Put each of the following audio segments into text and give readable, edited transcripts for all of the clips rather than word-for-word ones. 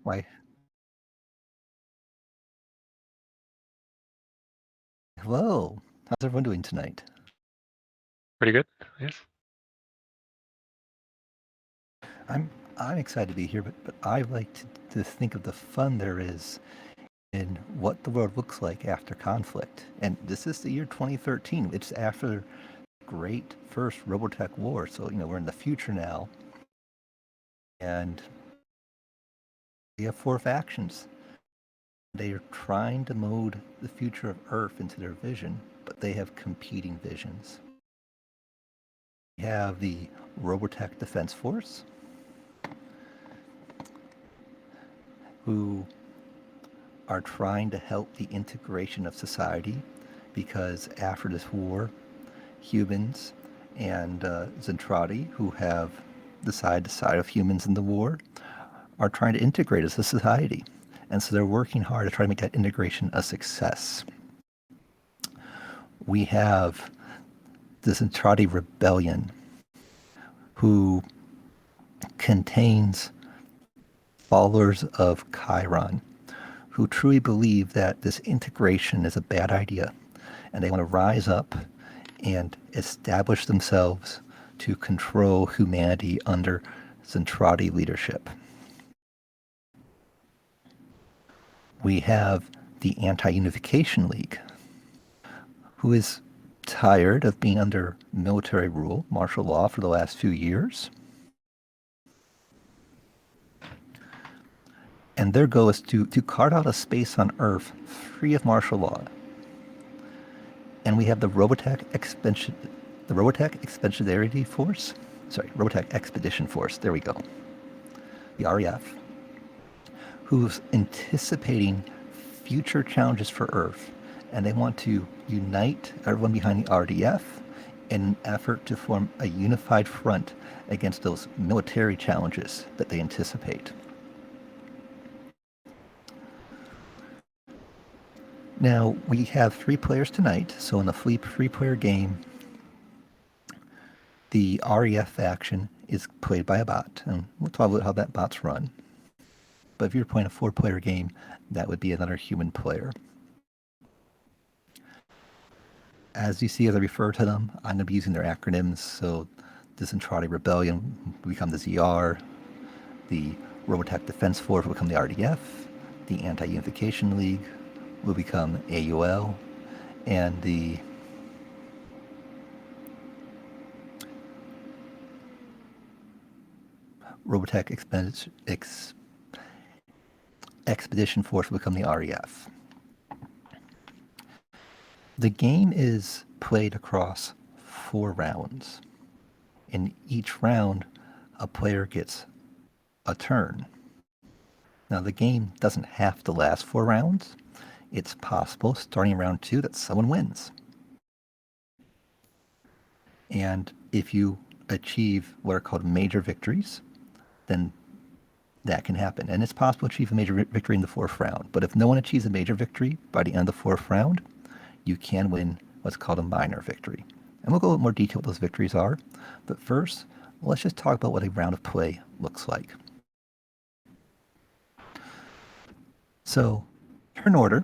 Why, hello. How's everyone doing tonight? Pretty good, yes. I'm I'm excited to be here, but I like to think of the fun there is in what the world looks like after conflict. And this is the year 2013. It's after the great first Robotech war. So, we're in the future now. And we have four factions. They are trying to mold the future of Earth into their vision, but they have competing visions. We have the Robotech Defense Force, who are trying to help the integration of society because after this war, humans and Zentradi, who have decided to side of humans in the war, are trying to integrate as a society. And so they're working hard to try to make that integration a success. We have the Zentradi rebellion, who contains followers of Chiron, who truly believe that this integration is a bad idea, and they want to rise up and establish themselves to control humanity under Zentradi leadership. We have the Anti-Unification League, who is tired of being under military rule, martial law, for the last few years. And their goal is to carve out a space on Earth free of martial law. And we have the Robotech Expeditionary Force. Sorry, Robotech Expedition Force. There we go. The RAF, who's anticipating future challenges for Earth, and they want to unite everyone behind the RDF in an effort to form a unified front against those military challenges that they anticipate. Now, we have 3 players tonight, so in the free-player game, the REF faction is played by a bot, and we'll talk about how that bot's run. But if you're playing a 4-player game, that would be another human player. As you see, as I refer to them, I'm going to be using their acronyms, so the Zentradi Rebellion will become the ZR, the Robotech Defense Force will become the RDF, the Anti-Unification League will become AUL, and the Robotech Expedition Force will become the REF. The game is played across 4 rounds. In each round, a player gets a turn. Now, the game doesn't have to last 4 rounds. It's possible, starting round 2, that someone wins. And if you achieve what are called major victories, then that can happen. And it's possible to achieve a major victory in the 4th round. But if no one achieves a major victory by the end of the 4th round, you can win what's called a minor victory. And we'll go into more detail what those victories are. But first, let's just talk about what a round of play looks like. So, turn order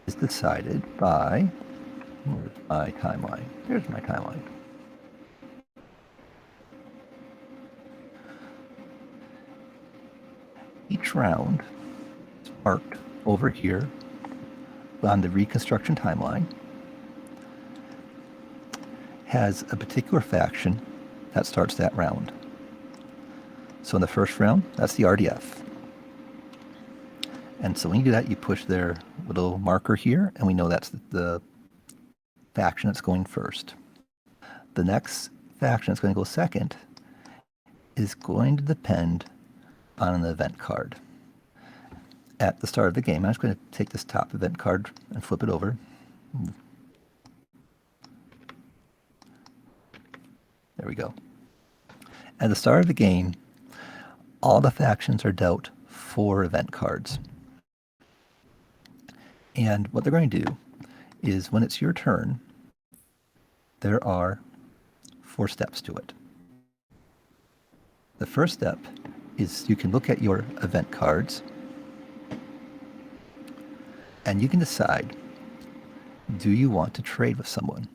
is decided by, where's my timeline? Here's my timeline. Each round is marked over here on the Reconstruction timeline, has a particular faction that starts that round. So in the first round, that's the RDF. And so when you do that, you push their little marker here, and we know that's the faction that's going first. The next faction that's going to go second is going to depend on an event card. At the start of the game, I'm just going to take this top event card and flip it over. There we go. At the start of the game, all the factions are dealt 4 event cards. And what they're going to do is, when it's your turn, there are 4 steps to it. The first step is you can look at your event cards and you can decide, do you want to trade with someone?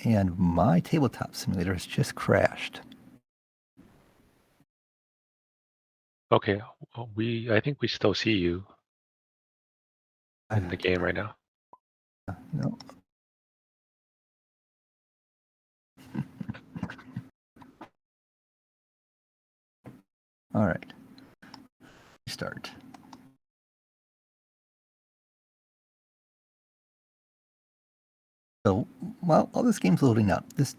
And my Tabletop Simulator has just crashed. Okay, I think we still see you in the game right now. No. All right. Start. So while this game's loading up, this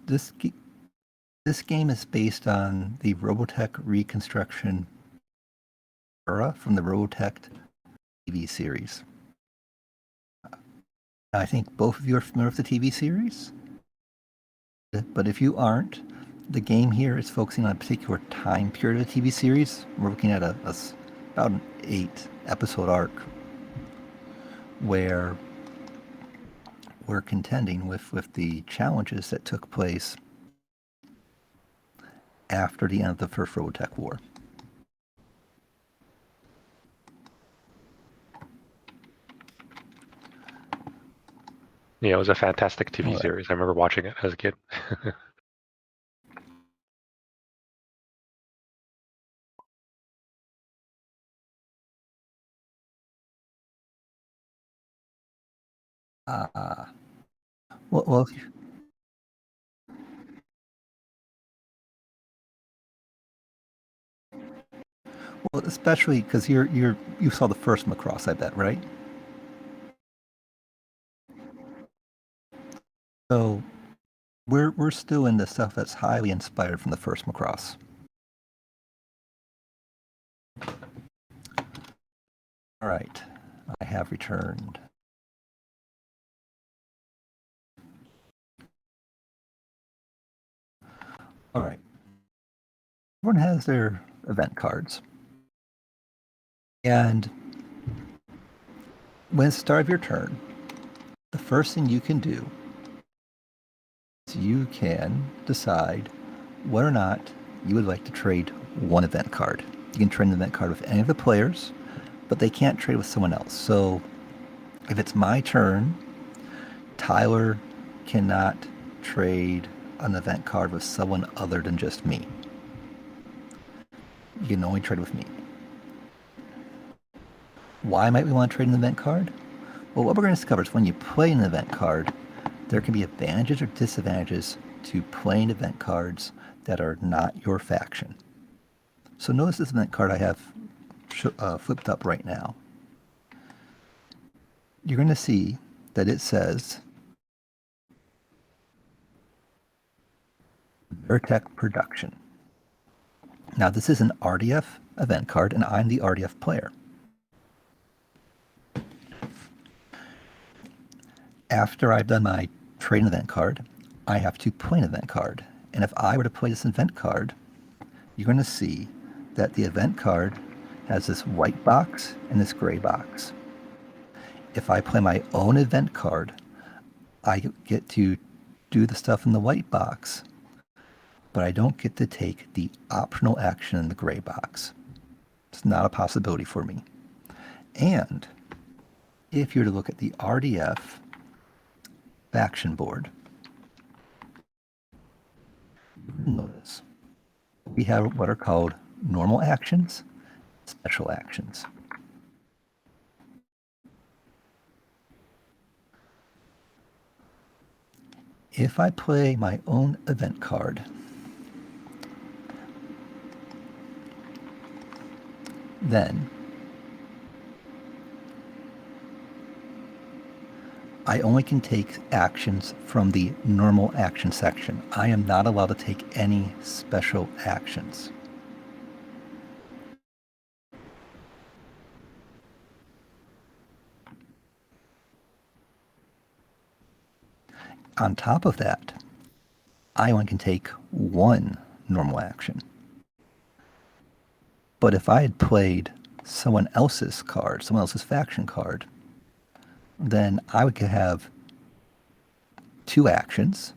game is based on the Robotech Reconstruction era from the Robotech TV series. I think both of you are familiar with the TV series, but if you aren't, the game here is focusing on a particular time period of the TV series. We're looking at about an 8-episode arc where we're contending with the challenges that took place after the end of the First Robotech War. Yeah, it was a fantastic TV All right. series. I remember watching it as a kid. Well, especially because you saw the first Macross, I bet, right? So we're still in the stuff that's highly inspired from the first Macross. All right, I have returned. All right, everyone has their event cards, and when it's the start of your turn, the first thing you can do is you can decide whether or not you would like to trade one event card. You can trade an event card with any of the players, but they can't trade with someone else. So if it's my turn, Tyler cannot trade an event card with someone other than just me. You can only trade with me. Why might we want to trade an event card? Well, what we're going to discover is when you play an event card, there can be advantages or disadvantages to playing event cards that are not your faction. So notice this event card I have flipped up right now. You're going to see that it says Vertec Production. Now this is an RDF event card and I'm the RDF player. After I've done my trade an event card, I have to play an event card. And if I were to play this event card, you're going to see that the event card has this white box and this gray box. If I play my own event card, I get to do the stuff in the white box, but I don't get to take the optional action in the gray box. It's not a possibility for me. And if you were to look at the RDF faction board, notice we have what are called normal actions, special actions. If I play my own event card, then I only can take actions from the normal action section. I am not allowed to take any special actions. On top of that, I only can take one normal action. But if I had played someone else's card, someone else's faction card, then I would have 2 actions,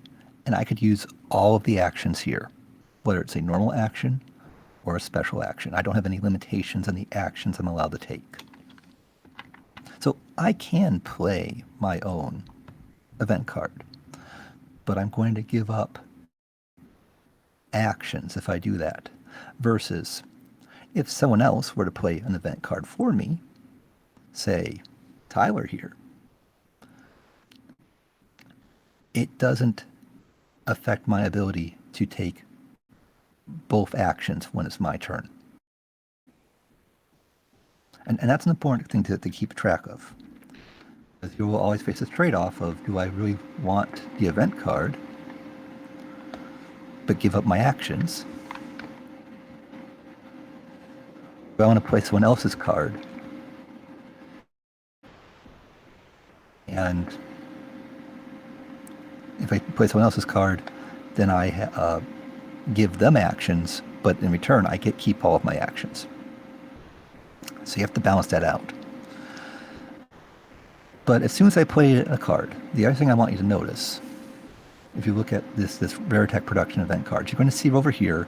and I could use all of the actions here. whether it's a normal action or a special action. I don't have any limitations on the actions I'm allowed to take. So I can play my own event card, but I'm going to give up actions if I do that, versus if someone else were to play an event card for me, say Tyler here, it doesn't affect my ability to take both actions when it's my turn. And that's an important thing to keep track of. Because you will always face this trade-off of, do I really want the event card but give up my actions? Do I want to play someone else's card and if I play someone else's card, then I give them actions, but in return I keep all of my actions. So you have to balance that out. But as soon as I play a card, the other thing I want you to notice, if you look at this Robotech production event cards, you're going to see over here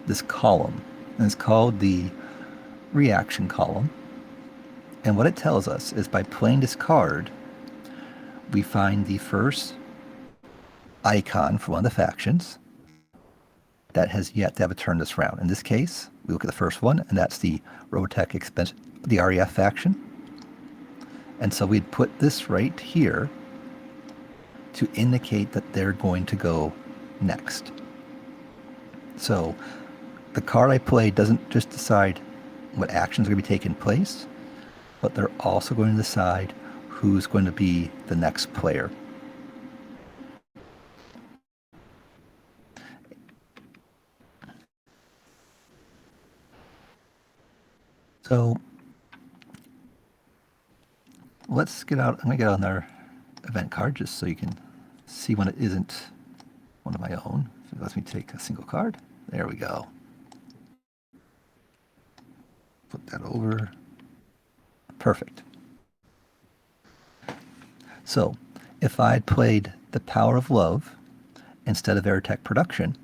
this column, and it's called the reaction column. And what it tells us is by playing this card, we find the first icon for one of the factions that has yet to have a turn this round. In this case, we look at the first one, and that's the Robotech the REF faction. And so we'd put this right here to indicate that they're going to go next. So the card I play doesn't just decide what actions are going to be taking place, but they're also going to decide who's going to be the next player. So let's get out. I'm going to get on our event card just so you can see when it isn't one of my own. So it lets me take a single card. There we go. Put that over. Perfect. So if I'd played The Power of Love instead of Robotech Production,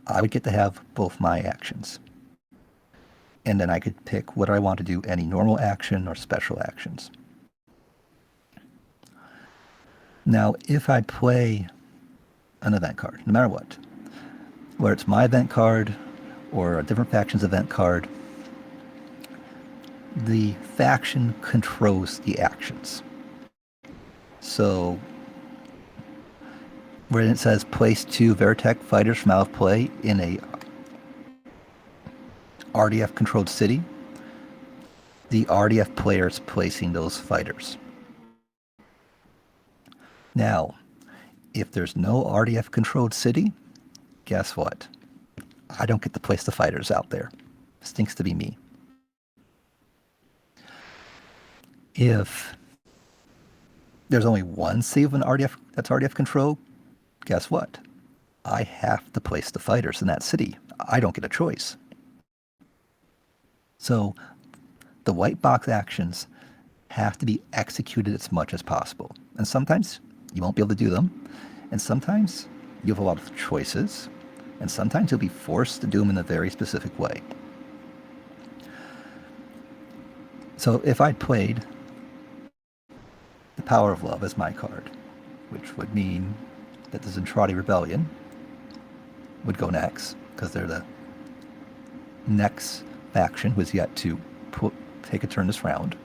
I would get to have both my actions. And then I could pick whether I want to do any normal action or special actions. Now, if I play an event card, no matter what, whether it's my event card or a different faction's event card, the faction controls the actions. So when it says place 2 Robotech fighters from out of play in a RDF controlled city, the RDF player is placing those fighters. Now, if there's no RDF controlled city, guess what? I don't get to place the fighters out there. Stinks to be me. If there's only one city of an RDF that's RDF controlled, guess what? I have to place the fighters in that city. I don't get a choice. So the white box actions have to be executed as much as possible. And sometimes you won't be able to do them. And sometimes you have a lot of choices. And sometimes you'll be forced to do them in a very specific way. So if I played The Power of Love as my card, which would mean that the Zentradi Rebellion would go next, because they're the next faction who is yet to take a turn this round,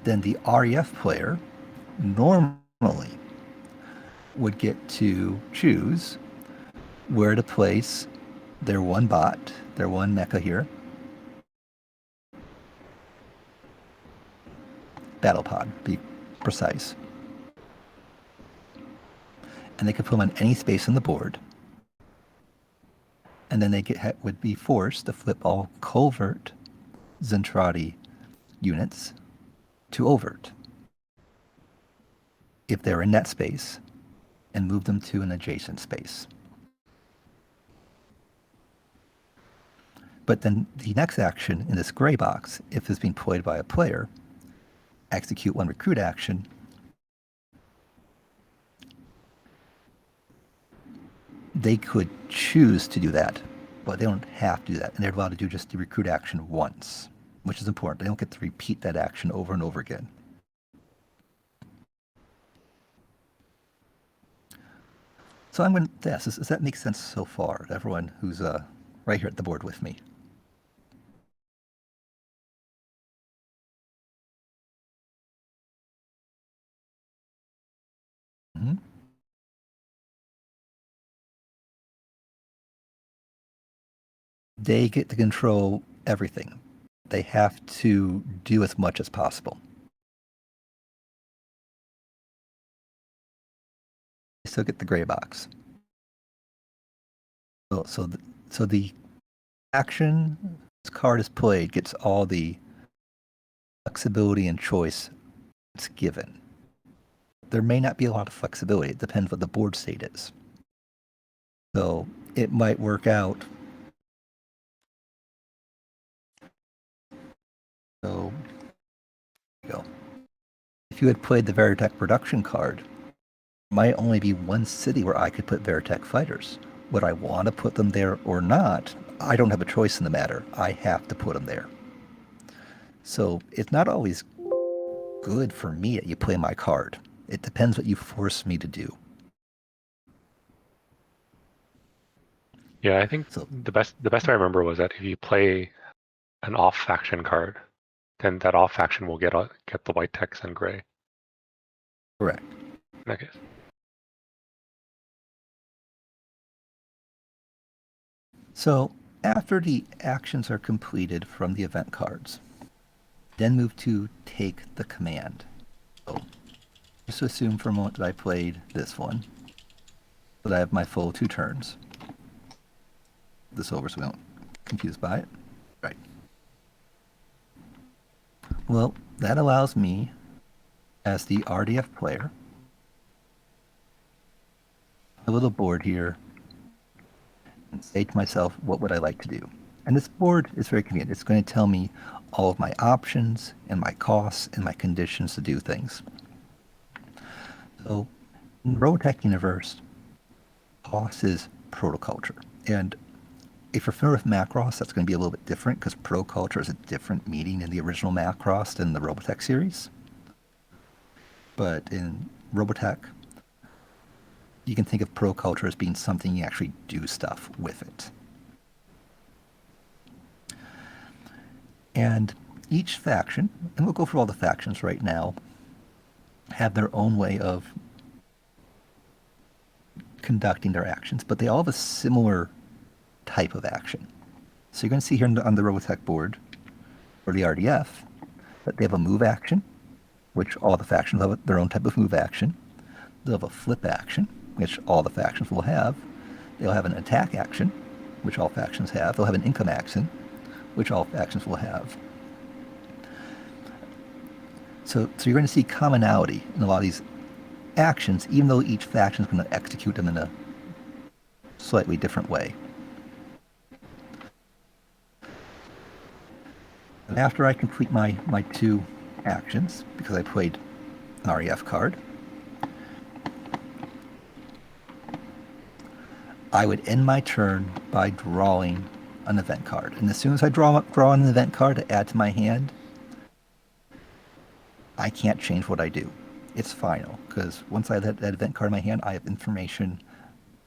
then the REF player normally would get to choose where to place their one bot, their one mecha here, battle pod, be precise. And they could put them on any space on the board. And then they would be forced to flip all covert Zentradi units to overt if they're in that space, and move them to an adjacent space. But then the next action in this gray box, if it's being played by a player, execute one recruit action, they could choose to do that, but they don't have to do that. And they're allowed to do just the recruit action once, which is important. They don't get to repeat that action over and over again. So I'm going to ask, does that make sense so far to everyone who's right here at the board with me? Mm-hmm. They get to control everything. They have to do as much as possible. They still get the gray box. So the action this card is played gets all the flexibility and choice it's given. There may not be a lot of flexibility. It depends what the board state is. So it might work out. So there you go. If you had played the Veritech production card, there might only be one city where I could put Veritech fighters. Would I want to put them there or not? I don't have a choice in the matter. I have to put them there. So it's not always good for me that you play my card. It depends what you force me to do. Yeah, I think So the best I remember was that if you play an off faction card, then that off faction will get the white text and gray. correct. In that case. So after the actions are completed from the event cards, then move to take the command. So just assume for a moment that I played this one, that I have my full 2 turns. This over so we don't confused by it. Right. Well, that allows me, as the RDF player, a little board here, and say to myself, what would I like to do? And this board is very convenient. It's going to tell me all of my options and my costs and my conditions to do things. So in the Robotech universe, cost is protoculture. And if you're familiar with Macross, that's going to be a little bit different because protoculture is a different meaning in the original Macross than the Robotech series. But in Robotech, you can think of protoculture as being something you actually do stuff with it. And each faction, and we'll go through all the factions right now, have their own way of conducting their actions, but they all have a similar type of action. So you're going to see here on the Robotech board, or the RDF, that they have a move action, which all the factions have their own type of move action. They'll have a flip action, which all the factions will have. They'll have an attack action, which all factions have. They'll have an income action, which all factions will have. So you're going to see commonality in a lot of these actions, even though each faction is going to execute them in a slightly different way. And after I complete my 2 actions, because I played an REF card, I would end my turn by drawing an event card. And as soon as I draw an event card to add to my hand, I can't change what I do. It's final, because once I have that event card in my hand, I have information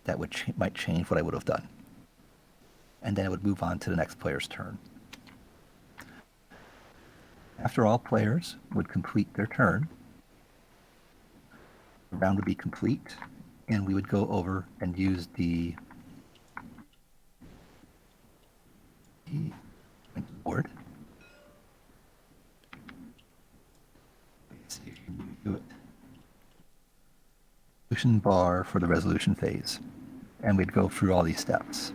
that might change what I would have done. And then it would move on to the next player's turn. After all players would complete their turn, the round would be complete, and we would go over and use the board. Let's see if you can do it. Resolution bar for the resolution phase, and we'd go through all these steps.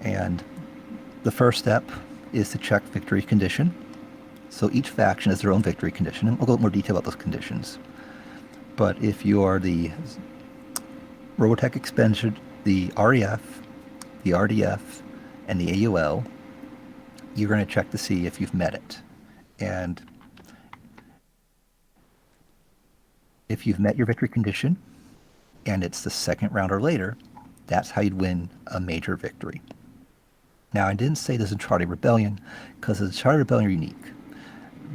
And the first step is to check victory condition. So each faction has their own victory condition, and we'll go into more detail about those conditions. But if you are the Robotech expansion, the REF, the RDF, and the AUL, you're going to check to see if you've met it. And if you've met your victory condition and it's the second round or later, that's how you'd win a major victory. Now, I didn't say the Zentradi Rebellion because the Zentradi Rebellion are unique.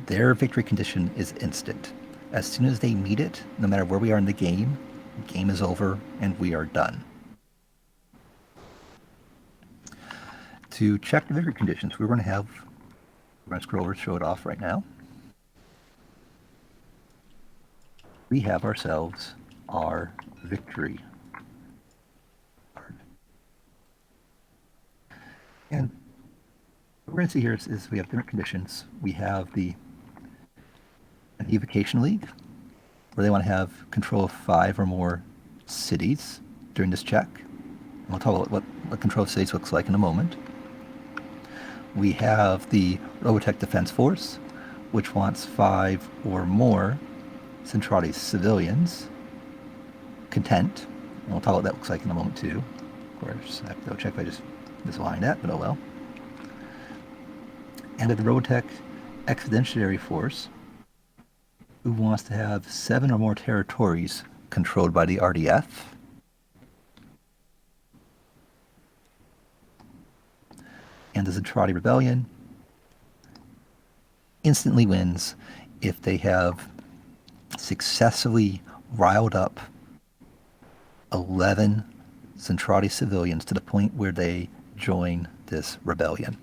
Their victory condition is instant. As soon as they meet it, no matter where we are in the game is over and we are done. To check the victory conditions, we're going to scroll over, show it off right now. We have ourselves our victory card. And what we're going to see here is we have different conditions. We have an evocation league, where they want to have control of 5 or more cities during this check. And we'll talk about what control of cities looks like in a moment. We have the Robotech Defense Force, which wants 5 or more Zentradi civilians content. And we'll talk about what that looks like in a moment too. Of course, I have to double check if I just misaligned that, but oh well. And the Robotech Expeditionary Force, who wants to have 7 or more territories controlled by the RDF. And the Zentradi Rebellion instantly wins if they have successfully riled up 11 Zentradi civilians to the point where they join this rebellion,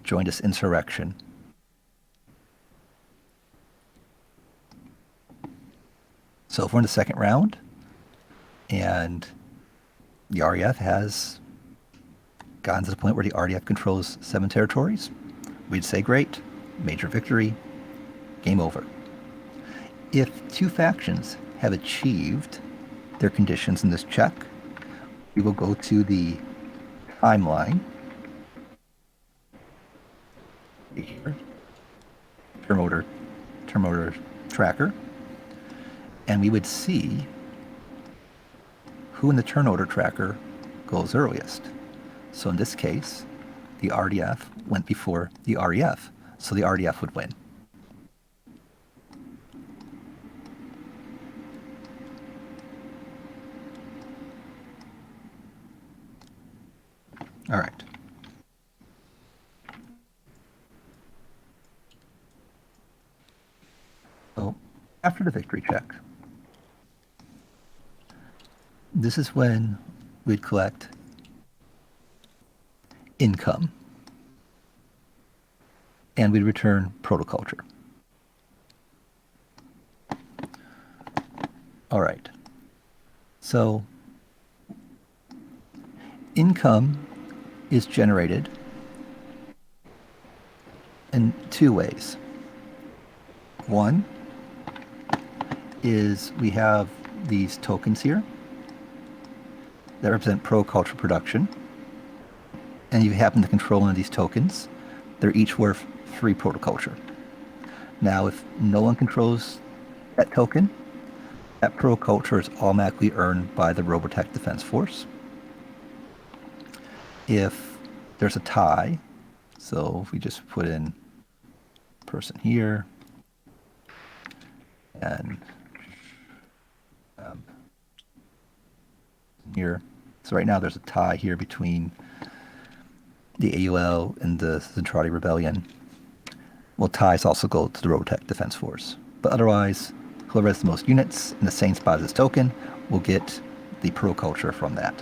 join this insurrection. So if we're in the second round and the REF has gotten to the point where the RDF controls 7 territories, we'd say great, major victory, game over. If 2 factions have achieved their conditions in this check, we will go to the timeline here, turn order tracker, and we would see who in the turn order tracker goes earliest. So in this case, the RDF went before the REF, so the RDF would win. All right. So after the victory check, this is when we'd collect income and we'd return protoculture. All right. So income is generated in 2 ways. One is we have these tokens here that represent pro-culture production, and you happen to control one of these tokens, they're each worth 3 protoculture. Now, if no one controls that token, that protoculture is automatically earned by the Robotech Defense Force. If there's a tie, so if we just put in person here, and here. So right now there's a tie here between the AUL and the Zentradi Rebellion. Well, ties also go to the Robotech Defense Force. But otherwise, whoever has the most units in the same spot as this token will get the proculture from that.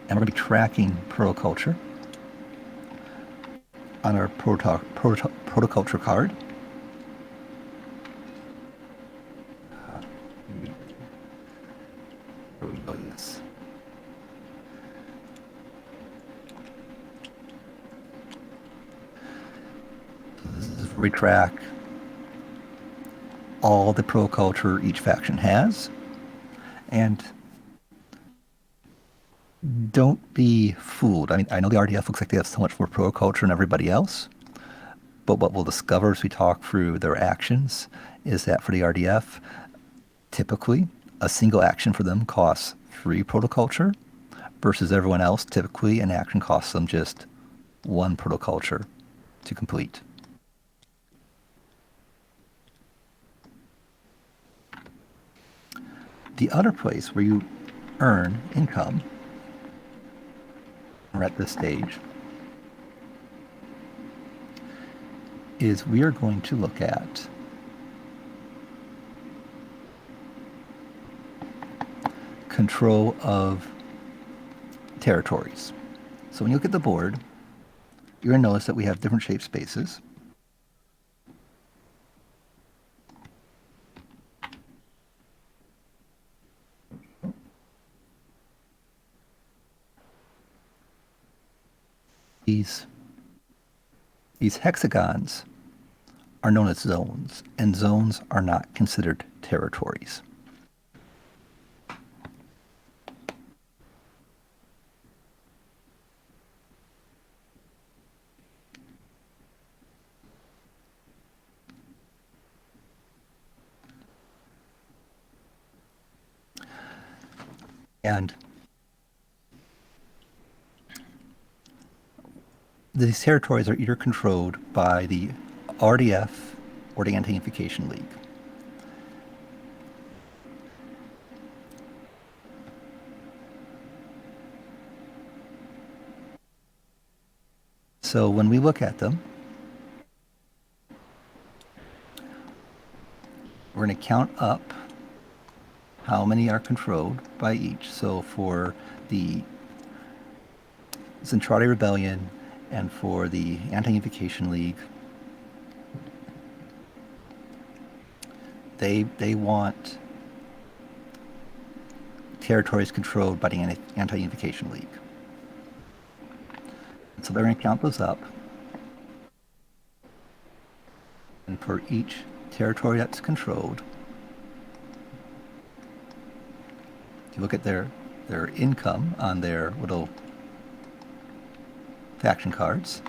And we're going to be tracking proculture on our protoculture card. Where we go, yes. So this is where we track all the proculture each faction has. And don't be fooled. I mean, I know the RDF looks like they have so much more proculture than everybody else, but what we'll discover as we talk through their actions is that for the RDF, typically a single action for them costs 3 protoculture, versus everyone else, typically an action costs them just 1 protoculture to complete. The other place where you earn income, or at this stage, is we are going to look at control of territories. So when you look at the board, you're going to notice that we have different shape spaces. These hexagons are known as zones, and zones are not considered territories. And these territories are either controlled by the RDF or the Anti-Unification League. So when we look at them, we're going to count up how many are controlled by each. So for the Zentradi Rebellion and for the Anti-Unification League, they want territories controlled by the Anti-Unification League. So they're going to count those up. And for each territory that's controlled, if you look at their income on their little faction cards,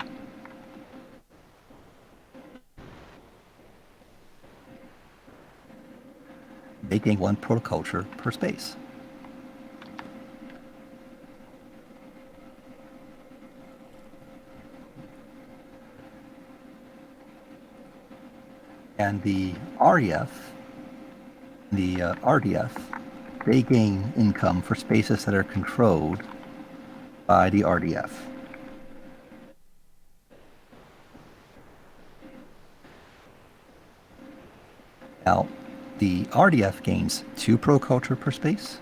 they gain 1 protoculture per space. And the REF, the RDF, they gain income for spaces that are controlled by the RDF. Now, the RDF gains 2 protoculture per space,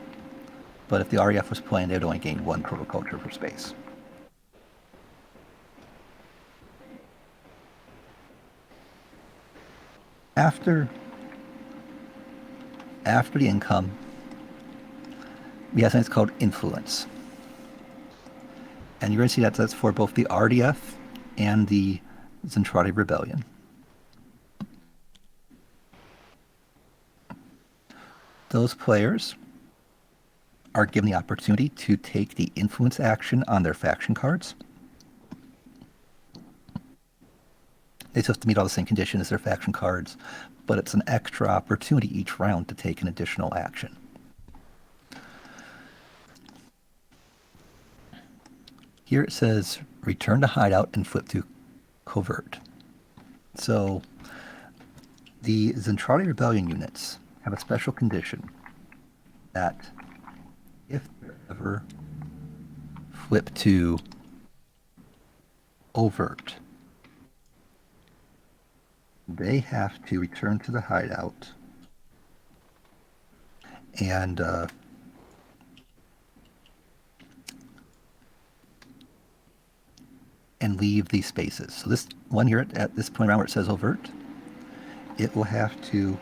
but if the REF was playing, they would only gain 1 protoculture per space. After the income, we have something that's called influence. And you're going to see that that's for both the RDF and the Zentradi Rebellion. Those players are given the opportunity to take the influence action on their faction cards. They still have to meet all the same conditions as their faction cards, but it's an extra opportunity each round to take an additional action. Here it says return to hideout and flip to covert. So the Zentradi Rebellion units have a special condition that if they're ever flip to overt, they have to return to the hideout and leave these spaces. So this one here at this point around where it says overt, it will have to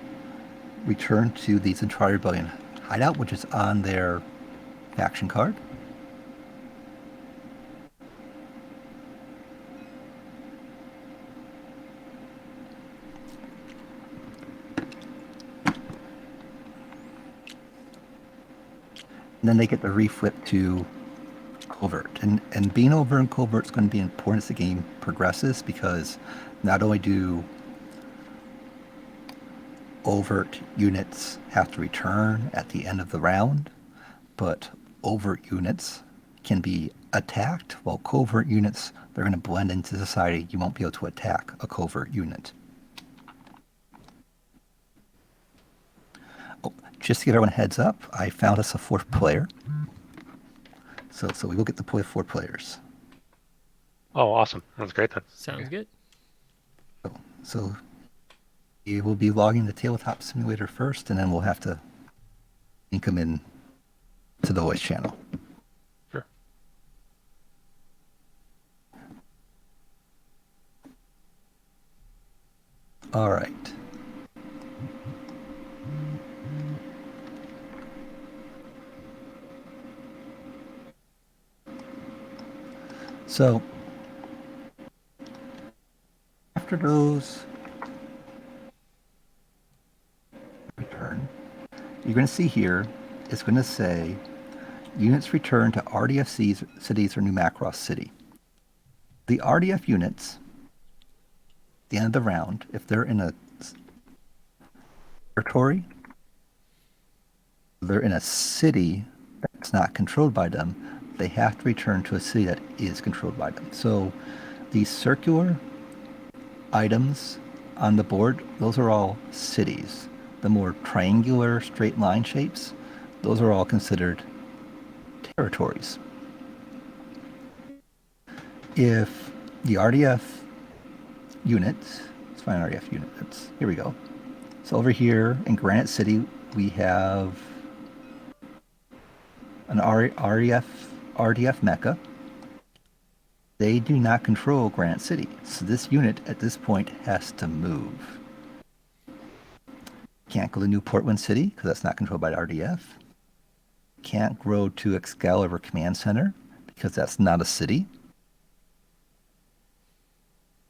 return to the Zentradi Rebellion hideout, which is on their faction card. And then they get the reflip to covert. And being over in covert is going to be important as the game progresses, because not only do overt units have to return at the end of the round, but overt units can be attacked, while covert units, they're going to blend into society. You won't be able to attack a covert unit. Oh, just to give everyone a heads up, I found us a fourth player. So we will get to play 4 players. Oh, awesome. That's great then. Sounds good. So we will be logging the Tabletop Simulator first, and then we'll have to link them in to the voice channel. Sure. All right. So after those return, you're going to see here, it's going to say units return to RDF cities or New Macross City. The RDF units, at the end of the round, if they're in a territory, they're in a city that's not controlled by them, they have to return to a city that is controlled by them. So these circular items on the board, those are all cities. The more triangular straight line shapes, those are all considered territories. If the RDF units, let's find RDF units, here we go. So over here in Granite City, we have an RDF mecha. They do not control Granite City, so this unit at this point has to move. Can't go to New Portland City because that's not controlled by RDF. Can't go to Excalibur Command Center because that's not a city.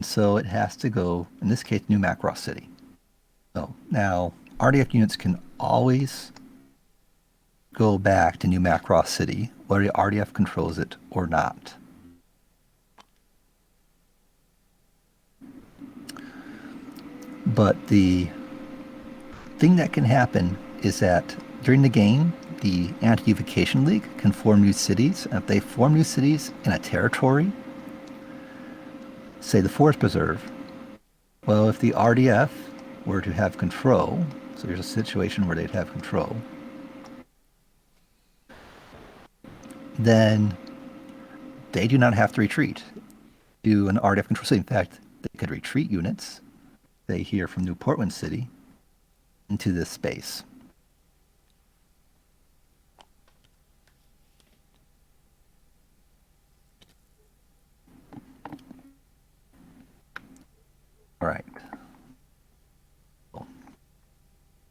So it has to go, in this case, New Macross City. So now RDF units can always go back to New Macross City, whether the RDF controls it or not. But the thing that can happen is that during the game, the Anti-Unification League can form new cities. And if they form new cities in a territory, say the Forest Preserve, well, if the RDF were to have control, so here's a situation where they'd have control, then they do not have to retreat to an RDF control city. In fact, they could retreat units, say here from New Portland City, into this space. All right.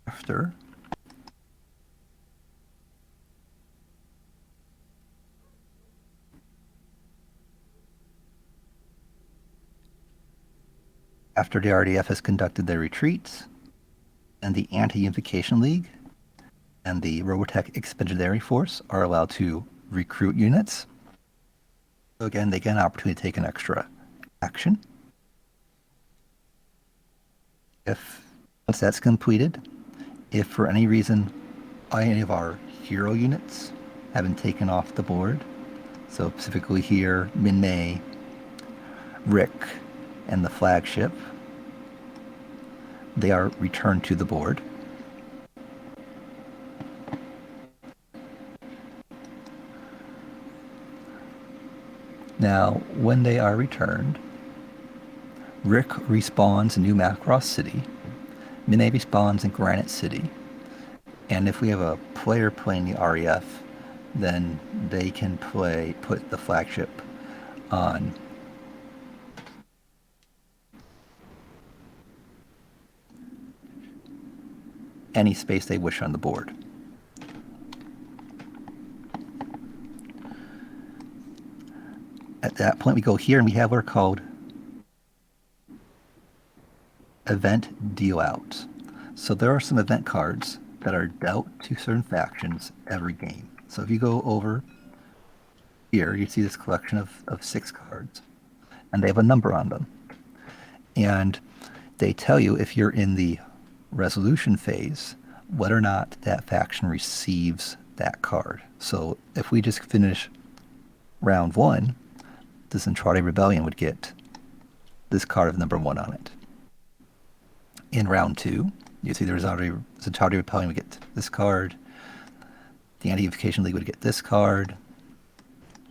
After the RDF has conducted their retreats, and the Anti-Unification League and the Robotech Expeditionary Force are allowed to recruit units. So again, they get an opportunity to take an extra action. Once that's completed, if for any reason any of our hero units have been taken off the board, so specifically here, Min-Mei, Rick, and the flagship, they are returned to the board. Now, when they are returned, Rick respawns in New Macross City, Min-Mei respawns in Granite City, and if we have a player playing the REF, then they can put the flagship on any space they wish on the board. At that point, we go here and we have what are called event deal outs. So there are some event cards that are dealt to certain factions every game. So if you go over here, you see this collection of 6 cards, and they have a number on them. And they tell you if you're in the resolution phase, whether or not that faction receives that card. So if we just finish round 1, the Entrada Rebellion would get this card of number 1 on it. In round 2, You see the Centauri Rebellion would get this card. The Anti-Unification League would get this card.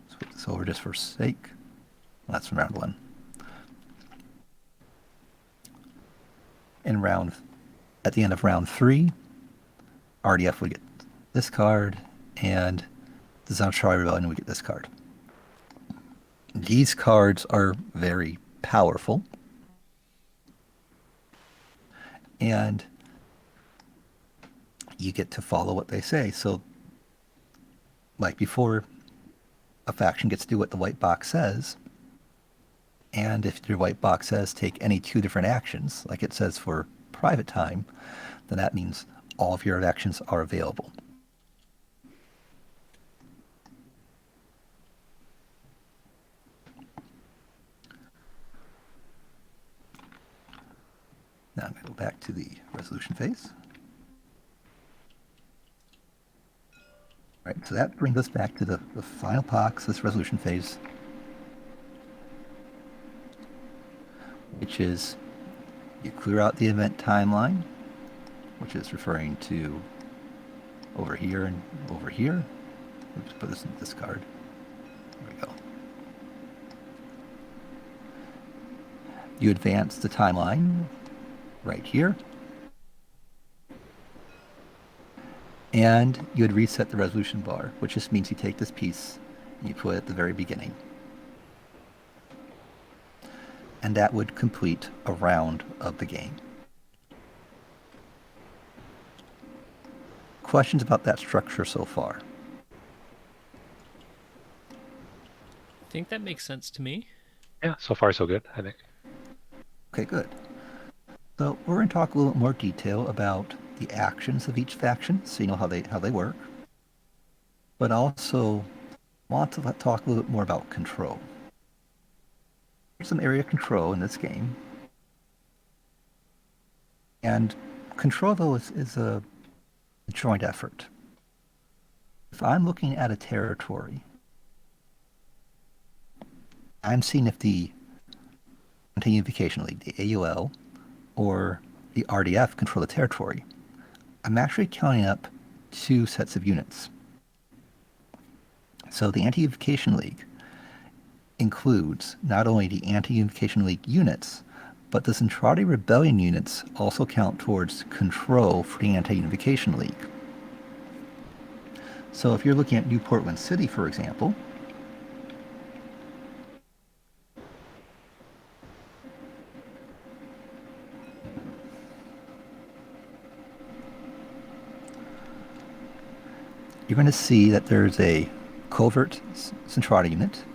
Let's put this over just for sake. That's from round 1. At the end of round 3, RDF would get this card, and the Centauri Rebellion would get this card. These cards are very powerful, and you get to follow what they say. So, like before, a faction gets to do what the white box says, and if your white box says take any 2 different actions, like it says for private time, then that means all of your actions are available. Now I'm going to go back to the resolution phase. All right, so that brings us back to the final box, this resolution phase, which is you clear out the event timeline, which is referring to over here and over here. Let's put this in this card. There we go. You advance the timeline right here, and you would reset the resolution bar, which just means you take this piece and you put it at the very beginning. And that would complete a round of the game. Questions about that structure so far? I think that makes sense to me. Yeah, so far so good, I think. Okay, good. So we're going to talk a little bit more detail about the actions of each faction, so you know how they work. But also want to talk a little bit more about control. There's some area control in this game. And control, though, is a joint effort. If I'm looking at a territory, I'm seeing if the Anti-Unification League, the AUL, or the RDF control the territory. I'm actually counting up 2 sets of units. So the Anti-Unification League includes not only the Anti-Unification League units, but the Centauri Rebellion units also count towards control for the Anti-Unification League. So if you're looking at New Portland City, for example, you're going to see that there's a covert Centauri unit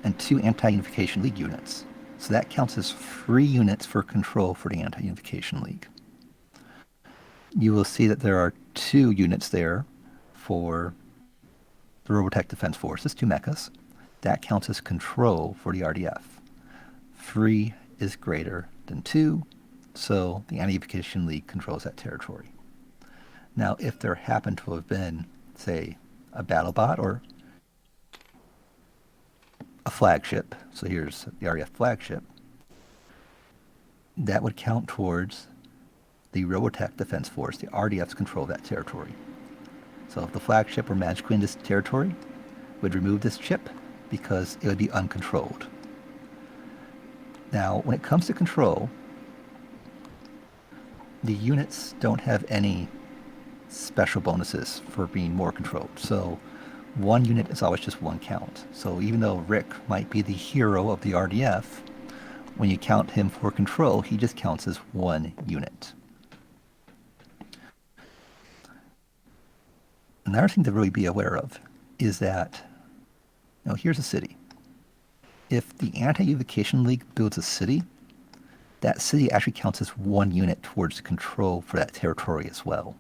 and 2 Anti-Unification League units. So that counts as 3 units for control for the Anti-Unification League. You will see that there are 2 units there for the Robotech Defense Forces, 2 mechas. That counts as control for the RDF. 3 is greater than 2, so the Anti-Unification League controls that territory. Now, if there happened to have been, say, a battle bot or a flagship, so here's the RDF flagship, that would count towards the Robotech Defense Force, the RDF's control of that territory. So if the flagship were magically in this territory, we'd remove this chip because it would be uncontrolled. Now, when it comes to control, the units don't have any special bonuses for being more controlled. So 1 unit is always just 1 count. So even though Rick might be the hero of the RDF, when you count him for control, he just counts as 1 unit. Another thing to really be aware of is that, here's a city. If the Anti-Unification League builds a city, that city actually counts as 1 unit towards control for that territory as well.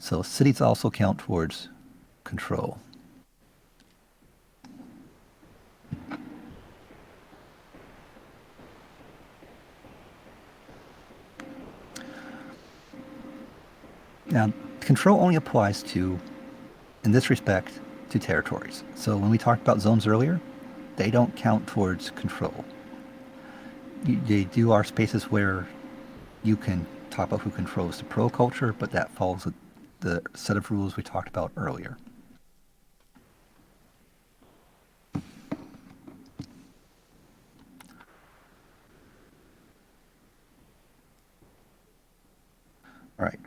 So cities also count towards control. Now, control only applies to, in this respect, to territories. So when we talked about zones earlier, they don't count towards control. They do are spaces where you can talk about who controls the pro culture, but that follows the set of rules we talked about earlier. All right.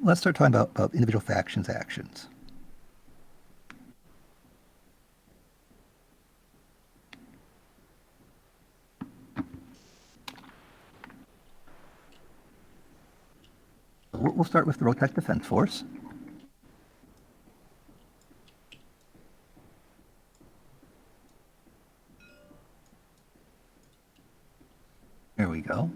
Let's start talking about individual factions' actions. We'll start with the Robotech Defense Force. There we go.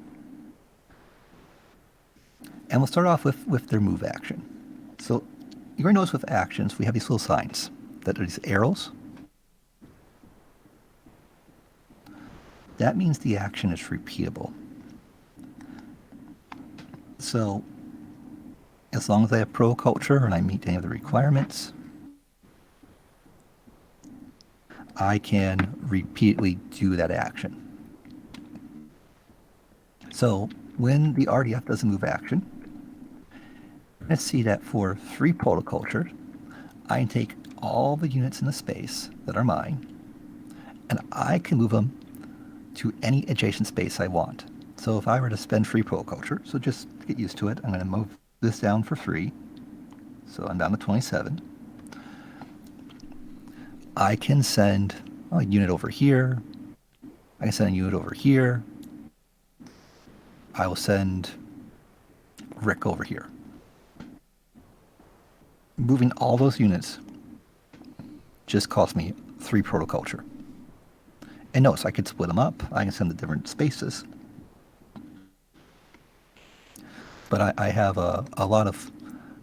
And we'll start off with their move action. So you're going to notice with actions, we have these little signs that are these arrows. That means the action is repeatable. So as long as I have pro culture and I meet any of the requirements, I can repeatedly do that action. So when the RDF does a move action, you're going to see that for 3 protoculture, I can take all the units in the space that are mine, and I can move them to any adjacent space I want. So if I were to spend 3 protoculture, so just get used to it, I'm going to move this down for 3. So I'm down to 27. I can send a unit over here. I can send a unit over here. I will send Rick over here. Moving all those units just cost me 3 protoculture. And notice I could split them up. I can send them to different spaces. But I have a lot of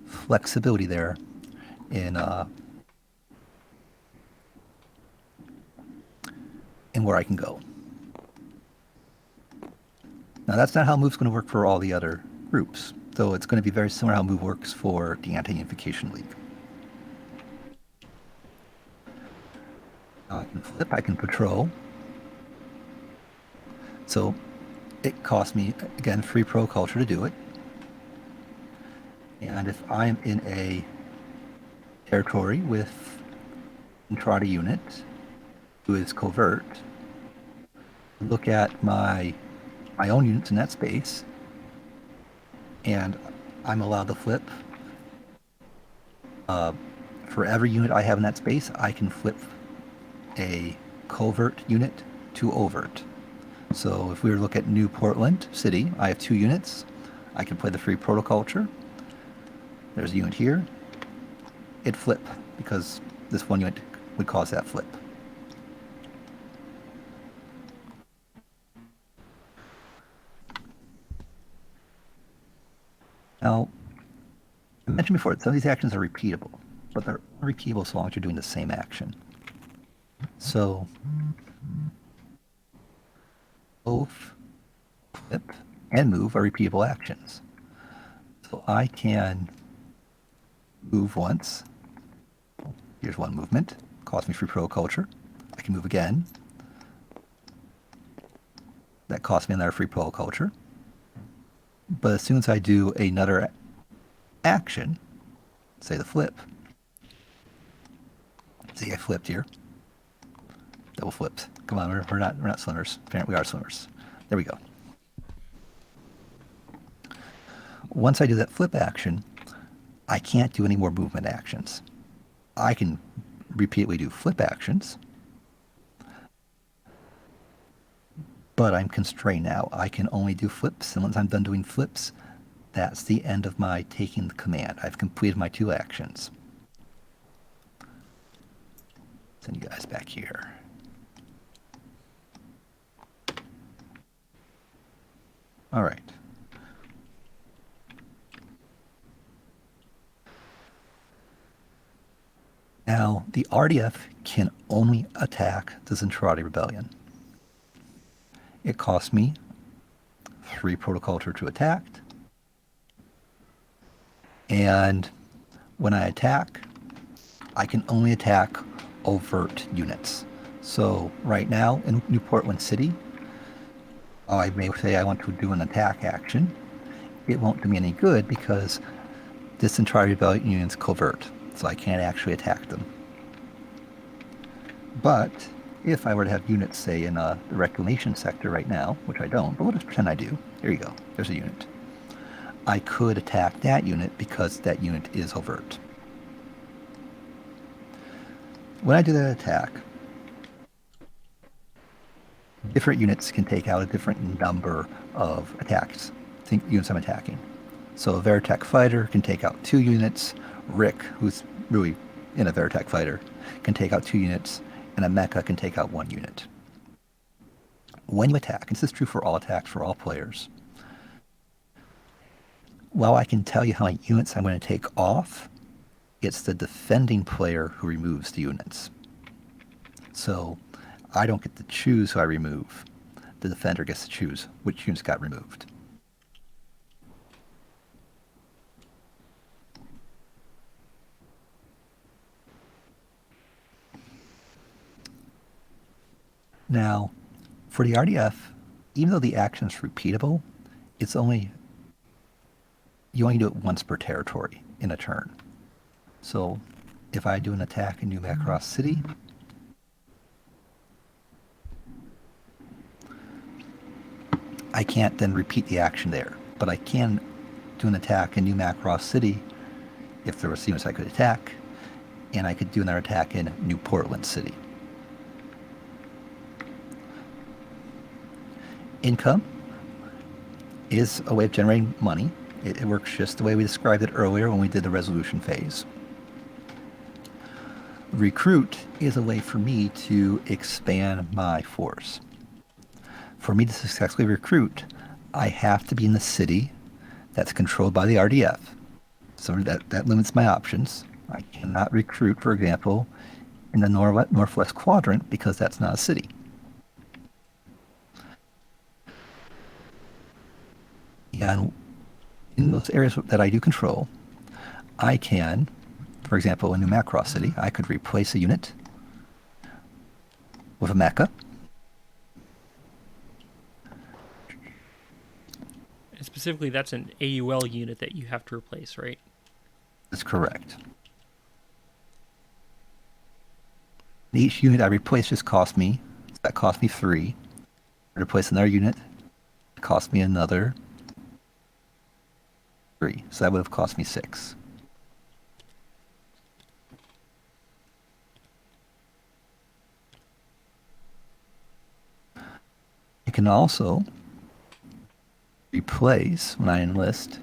flexibility there in where I can go. Now that's not how move's going to work for all the other groups, though it's going to be very similar how move works for the Anti-Unification League. I can flip, I can patrol. So it costs me, again, 3 pro culture to do it. And if I'm in a territory with entrada unit who is covert, look at my own units in that space, and I'm allowed to flip. For every unit I have in that space, I can flip a covert unit to overt. So if we were to look at New Portland City, I have 2 units. I can play the free protoculture. There's a unit here. It'd flip because this one unit would cause that flip. Now, I mentioned before that some of these actions are repeatable, but they're repeatable so long as you're doing the same action. So both flip and move are repeatable actions. So I can move once. Here's one movement. Cost me free pro culture. I can move again. That costs me another free pro culture. But as soon as I do another action, say the flip. See, I flipped here. Double flipped. Come on, we're not swimmers. Apparently we are swimmers. There we go. Once I do that flip action, I can't do any more movement actions. I can repeatedly do flip actions, but I'm constrained now. I can only do flips, and once I'm done doing flips, that's the end of my taking the command. I've completed my 2 actions. Send you guys back here. All right. Now, the RDF can only attack the Zentradi Rebellion. It cost me 3 protoculture to attack, and When I attack, I can only attack overt units. So right now in New Portland City, I may say I want to do an attack action. It won't do me any good because this entire rebellion unit's covert, so I can't actually attack them. But if I were to have units, say, in the reclamation sector right now, which I don't, but we'll just pretend I do. Here you go. There's a unit. I could attack that unit because that unit is overt. When I do that attack, different units can take out a different number of attacks, units I'm attacking. So a Veritech fighter can take out 2 units. Rick, who's really in a Veritech fighter, can take out 2 units, and a mecha can take out 1 unit. When you attack, and this is true for all attacks for all players, while I can tell you how many units I'm going to take off, it's the defending player who removes the units. So I don't get to choose who I remove. The defender gets to choose which units got removed. Now, for the RDF, even though the action is repeatable, you only do it once per territory in a turn. So if I do an attack in New Macross City, I can't then repeat the action there, but I can do an attack in New Macross City if there was units I could attack, and I could do another attack in New Portland City. Income is a way of generating money. It works just the way we described it earlier when we did the resolution phase. Recruit is a way for me to expand my force. For me to successfully recruit, I have to be in the city that's controlled by the RDF. So that limits my options. I cannot recruit, for example, in the northwest quadrant because that's not a city. And in those areas that I do control, I can, for example, in New Macross City, I could replace a unit with a mecha. And specifically, that's an AUL unit that you have to replace, right? That's correct. Each unit I replace just cost me 3. I replace another unit, it cost me another 3. So that would have cost me 6. I can also replace when I enlist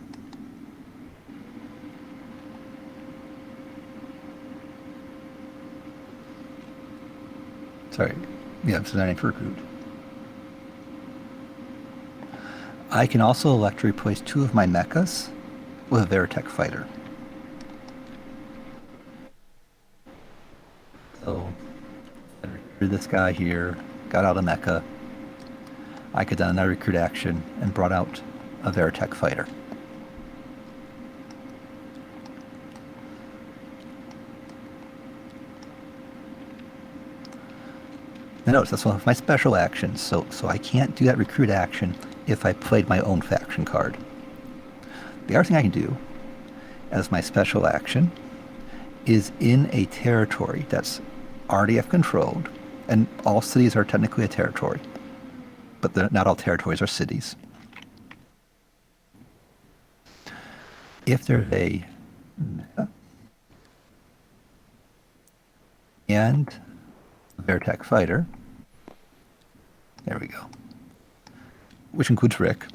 so not for recruit. I can also elect to replace 2 of my mechas with a Veritech fighter. So I recruited this guy here, got out a mecha. I could done another recruit action and brought out a Veritech fighter. Now notice that's one of my special actions, so I can't do that recruit action if I played my own faction card. The other thing I can do as my special action is in a territory that's RDF controlled, and all cities are technically a territory, but not all territories are cities. If there's a and Veritech fighter, there we go, which includes Rick,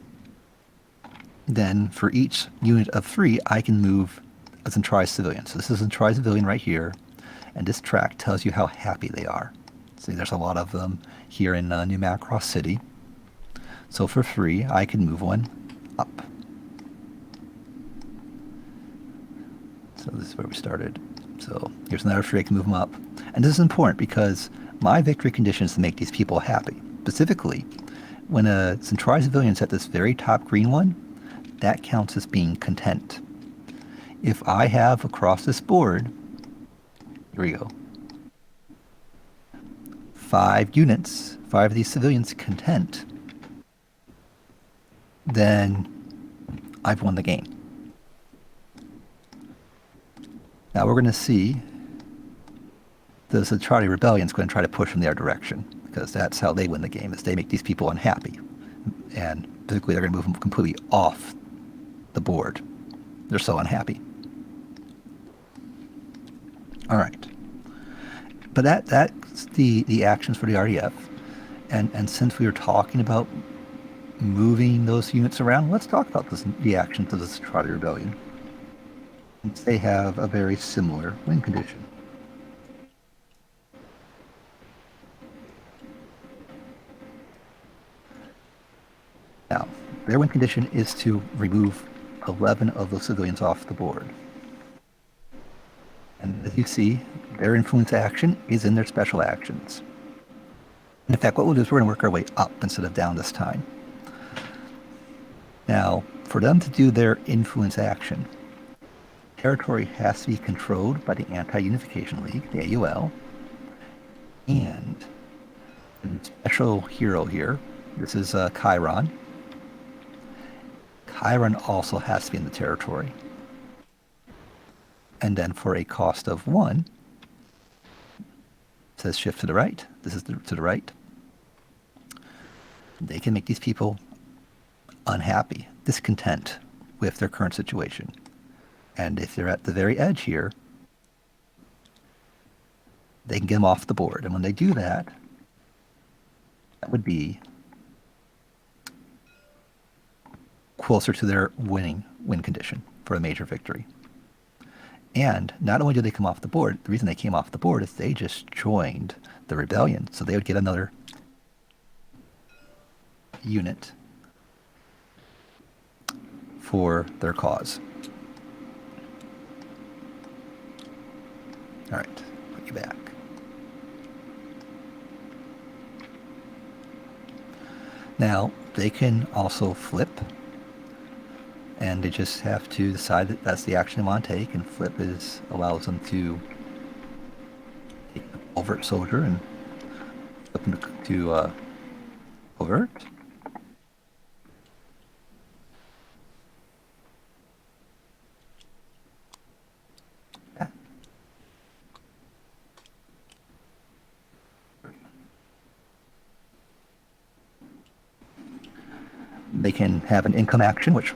then for each unit of 3, I can move a centralized civilian. So this is a centralized civilian right here, and this track tells you how happy they are. See, there's a lot of them here in New Macross City. So for 3, I can move one up. So this is where we started. So here's another 3, I can move them up. And this is important because my victory condition is to make these people happy. Specifically, when a centralized civilian is at this very top green one, that counts as being content. If I have across this board, here we go, 5 units, 5 of these civilians content, then I've won the game. Now we're going to see the Zatradi Rebellion is going to try to push in their direction, because that's how they win the game, is they make these people unhappy. And basically they're going to move them completely off the board. They're so unhappy. All right. But that's the actions for the RDF. And since we were talking about moving those units around, let's talk about the actions of the Zatradi Rebellion. They have a very similar win condition. Now, their win condition is to remove 11 of those civilians off the board. And as you see, their influence action is in their special actions. In fact, what we'll do is we're going to work our way up instead of down this time. Now, for them to do their influence action, territory has to be controlled by the Anti-Unification League, the AUL, and a special hero here. This is Chiron. Chiron also has to be in the territory. And then for a cost of 1, it says shift to the right. This is to the right. They can make these people unhappy, discontent with their current situation. And if they're at the very edge here, they can get them off the board. And when they do that, that would be closer to their win condition for a major victory. And not only do they come off the board, the reason they came off the board is they just joined the rebellion. So they would get another unit for their cause. All right, put you back. Now, they can also flip, and they just have to decide that that's the action they want to take, and flip allows them to take an overt soldier and flip them to overt. Yeah. They can have an income action, which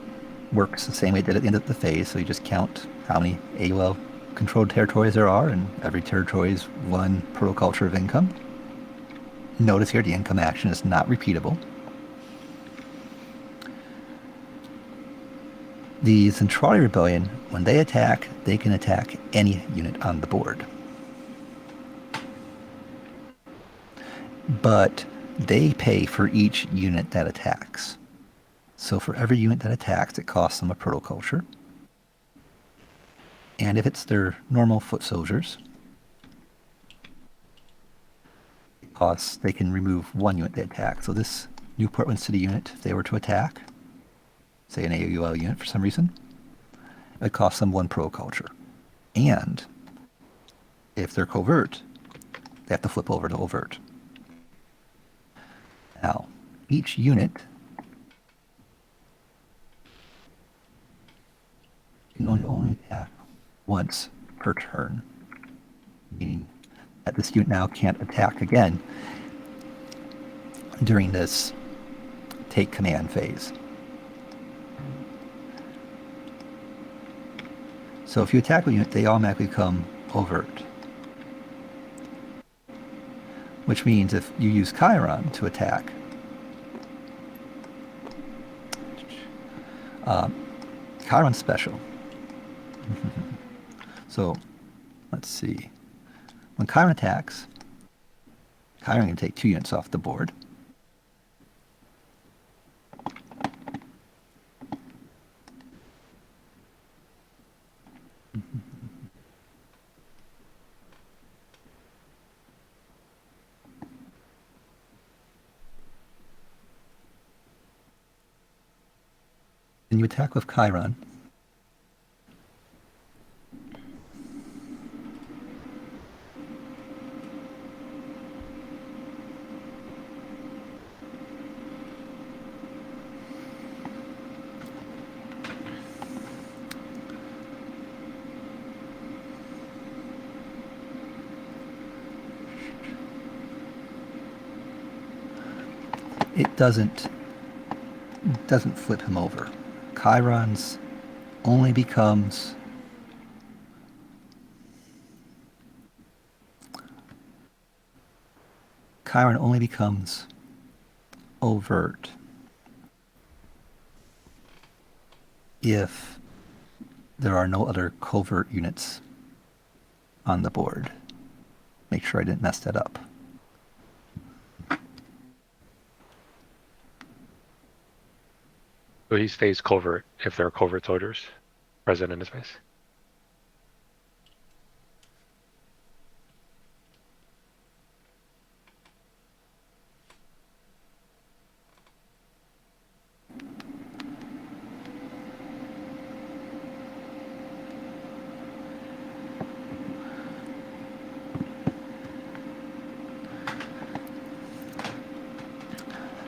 works the same way it did at the end of the phase. So you just count how many AUL controlled territories there are, and every territory is 1 protoculture of income. Notice here the income action is not repeatable. The Zentradi Rebellion, when they attack, they can attack any unit on the board. But they pay for each unit that attacks. So for every unit that attacks, it costs them a protoculture. And if it's their normal foot soldiers, they can remove 1 unit they attack. So this New Portland City unit, if they were to attack, say an AUL unit for some reason, it costs them 1 protoculture. And if they're covert, they have to flip over to overt. Now, each unit can only attack once per turn, meaning that this unit now can't attack again during this take command phase. So if you attack a unit, they automatically become overt. Which means if you use Chiron to attack, Chiron's special. So let's see. When Chiron attacks, Chiron can take 2 units off the board. When you attack with Chiron, it doesn't flip him over. Chiron's only becomes Chiron only becomes overt if there are no other covert units on the board. Make sure I didn't mess that up. So he stays covert if there are covert soldiers present in his base.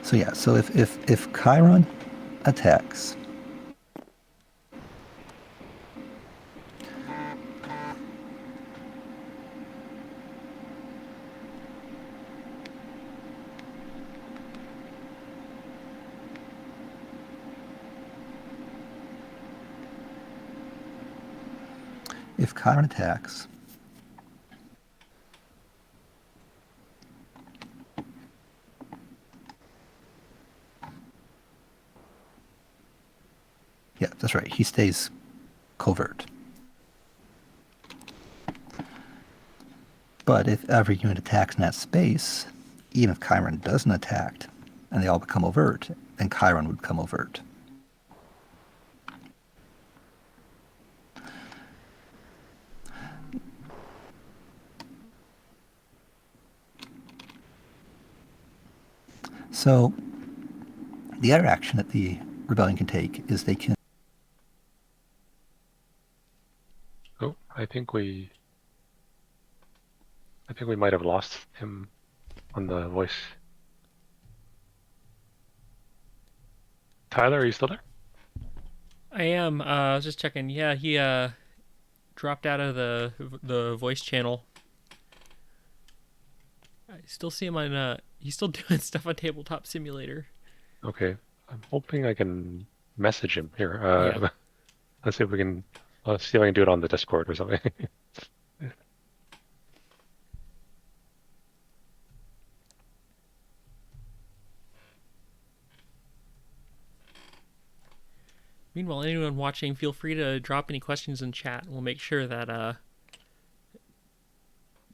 So yeah, so if Chiron attacks, if Chiron attacks, yeah, that's right, he stays covert. But if every unit attacks in that space, even if Chiron doesn't attack, and they all become overt, then Chiron would become overt. So the other action that the rebellion can take is they can. Oh, I think we might have lost him on the voice. Tyler, are you still there? I am. I was just checking. Yeah, he dropped out of the voice channel. I still see him on. He's still doing stuff on Tabletop Simulator. Okay. I'm hoping I can message him here. Yeah. Let's see if we can. Let's see if I can do it on the Discord or something. Meanwhile, anyone watching, feel free to drop any questions in chat. We'll make sure that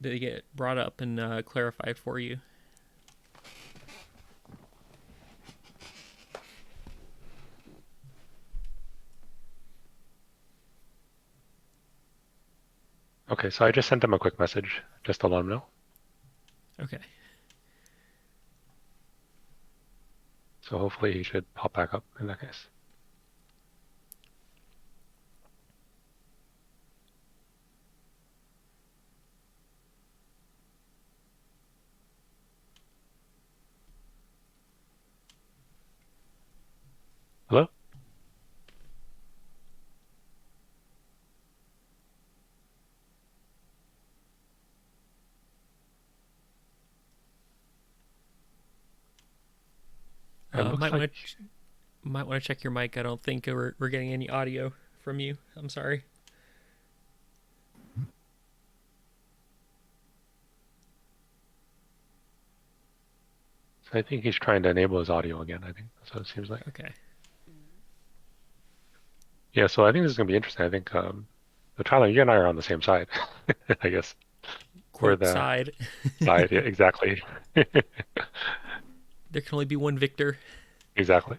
they get brought up and clarified for you. Okay, so I just sent him a quick message just to let him know. Okay. So hopefully he should pop back up in that case. Hello? It looks Might like want to check your mic. I don't think we're getting any audio from you. I'm sorry. I think he's trying to enable his audio again, I think. That's what it seems like. Okay. Yeah, so I think this is gonna be interesting. I think so Tyler, you and I are on the same side, I guess. We're Quote the side. side, yeah, exactly. There can only be one victor. Exactly.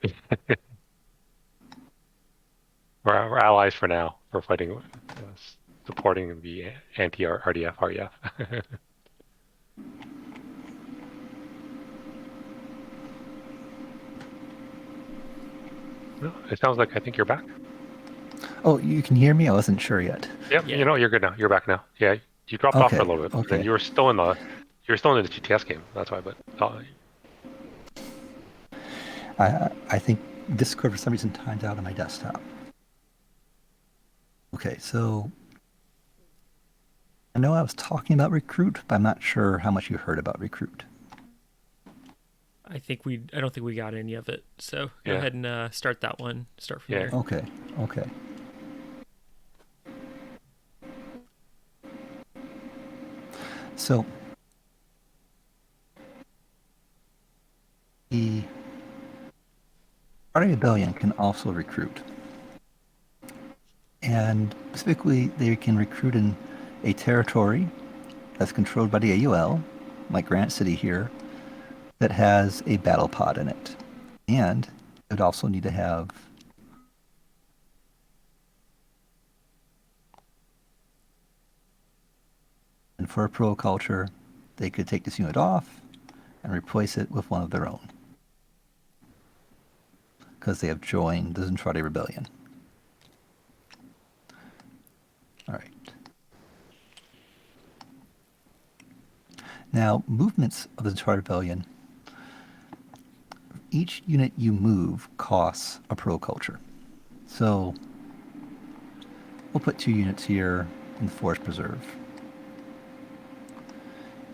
We're allies for now. We're fighting, supporting the anti-RDF, REF. No, it sounds like I think you're back. Oh, you can hear me? I wasn't sure yet. Yep, Yeah. you know, you're good now. You're back now. Yeah, you dropped off for a Okay, little bit. okay. Then you were still in the GTS game. That's why, but I think Discord for some reason timed out on my desktop. Okay, so I know I was talking about Recruit, but I'm not sure how much you heard about Recruit. I don't think we got any of it. So go Yeah. ahead and start that one. Start from Yeah. there. Okay. Okay. So the Party Rebellion can also recruit. And specifically, they can recruit in a territory that's controlled by the AUL, like Granite City here, that has a battle pod in it. And it would also need to have and for a pro culture, they could take this unit off and replace it with one of their own. Because they have joined the Zentradi Rebellion. Alright. Now, movements of the Zentradi Rebellion, each unit you move costs a pro culture. So, we'll put 2 units here in the Forest Preserve.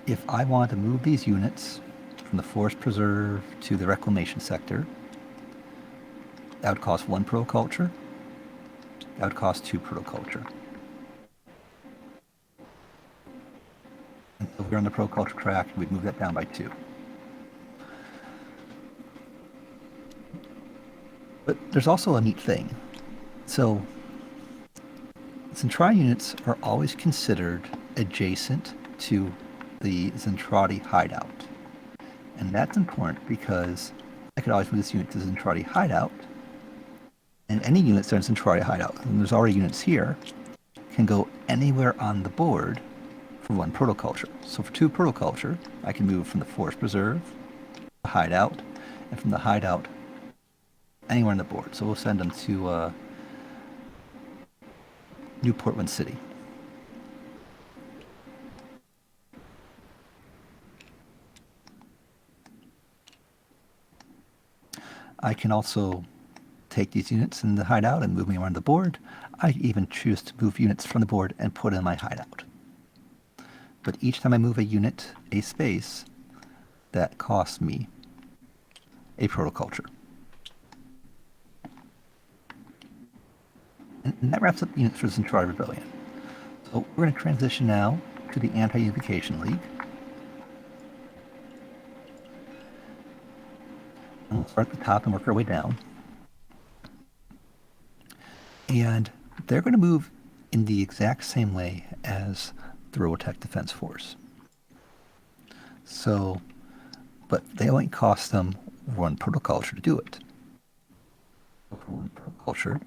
If I want to move these units from the Forest Preserve to the Reclamation sector, that would cost 1 pro culture. That would cost 2 pro culture. And so if we're on the pro culture track, we'd move that down by 2. But there's also a neat thing. So, Zentradi units are always considered adjacent to the Zentradi hideout. And that's important because I could always move this unit to the Zentradi hideout, and any units that are in Zentradi hideout, and there's already units here, can go anywhere on the board for 1 protoculture. So for 2 protoculture, I can move from the Forest Preserve, the hideout, and from the hideout anywhere on the board. So we'll send them to New Portland City. I can also take these units in the hideout and move them around the board. I even choose to move units from the board and put in my hideout. But each time I move a unit, a space, that costs me a protoculture. And that wraps up the units for the Zentradi Rebellion. So we're going to transition now to the Anti-Unification League. And we'll start at the top and work our way down. And they're going to move in the exact same way as the Robotech Defense Force. So, but they only cost them 1 protoculture to do it. For 1 protoculture,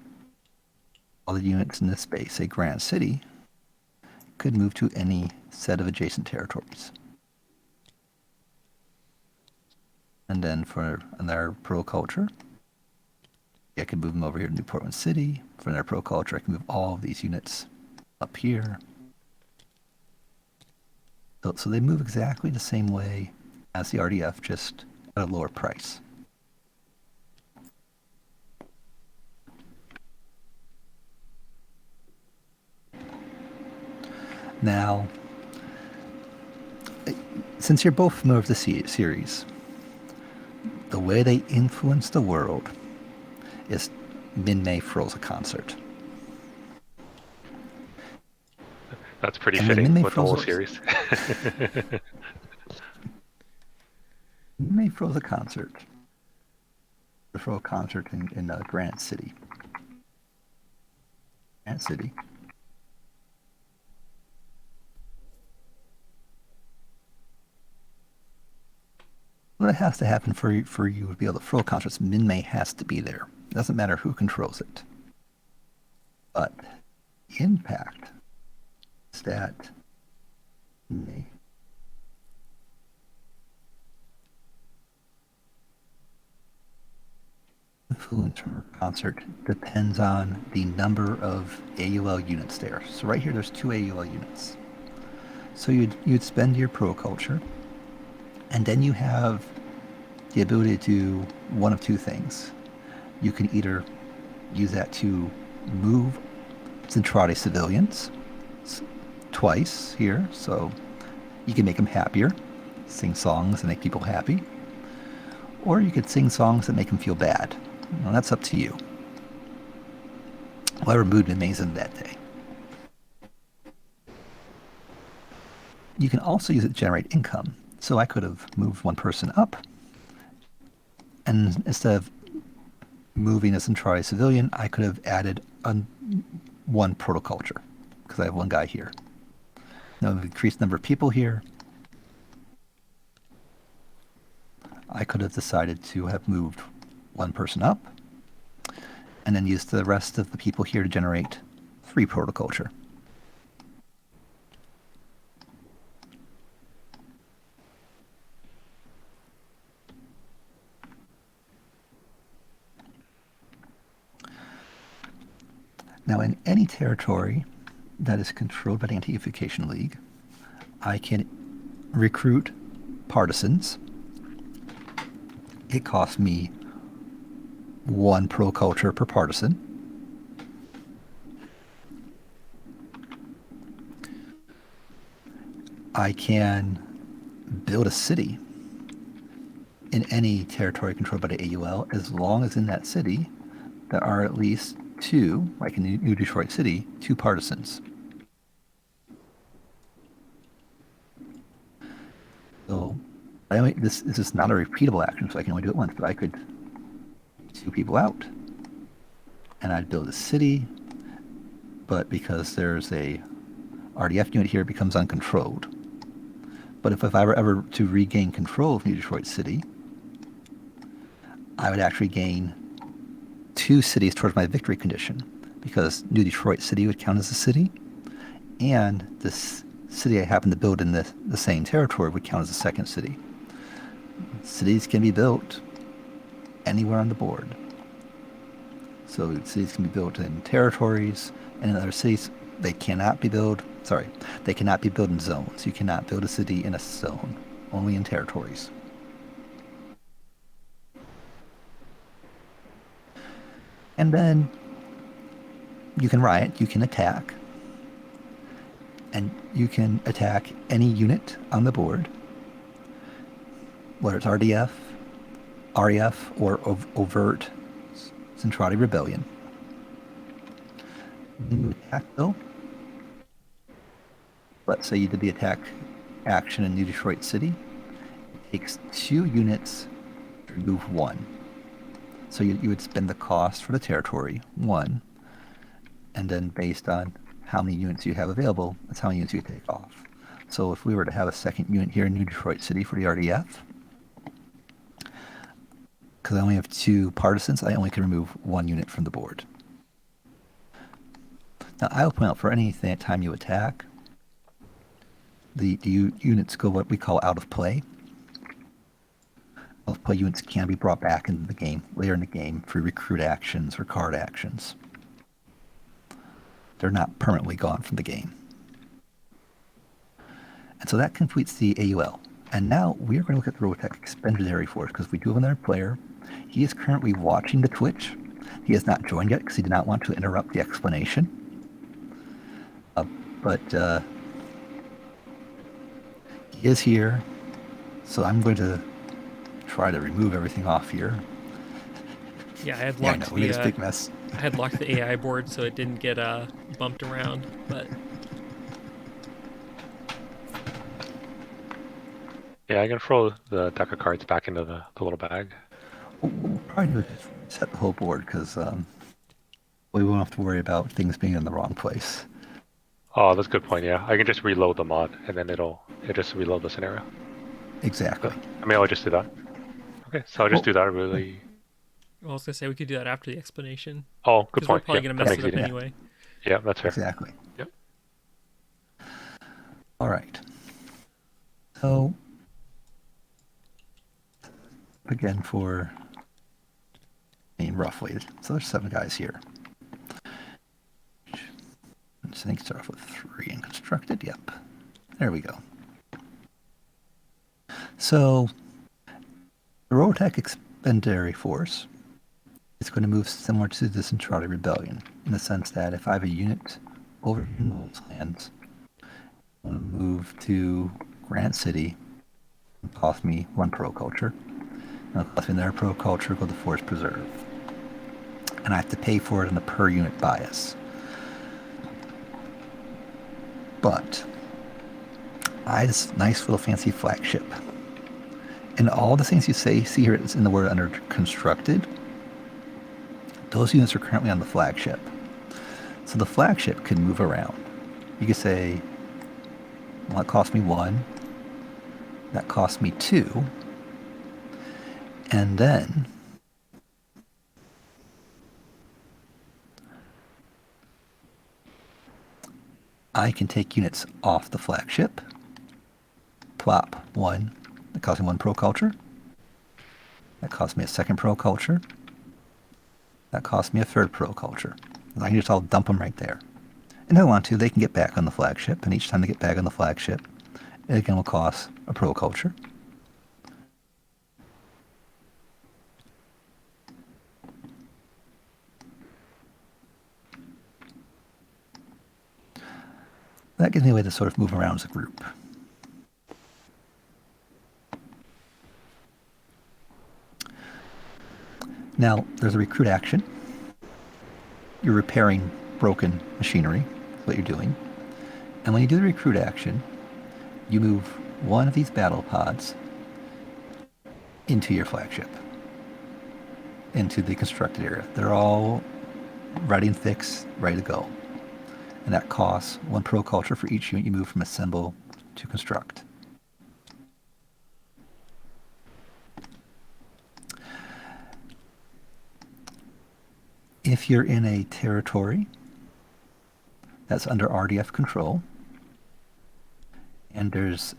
all the units in this space, say Grand City, could move to any set of adjacent territories. And then for their proculture, I can move them over here to New Portland City. For their proculture, I can move all of these units up here. So they move exactly the same way as the RDF, just at a lower price. Now, since you're both familiar with the series, the way they influence the world is Min-May froze a concert. That's pretty And fitting Min-May with the whole froze- series. Min-May froze a concert. For a concert in Granite City. Granite City. What has to happen for you to be able to throw concerts? Min-May has to be there. It doesn't matter who controls it. But the impact is that Min-May influence for a concert depends on the number of AUL units there. So right here, there's 2 AUL units. So you'd spend your pro culture, and then you have the ability to do one of 2 things. You can either use that to move Zentradi civilians twice here, so you can make them happier, sing songs and make people happy. Or you could sing songs that make them feel bad. Well, that's up to you. Whatever mood remains in that day. You can also use it to generate income. So I could have moved one person up, and instead of moving a centralized civilian, I could have added one protoculture, because I have one guy here. Now I've increased the number of people here. I could have decided to have moved one person up, and then used the rest of the people here to generate 3 protoculture. Now, in any territory that is controlled by the Anti-Unification League, I can recruit partisans. It costs me 1 proculture per partisan. I can build a city in any territory controlled by the AUL, as long as in that city there are at least 2, like in New Detroit City, 2 partisans. So this is not a repeatable action, so I can only do it once, but I could 2 people out, and I'd build a city, but because there's a RDF unit here, it becomes uncontrolled. But if I were ever to regain control of New Detroit City, I would actually gain 2 cities towards my victory condition, because New Detroit City would count as a city, and this city I happen to build in the same territory would count as a second city. Cities can be built anywhere on the board. So cities can be built in territories, and in other cities they cannot be built. They cannot be built in zones. You cannot build a city in a zone, only in territories. And then you can riot, you can attack, and you can attack any unit on the board, whether it's RDF, REF, or overt Centrati Rebellion. You attack, though. Let's say you did the attack action in New Detroit City. It takes 2 units to remove 1. So you would spend the cost for the territory, 1, and then based on how many units you have available, that's how many units you take off. So if we were to have a second unit here in New Detroit City for the RDF, because I only have 2 partisans, I only can remove 1 unit from the board. Now, I will point out, for any time you attack, the units go what we call out of play. Out of play units can be brought back into the game, later in the game, for recruit actions or card actions. They're not permanently gone from the game. And so that completes the AUL. And now we are going to look at the Robotech Expenditory Force, because we do have another player. He is currently watching the Twitch. He has not joined yet because he did not want to interrupt the explanation. But he is here, so I'm going to try to remove everything off here. Yeah, I had Yeah, I locked know, we made a big mess. I had locked the AI board so it didn't get bumped around, but Yeah, I can throw the deck of cards back into the little bag. We'll probably just set the whole board, because we won't have to worry about things being in the wrong place. Oh, that's a good point, yeah. I can just reload the mod, and then it'll just reload the scenario. Exactly. I mean, I'll just do that. Okay, so I'll just do that really... I was gonna say we could do that after the explanation. Oh, good Because we're point. probably Yeah, gonna that mess makes it up it easy. anyway. Yeah, that's fair. Exactly. Yep. All right. So, again, roughly, so there's 7 guys here. I think start off with 3 and constructed. Yep. There we go. So, the Robotech Expenditory Force is going to move similar to the Centrati Rebellion, in the sense that if I have a unit over in those lands, I'm going to move to Grant City, cost me 1 proculture, It'll cost me another pro culture, go to Force Preserve. And I have to pay for it on a per unit bias. But I had this nice little fancy flagship. And all the things you see here is in the word under constructed. Those units are currently on the flagship. So the flagship can move around. You could say, well, that cost me 1. That cost me 2. And then I can take units off the flagship, plop 1. That cost me 1 pro culture. That cost me a 2nd pro culture. That cost me a 3rd pro culture. And I can just all dump them right there. And if I want to, they can get back on the flagship. And each time they get back on the flagship, it again will cost a pro culture. That gives me a way to sort of move around as a group. Now, there's a recruit action. You're repairing broken machinery. That's what you're doing. And when you do the recruit action, you move one of these battle pods into your flagship, into the constructed area. They're all ready and fixed, ready to go. And that costs 1 pro culture for each unit you move from assemble to construct. If you're in a territory that's under RDF control, and there's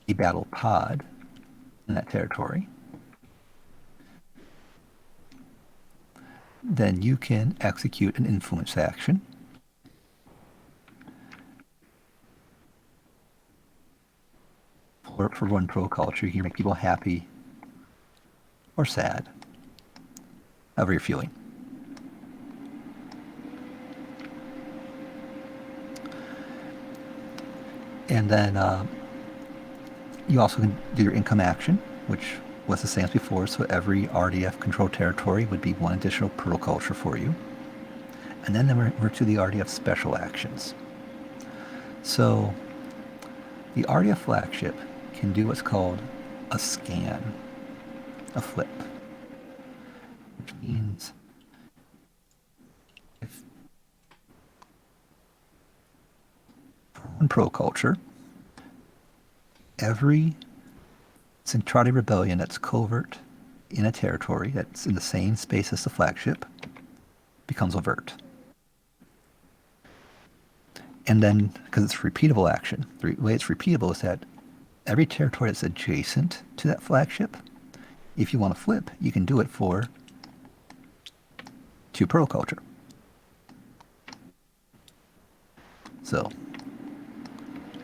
a battle pod in that territory, then you can execute an influence action. For 1 pro culture, you can make people happy or sad, however you're feeling. And then you also can do your income action, which was the same as before. So every RDF controlled territory would be 1 additional pro culture for you. And then we're to the RDF special actions. So the RDF flagship can do what's called a scan, a flip, which means if 1 pro culture, every Centrati rebellion that's covert in a territory that's in the same space as the flagship becomes overt. And then, because it's a repeatable action, the way it's repeatable is that every territory that's adjacent to that flagship, if you want to flip, you can do it for 2 pro culture. So,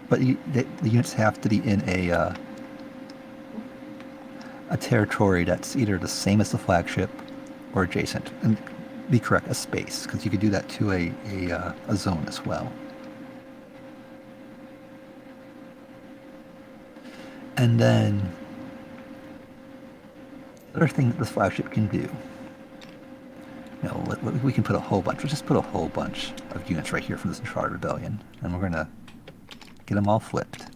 but the units have to be in a territory that's either the same as the flagship or adjacent. And be correct, a space, because you could do that to a zone as well. And then the other thing that this flagship can do, we can put a whole bunch. We'll just put a whole bunch of units right here from the Centrati Rebellion, and we're going to get them all flipped.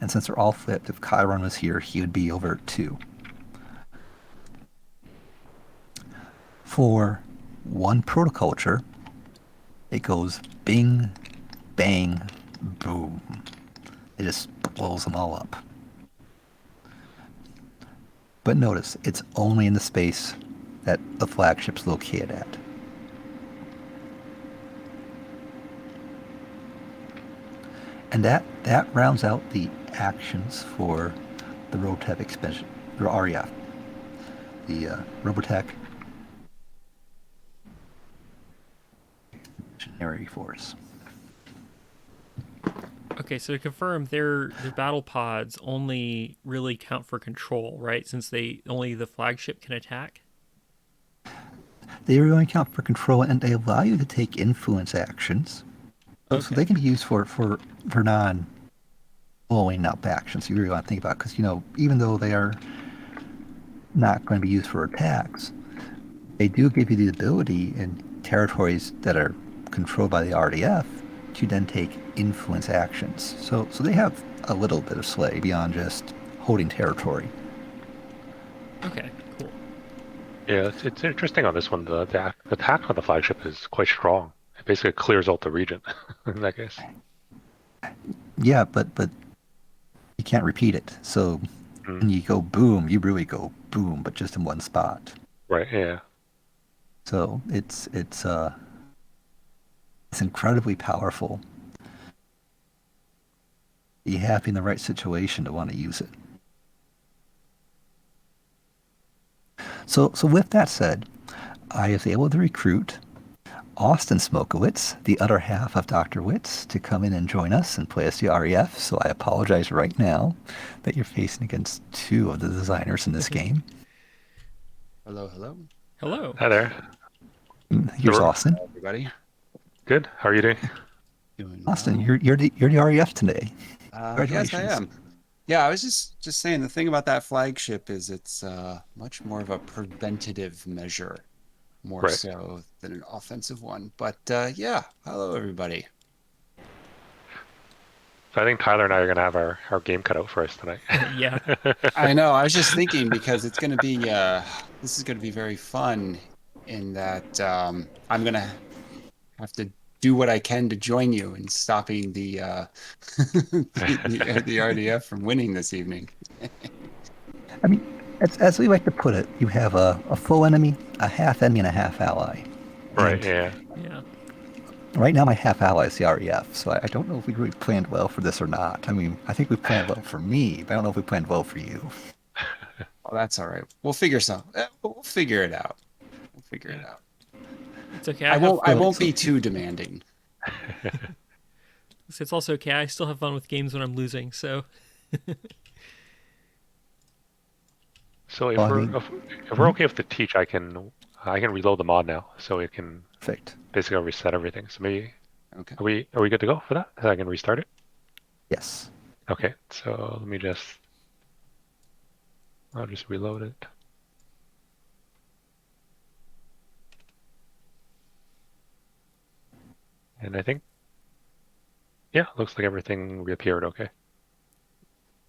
And since they're all flipped, if Chiron was here, he would be over 2. For 1 protoculture, it goes bing, bang, boom. It just blows them all up. But notice, it's only in the space that the flagship's located at. And that rounds out the actions for the Robotech expansion, or REF, the Robotech Expansionary Force. Okay, so to confirm, their battle pods only really count for control, right? Since only the flagship can attack. They only count for control, and they allow you to take influence actions. Okay. So they can be used for non blowing up actions you really want to think about, because even though they are not going to be used for attacks, they do give you the ability in territories that are controlled by the RDF to then take influence actions. So they have a little bit of sway beyond just holding territory. Okay, cool. Yeah, it's interesting on this one. The attack on the flagship is quite strong. It basically clears out the region in that case. Yeah, but you can't repeat it. So Mm, when you go boom, you really go boom, but just in one spot. right. Yeah. So it's incredibly powerful. You have to be in the right situation to want to use it. So with that said, I was able to recruit Austin Smokowitz, the other half of Dr. Wictz, to come in and join us and play us the REF. So I apologize right now that you're facing against two of the designers in this game. Hello, hello. Hello. Hi there. Here's Austin. Hello, everybody. Good. How are you doing? Doing Austin, well. you're the REF today. Yes, I Congratulations. am. Yeah, I was just saying the thing about that flagship is it's much more of a preventative measure, more Right. so than an offensive one. But yeah, hello everybody. So I think Tyler and I are gonna have our game cut out for us tonight. Yeah. I know, I was just thinking because it's going to be this is going to be very fun in that I'm going to have to do what I can to join you in stopping the the RDF from winning this evening. I mean, as we like to put it, you have a full enemy, a half enemy, and a half ally. Right. And Yeah. Yeah. right now, my half ally is the REF, so I don't know if we really planned well for this or not. I mean, I think we planned well for me, but I don't know if we planned well for you. Oh, that's all right. We'll figure we'll figure it out. We'll figure it Yeah. out. It's okay. I won't So be too demanding. It's also okay. I still have fun with games when I'm losing. So So well, I mean, if we're okay with the teach, I can reload the mod now, so it can perfect. basically reset everything. So maybe Okay. are we good to go for that? So I can restart it. Yes. Okay. So I'll just reload it. And I think, yeah, looks like everything reappeared okay.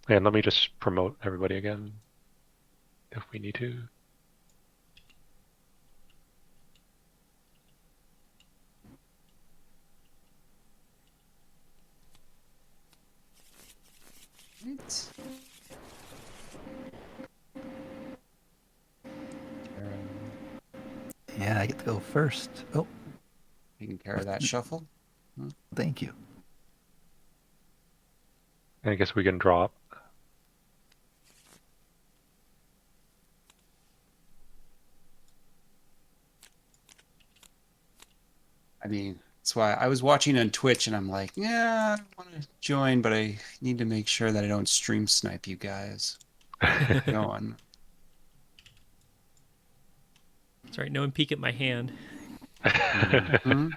And let me just promote everybody again if we need to. Right. Yeah, I get to go first. Oh, Taking care of that shuffle. Hmm. thank you. And I guess we can drop. I mean, that's why I was watching on Twitch and I'm like, yeah, I want to join, but I need to make sure that I don't stream snipe you guys. Go on. it's all right. No one peek at my hand. Mhm.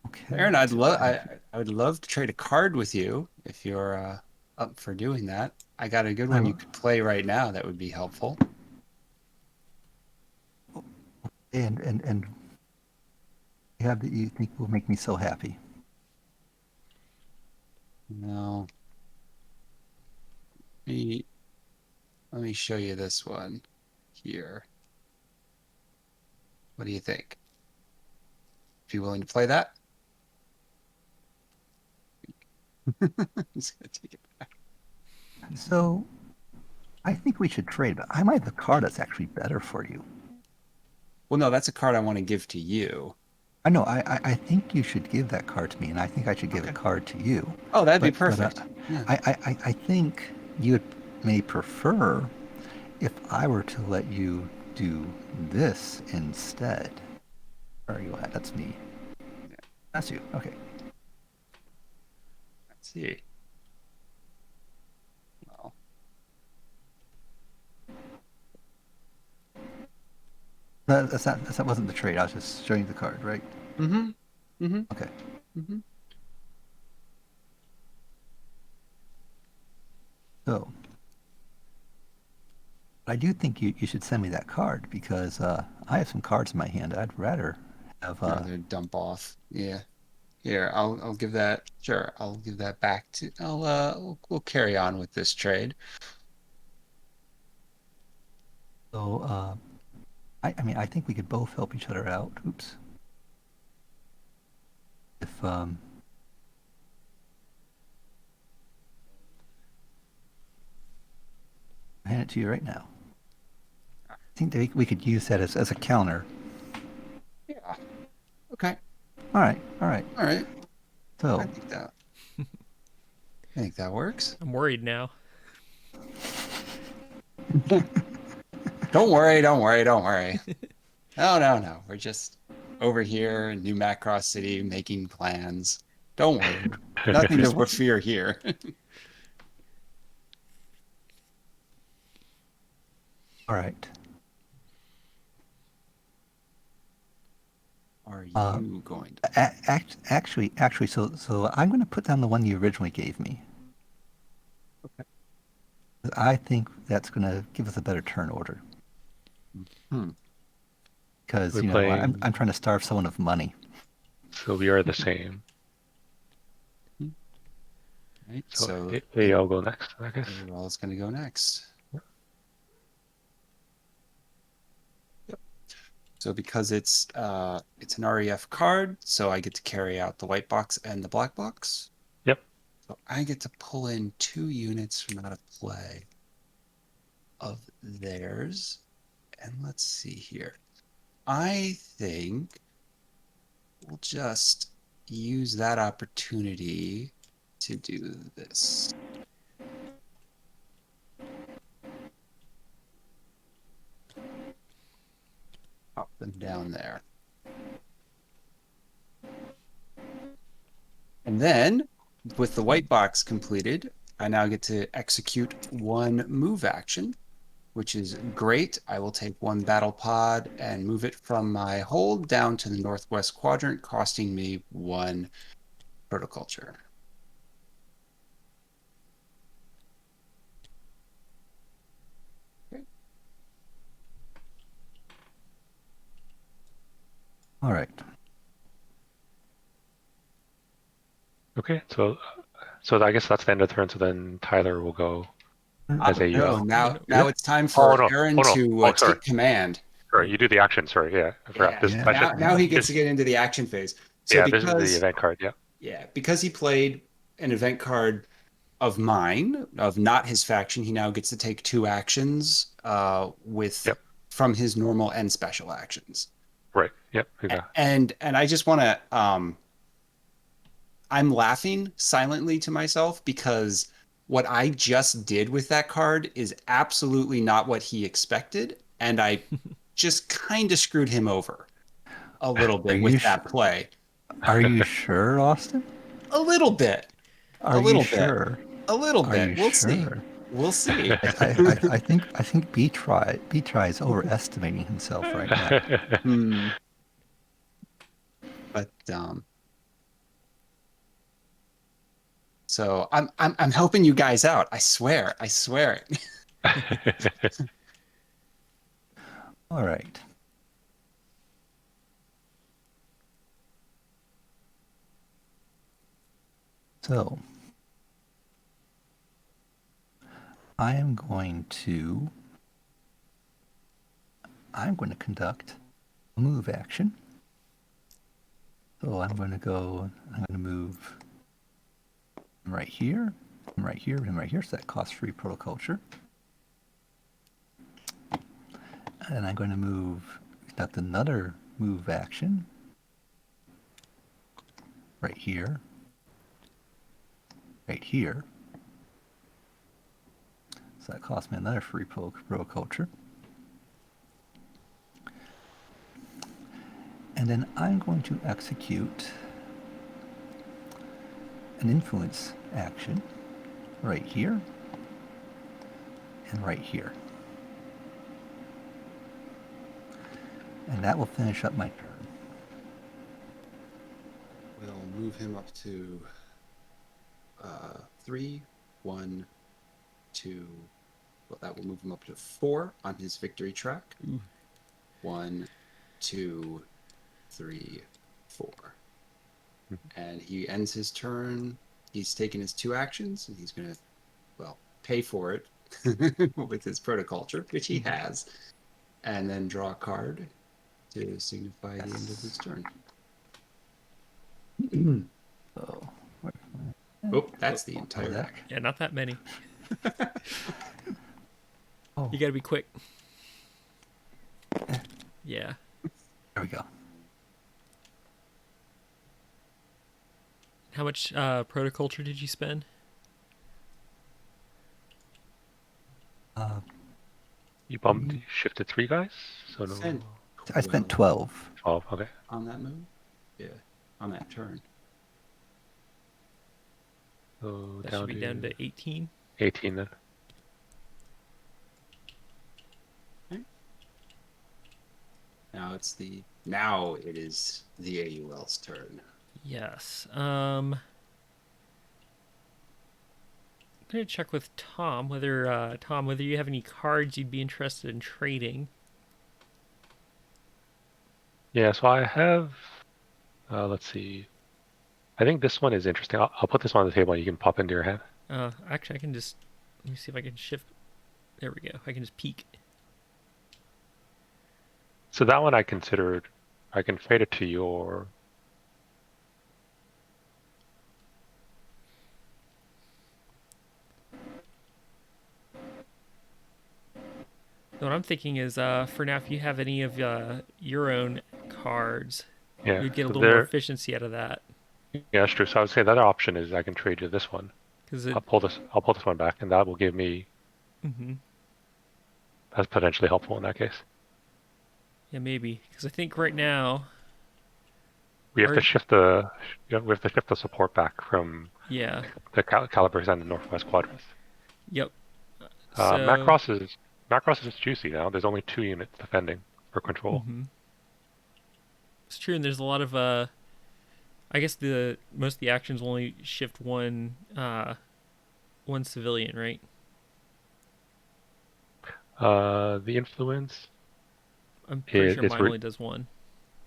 Okay. Aaron, I would love to trade a card with you if you're up for doing that. I got a good one you I'm, could play right now that would be helpful. and you have that you think will make me so happy. No, let me, let me show you this one here. What do you think? If you're willing to play that? Just gonna take it back. So I think we should trade, but I might have a card that's actually better for you. Well, no, that's a card I want to give to you. I know. I think you should give that card to me, and I think I should give a Okay. card to you. Oh, that'd be But perfect. Yeah. I think you may prefer if I were to let you do this instead. Where are you at? That's me. That's you. Okay. Let's see. That wasn't the trade. I was just showing you the card, right? Mm-hmm. Mm-hmm. Okay. Mm-hmm. So I do think you should send me that card because I have some cards in my hand. I'd rather have. Rather dump off. Yeah. Here, I'll give that. Sure, I'll give that back to. We'll carry on with this trade. So I mean, I think we could both help each other out. Oops. If I hand it to you right now. I think that we could use that as a counter. Yeah. Okay. All right. All right. All right. So I think that works. I'm worried now. Don't worry. Don't worry. Don't worry. No. We're just over here in New Macross City making plans. Don't worry. Nothing to fear here. all right. Are you going to? Actually, so I'm going to put down the one you originally gave me. Okay. I think that's going to give us a better turn order. Hmm. Because We're you know playing- I'm trying to starve someone of money. So we are the same. Right. So, So I'll go next, I guess. well, it's going to go next. Yep. So because it's an REF card, so I get to carry out the white box and the black box. Yep. So I get to pull in 2 units from out of play of theirs. And let's see here. I think we'll just use that opportunity to do this. Pop them down there. And then, with the white box completed, I now get to execute 1 move action, which is great. I will take 1 battle pod and move it from my hold down to the northwest quadrant, costing me 1 protoculture. All right. Okay, so I guess that's the end of the turn. So then Tyler will go as a No, now Yeah. it's time for Aaron to sorry. take command. Sorry, you do the action. Sorry, yeah, I forgot. Yeah. Now he gets to get into the action phase. So yeah, because, this is the event card. Yeah. Yeah, because he played an event card of mine, of not his faction, he now gets to take 2 actions from his normal and special actions. Right. Yep. Exactly. And I just want to I'm laughing silently to myself because what I just did with that card is absolutely not what he expected, and I just kind of screwed him over a little bit with that play. Are you sure, Austin? A little bit. Are you sure? A little bit. We'll sure? see. We'll see. I think B try is overestimating himself right now. But so I'm helping you guys out. I swear. All right. So I am going to conduct a move action. So I'm going to move right here, and right here, and right here. So that costs 3 protoculture. And I'm going to conduct another move action right here, right here. So that costs me another 3 protoculture. And then I'm going to execute an influence action right here and right here. And that will finish up my turn. We'll move him up to 3, 1, 2. Well, that will move him up to 4 on his victory track. Ooh. 1, 2, 3, 4. And he ends his turn. He's taken his 2 actions, and he's going to, well, pay for it with his protoculture, which he has, and then draw a card to signify the end of his turn. So, Oh, that's the entire that. deck. Yeah, not that many. Oh, You got to be quick. Yeah. there we go. How much protoculture did you spend? You shifted 3 guys? So no. Spent I spent 12. 12, okay. on that move. Yeah, on that turn. So That should be down to 18. 18 then. Now it is the AUL's turn. Yes. I'm gonna check with Tom whether whether you have any cards you'd be interested in trading. Yeah, so I have, let's see. I think this one is interesting. I'll put this one on the table and you can pop into your hand. Actually, I can just let me see if I can shift. There we go. I can just peek. So that one I considered, I can trade it to your. What I'm thinking is, for now, if you have any of your own cards, Yeah, you'd get a so little more efficiency out of that. Yeah, that's true. So I would say the other option is I can trade you this one. Because I'll pull this one back, and that will give me. That's potentially helpful in that case. Yeah, maybe. Because I think right now. We have to shift the support back from Yeah. the calibers and the northwest quadrants. Yep. Macross is juicy now. There's only 2 units defending for control. It's true, and there's a lot of I guess most of the actions will only shift one civilian, right? The influence. I'm pretty sure mine only does one.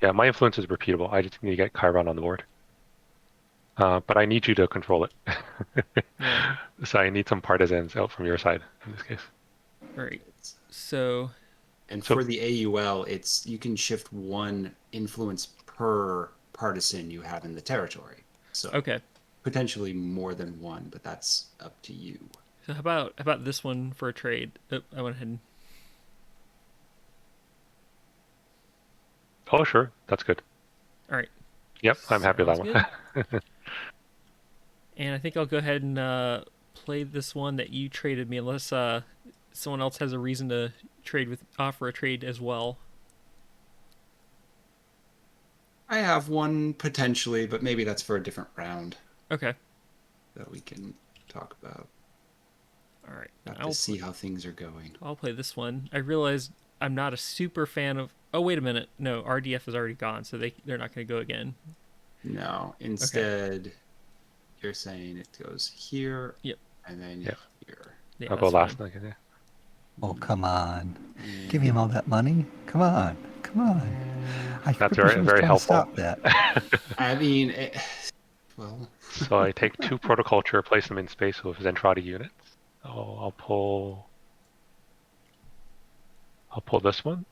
Yeah, my influence is repeatable. I just need to get Chiron on the board. But I need you to control it. Yeah. So I need some partisans out from your side in this case. All right. So. And for the AUL, you can shift 1 influence per partisan you have in the territory. So okay. Potentially more than 1, but that's up to you. So how about this one for a trade? Oh, I went ahead and. Oh, sure. That's good. All right. Yep, I'm happy with that one. And I think I'll go ahead and play this one that you traded me, unless someone else has a reason to offer a trade as well. I have one potentially, but maybe that's for a different round. Okay. That we can talk about. All right. Have to see how things are going. I'll play this one. I realized I'm not a super fan of. Oh, wait a minute. No, RDF is already gone, so they're not going to go again. No. Instead, you're saying it goes here. Yep. And then here. Yeah, I'll go last. Like, yeah. Oh, come on. Give him all that money. Come on. That's very helpful. Stop that. I mean, well. So I take 2 protoculture, place them in space with Zentradi units. Oh, I'll pull this one.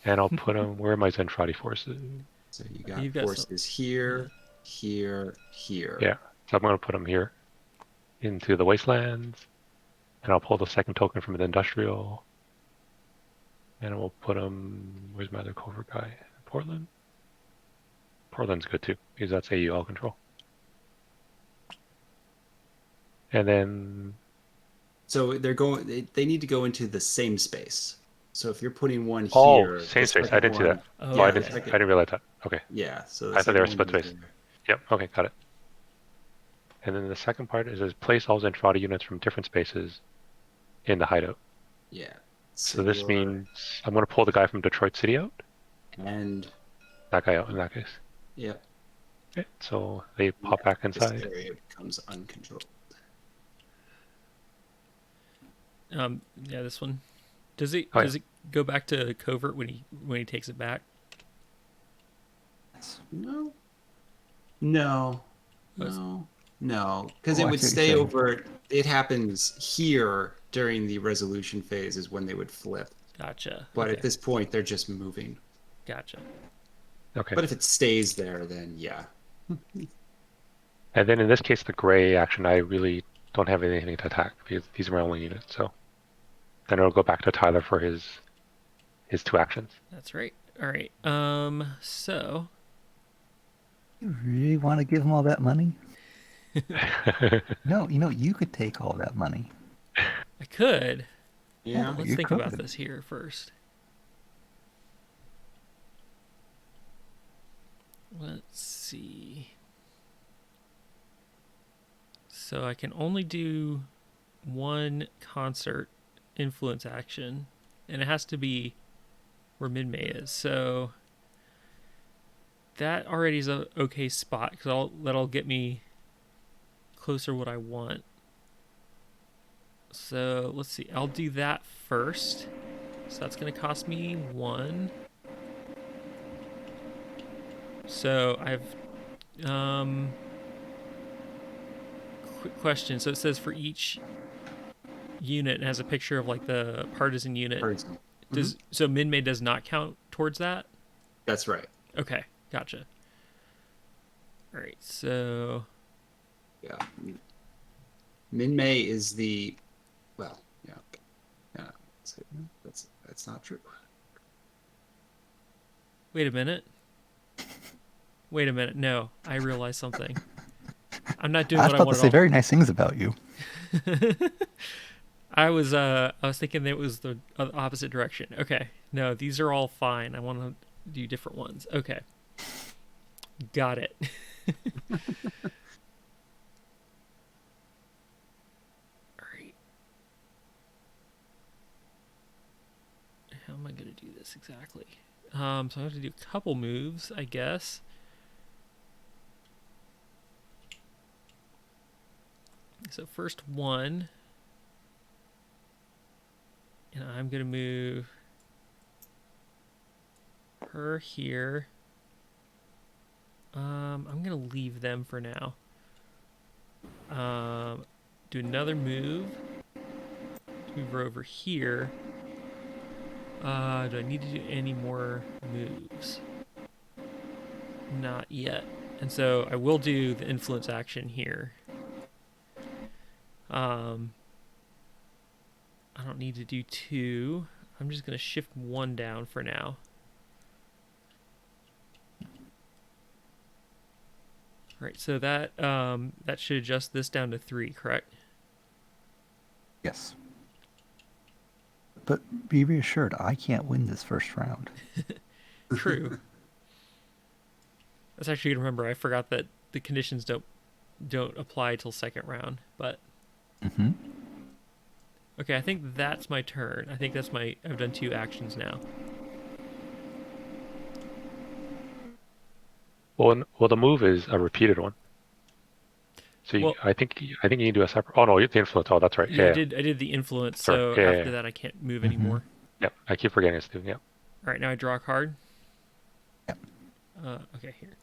And I'll put them. Where are my Zentradi forces? So you got forces here, here, here. Yeah. So I'm going to put them here into the wastelands. And I'll pull the second token from the industrial. And we'll put them. Where's my other covert guy? Portland? Portland's good too, because that's AUL control. And then. So they need to go into the same space. So if you're putting one here. Oh, same space. I didn't see that. Oh, yeah, I didn't realize that. Okay. Yeah. So I thought they were split space. Yep. Okay, got it. And then the second part is place all Zentradi units from different spaces in the hideout. Yeah. So this you're- means I'm going to pull the guy from Detroit City out. and That guy out in that case. yeah, Okay, so they pop back this inside. area becomes uncontrolled. Yeah, this one. Does it Oh, does it go back to covert when he takes it back? No, no, Was- no, no, because Oh, it I would see what stay you're saying. over. It happens here during the resolution phase is when they would flip. Gotcha. But Okay. at this point, they're just moving. Gotcha. Okay. But if it stays there, then yeah. And then in this case, the gray action, I really don't have anything to attack because these are my only units. So then it'll go back to Tyler for his 2 actions. That's right. All right. So You really want to give him all that money? No, you could take all that money. I could. Yeah. Let's You think about could. this here first. Let's see. So I can only do one concert influence action, and it has to be where Mid-May is. So that already is a okay spot because that'll get me closer to what I want. So let's see. I'll do that first. So that's going to cost me 1. So I've quick question. So it says for each unit it has a picture of like the partisan unit. Partisan. Does so Min-May does not count towards that? That's right. Okay, gotcha. All right, so Yeah. Min-May is the, well, yeah. Yeah. That's not true. wait a minute. Wait a minute. No, I realized something. I'm not doing I was what I about to wanted. say very nice things about you. I was thinking that it was the opposite direction. Okay, no, these are all fine. I want to do different ones. Okay, got it. All right. How am I going to do this exactly? So I'm going to do a couple moves, I guess. So first one, and I'm going to move her here. I'm going to leave them for now. Do another move. Move her over here. Do I need to do any more moves? Not yet. And so I will do the influence action here. I don't need to do 2. I'm just going to shift 1 down for now. All right, so that should adjust this down to 3, correct? Yes. But be reassured, I can't win this first round. True. That's actually good to remember. I forgot that the conditions don't apply till second round, but Mm-hmm. okay, I think that's my turn. I think that's I've done 2 actions now. Well, the move is a repeated one. So Well- I think you need to do a separate. Oh no, the influence. Oh, that's right. Yeah, Yeah, I did the influence, Sorry, so yeah, after yeah. that I can't move Mhm. anymore. Yeah, I keep forgetting it's doing. Yeah. All right, now I draw a card. Yep. Okay, here.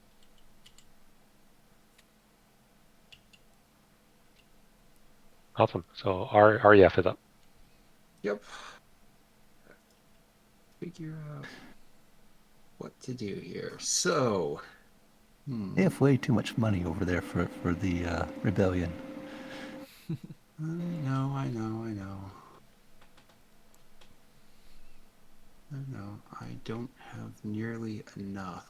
Awesome. So our REF is up. Yep. Figure out what to do here. So, They have way too much money over there for the rebellion. I know. I don't have nearly enough.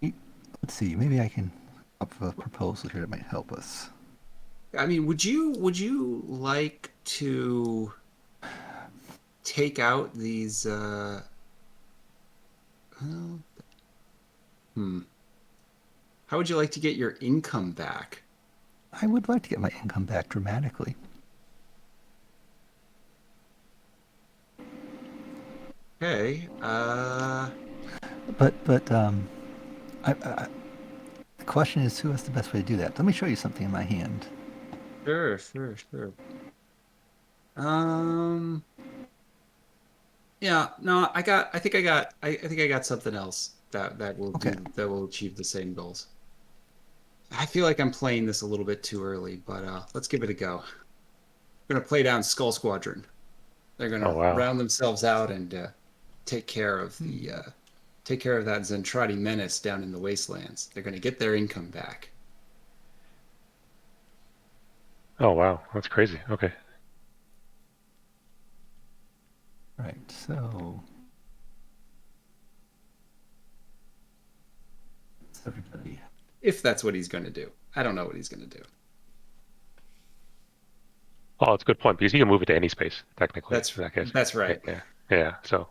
Let's see, maybe I can up a proposal here that might help us. I mean, would you like to take out these? How would you like to get your income back? I would like to get my income back dramatically. Okay. But the question is, who has the best way to do that? Let me show you something in my hand. Sure, sure, sure. Um, yeah, no, I think I got something else that will Okay. that will achieve the same goals. I feel like I'm playing this a little bit too early, but let's give it a go. We're gonna play down Skull Squadron. They're Oh gonna wow. round themselves out and take care of the take care of that Zentradi menace down in the wastelands. They're gonna get their income back. Oh wow. That's crazy. Okay. Right. So everybody. If that's what he's gonna do. I don't know what he's gonna do. Oh, it's a good point because he can move it to any space technically in that case. That's Yeah. right. Yeah. Yeah. So.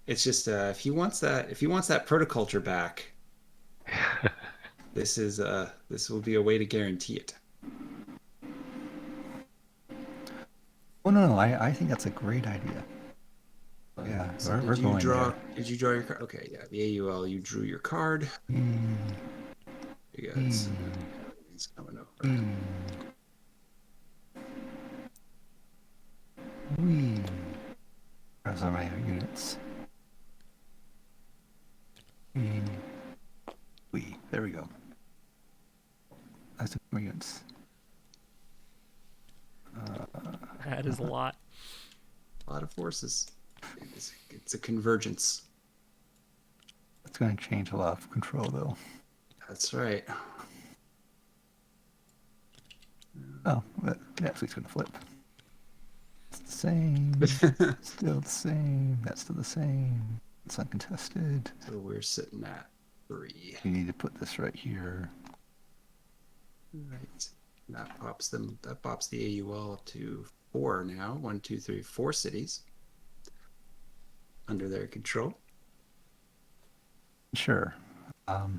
It's just if he wants that protoculture back, this will be a way to guarantee it. Oh no, I think that's a great idea. Yeah, So we're going there. did you draw your card? Okay, yeah, the AUL, you drew your card. Mm, You got mm, everything's coming over. mm. Wee. Those are my units. Wee. Wee. There we go. That's my units. That is a lot. A lot of forces. It's a convergence. It's going to change a lot of control, though. That's right. Oh, but actually it's going to flip. It's the same. Still the same. That's still the same. It's uncontested. So we're sitting at 3. You need to put this right here. Right. That pops them. That pops the AUL up to 4 now. 1, 2, 3, 4 cities under their control. Sure. Let's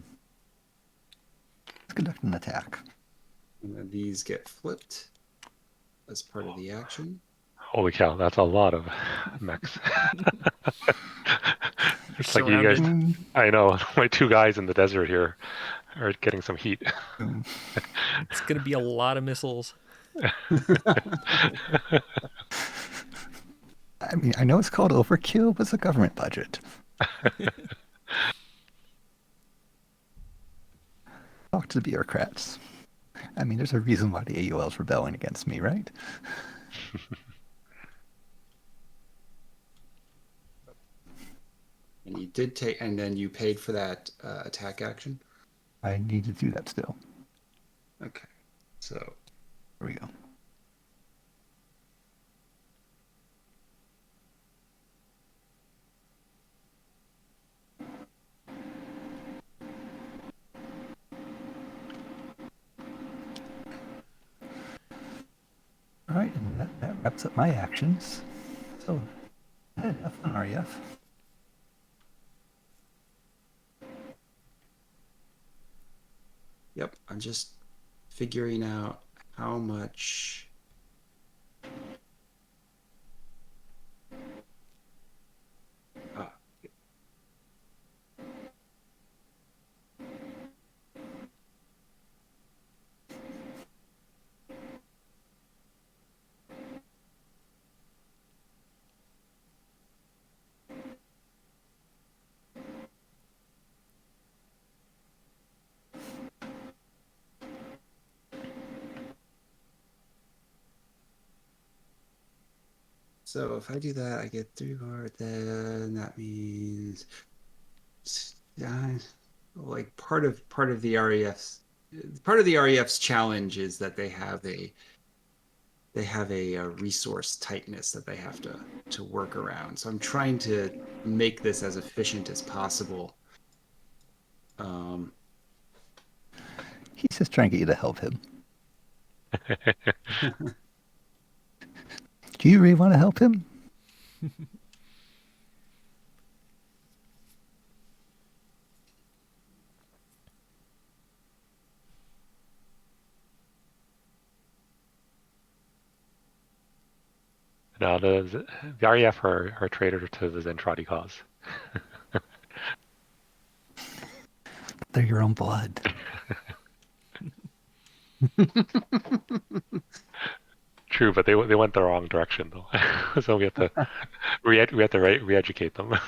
conduct an attack. And then these get flipped as part of the action. Holy cow, that's a lot of mechs. It's like you guys. Surrounded. I know my 2 guys in the desert here are getting some heat. It's going to be a lot of missiles. I mean, I know it's called overkill, but it's a government budget. Talk to the bureaucrats. I mean, there's a reason why the AUL's rebelling against me, right? And you did take, and then you paid for that attack action. I need to do that still. Okay, so Here we go. All right, and that wraps up my actions. So, head F on REF. yep, I'm just figuring out how much. Ah, so if I do that, I get 3 more. Then that means, like part of the REF's challenge is that they have a resource tightness that they have to work around. So I'm trying to make this as efficient as possible. He's just trying to get you to help him. Do you really want to help him? Now the REF are traitor to the Zentradi cause. They're your own blood. True, but they went the wrong direction though. So we have to re-educate them.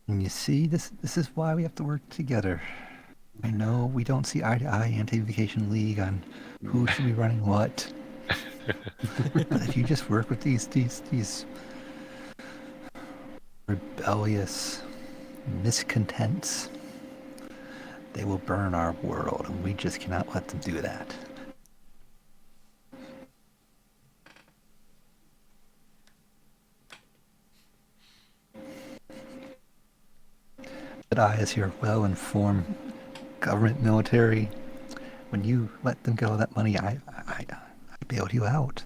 And you see, this is why we have to work together. I know we don't see eye to eye, Anti-Vacation League, on who should be running what. But if you just work with these rebellious miscontents, they will burn our world, and we just cannot let them do that. But I, as your well-informed government military, when you let them go that money, I bailed you out.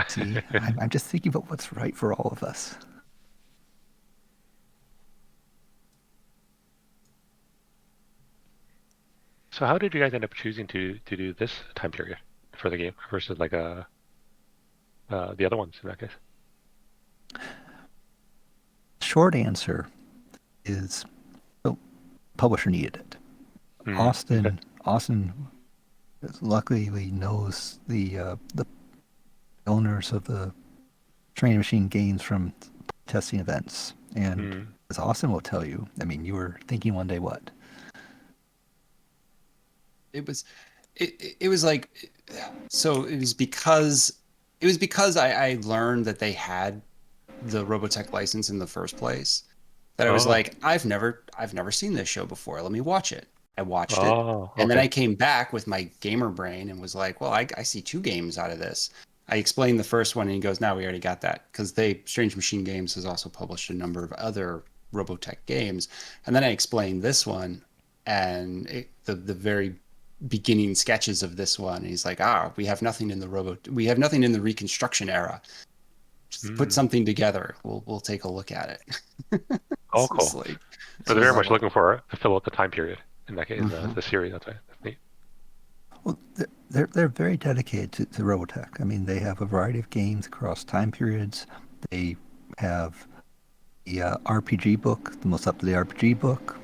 See, I'm just thinking about what's right for all of us. So how did you guys end up choosing to do this time period for the game versus like the other ones in that case? Short answer is, oh, publisher needed it. Okay. Austin luckily knows the owners of the training machine games from testing events, and as Austin will tell you, I mean, you were thinking one day what? It was like, so it was because I learned that they had the Robotech license in the first place, that I was Oh. like, I've never seen this show before. Let me watch it. I watched it. Oh, And then okay. I came back with my gamer brain and was like, well, I see two games out of this. I explained the first one and he goes, no, we already got that. Because Strange Machine Games has also published a number of other Robotech games. And then I explained this one and the very beginning sketches of this one. And he's like, we have nothing in the Reconstruction era. Just put something together. We'll take a look at it. Oh, So it's cool. like, So so they're it's very like, much looking for to fill out the time period in that case, in the series. That's neat. Well, they're very dedicated to Robotech. I mean, they have a variety of games across time periods. They have the RPG book, the most up-to-date RPG book,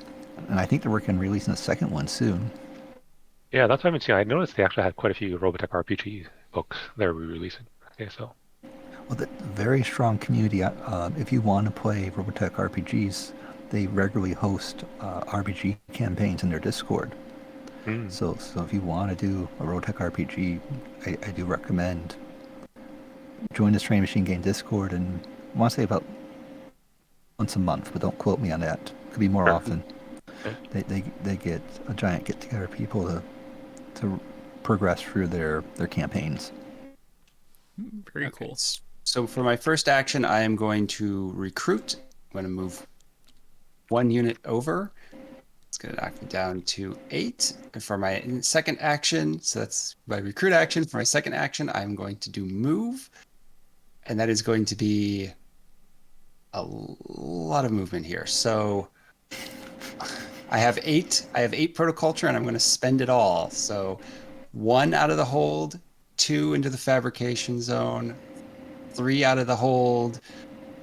and I think they're working on releasing a second one soon. Yeah, that's what I've been seeing. I noticed they actually had quite a few Robotech RPG books they're re-releasing. Okay, so Well, the very strong community. If you want to play Robotech RPGs, they regularly host RPG campaigns in their Discord. So if you want to do a Robotech RPG, I do recommend join this Train Machine Game Discord, and I want to say about once a month, but don't quote me on that. Could be more sure. often. Okay. They get a giant get together of people to progress through their campaigns. Very okay. cool. So for my first action, I am going to recruit. I'm going to move one unit over. It's going to knock me down to 8. And for my second action, so that's my recruit action. For my second action, I'm going to do move. And that is going to be a lot of movement here. So I have 8. I have 8 protoculture, and I'm going to spend it all. So 1 out of the hold, 2 into the fabrication zone, 3 out of the hold,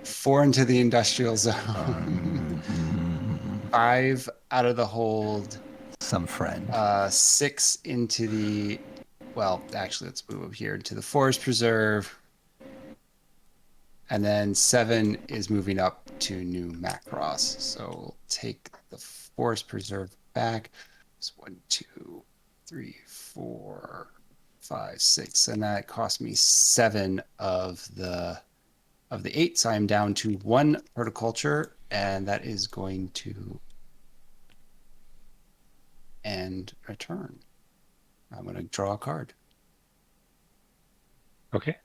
4 into the industrial zone, 5 out of the hold, Some friend. 6 into the, well, actually, let's move up here into the forest preserve. And then 7 is moving up to New Macross. So we'll take the forest preserve back. It's 1, 2, 3, 4, 5, 6, and that cost me 7 of the 8. So I'm down to 1 horticulture, and that is going to end a turn. I'm going to draw a card. Okay.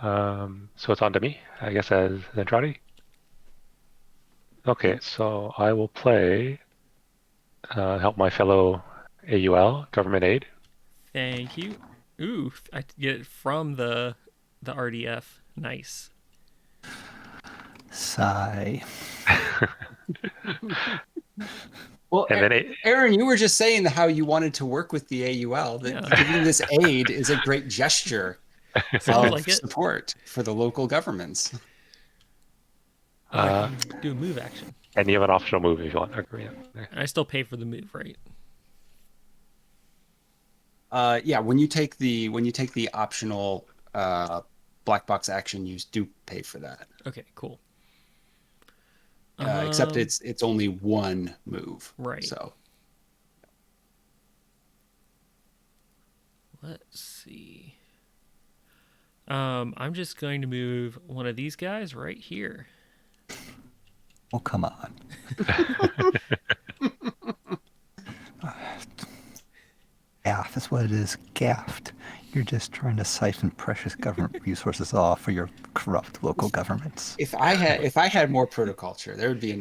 So it's on to me, I guess, as Zentradi. Okay, so I will play help my fellow AUL, government aid. Thank you. Ooh, I get it from the RDF. Nice. Sigh. Well, And then Aaron, you were just saying how you wanted to work with the AUL, that Yeah. giving this aid is a great gesture Sounds of like it. support for the local governments. Oh, I can do a move action. and you have an optional move if you want. Okay, yeah. And I still pay for the move, right? Yeah, when you take the optional black box action, you do pay for that. Okay, cool. Except it's only one move. Right. So Let's see. I'm just going to move one of these guys right here. Oh, come on. Gaff is what it is. Gaffed. You're just trying to siphon precious government resources off for your corrupt local governments. if I had more protoculture, there would be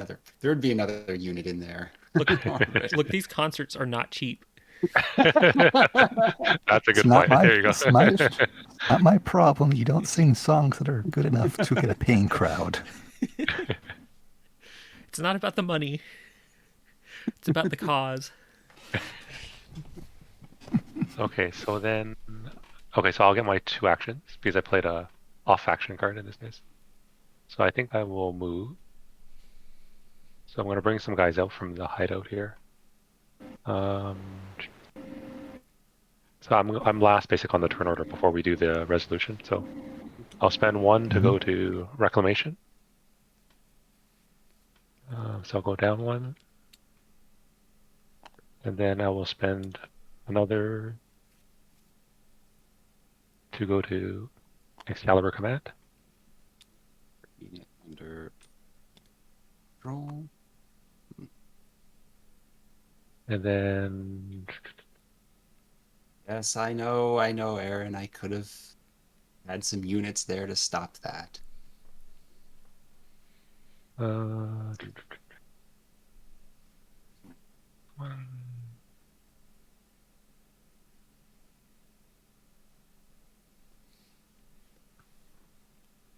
another unit in there. Look, these concerts are not cheap. That's a good point. There you go. It's not my problem. You don't sing songs that are good enough to get a paying crowd. It's not about the money. It's about the cause. Okay, so I'll get my 2 actions because I played a off action card in this case. So I think I will move. So I'm going to bring some guys out from the hideout here. So I'm last basic on the turn order before we do the resolution. So I'll spend 1 to go to reclamation. So I'll go down 1. And then I will spend another to go to Excalibur Command. Unit under control. And then Yes, I know, Aaron. I could have had some units there to stop that. One.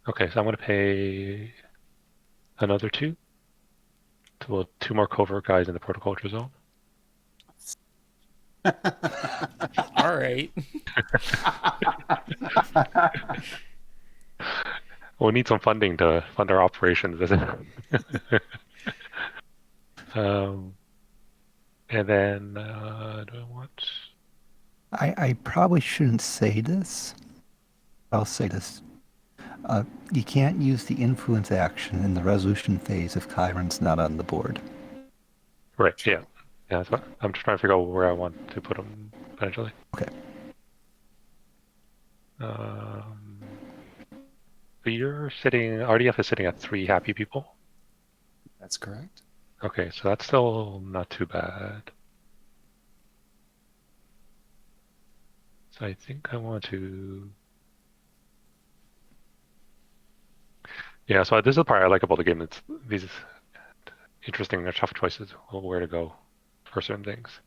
Okay, so I'm going to pay another 2 to 2 more covert guys in the protoculture zone. All right. We'll need some funding to fund our operations. And then do I want? I probably shouldn't say this. I'll say this. You can't use the influence action in the resolution phase if Chiron's not on the board. Right. Yeah. Yeah. That's what, I'm just trying to figure out where I want to put them eventually. Okay. So you're sitting. RDF is sitting at 3 happy people. That's correct. Okay, so that's still not too bad. So I think I want to. Yeah, so this is the part I like about the game. It's these interesting or tough choices of where to go for certain things.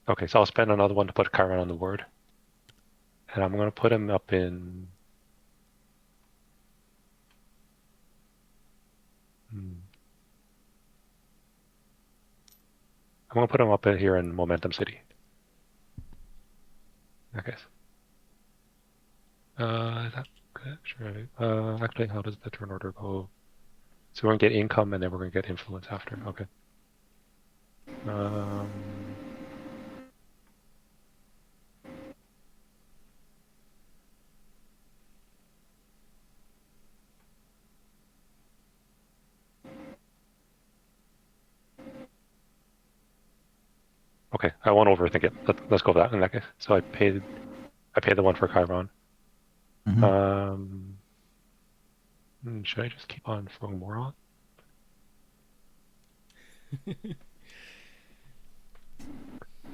Okay, so I'll spend another 1 to put Chiron on the board. And I'm going to put him up in... I'm going to put him up here in Momentum City. Okay. Is that good? Sure. Actually, how does the turn order go? So we're going to get income and then we're going to get influence after. Okay. Okay, I won't overthink it. Let's go with that in that case. So I paid the 1 for Chiron. Should I just keep on throwing more on?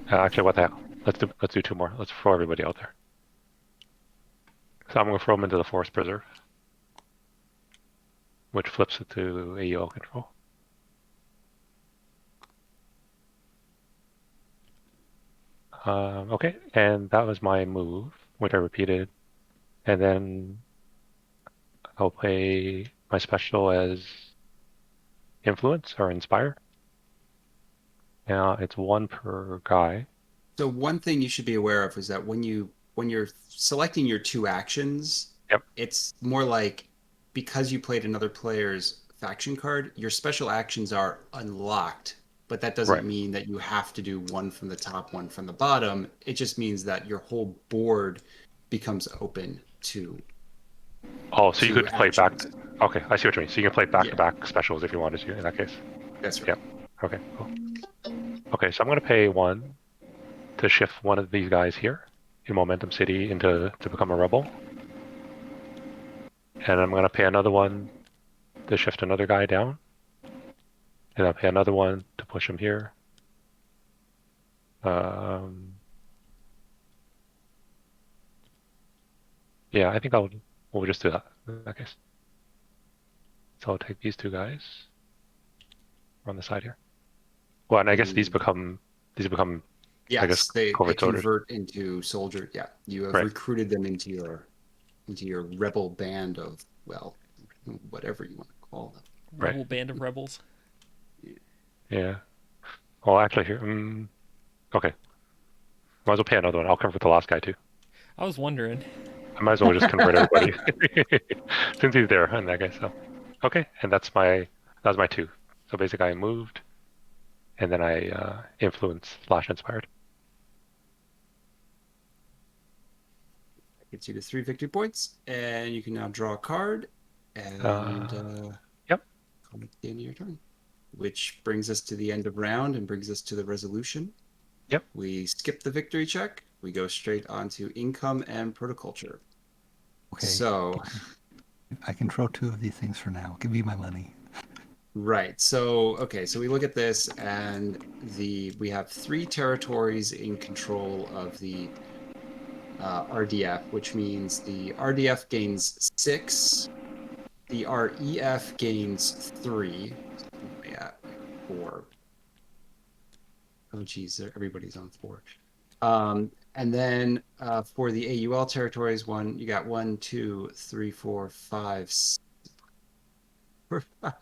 Actually, what the hell? Let's do 2 more. Let's throw everybody out there. So I'm gonna throw them into the Forest Preserve, which flips it to AUL control. Okay, and that was my move, which I repeated. And then I'll play my special as influence or inspire. Now it's 1 per guy. So one thing you should be aware of is that when you're selecting your 2 actions, Yep. it's more like because you played another player's faction card, your special actions are unlocked, but that doesn't Right. mean that you have to do one from the top, one from the bottom. It just means that your whole board becomes open to Oh, so you could play back. actions. Okay, I see what you mean. So you can play Yeah, back-to-back specials if you wanted to in that case. that's right. Yep. Okay, cool. Okay, so I'm going to pay 1 to shift one of these guys here in Momentum City to become a rebel. And I'm going to pay another 1 to shift another guy down. And I'll pay another 1 to push him here. Yeah, I think we'll just do that in that case. So I'll take these 2 guys on the side here. Well, and I guess these become I Yes, guess they covert soldiers. convert into soldier. Yeah, you have Right. recruited them into your rebel band of, well, whatever you want to call them. Right. Rebel band of rebels. Yeah. Well, actually here. Okay. Might as well pay another 1. I'll convert the last guy too. I was wondering. I might as well just convert everybody since he's there in that case. So, okay, and that was my 2. So basically, I moved, and then I influenced/inspired. Gets you to 3 victory points, and you can now draw a card, and Yep. come at the end of your turn, which brings us to the end of round and brings us to the resolution. Yep. We skip the victory check. We go straight onto income and protoculture. Okay. So I can throw 2 of these things for now. Give me my money. right. So okay. So we look at this, and we have 3 territories in control of the RDF, which means the RDF gains 6, the REF gains 3. Yeah, 4. Oh geez, everybody's on 4. And then for the AUL territories, you got 1, 2, 3, 4, 5,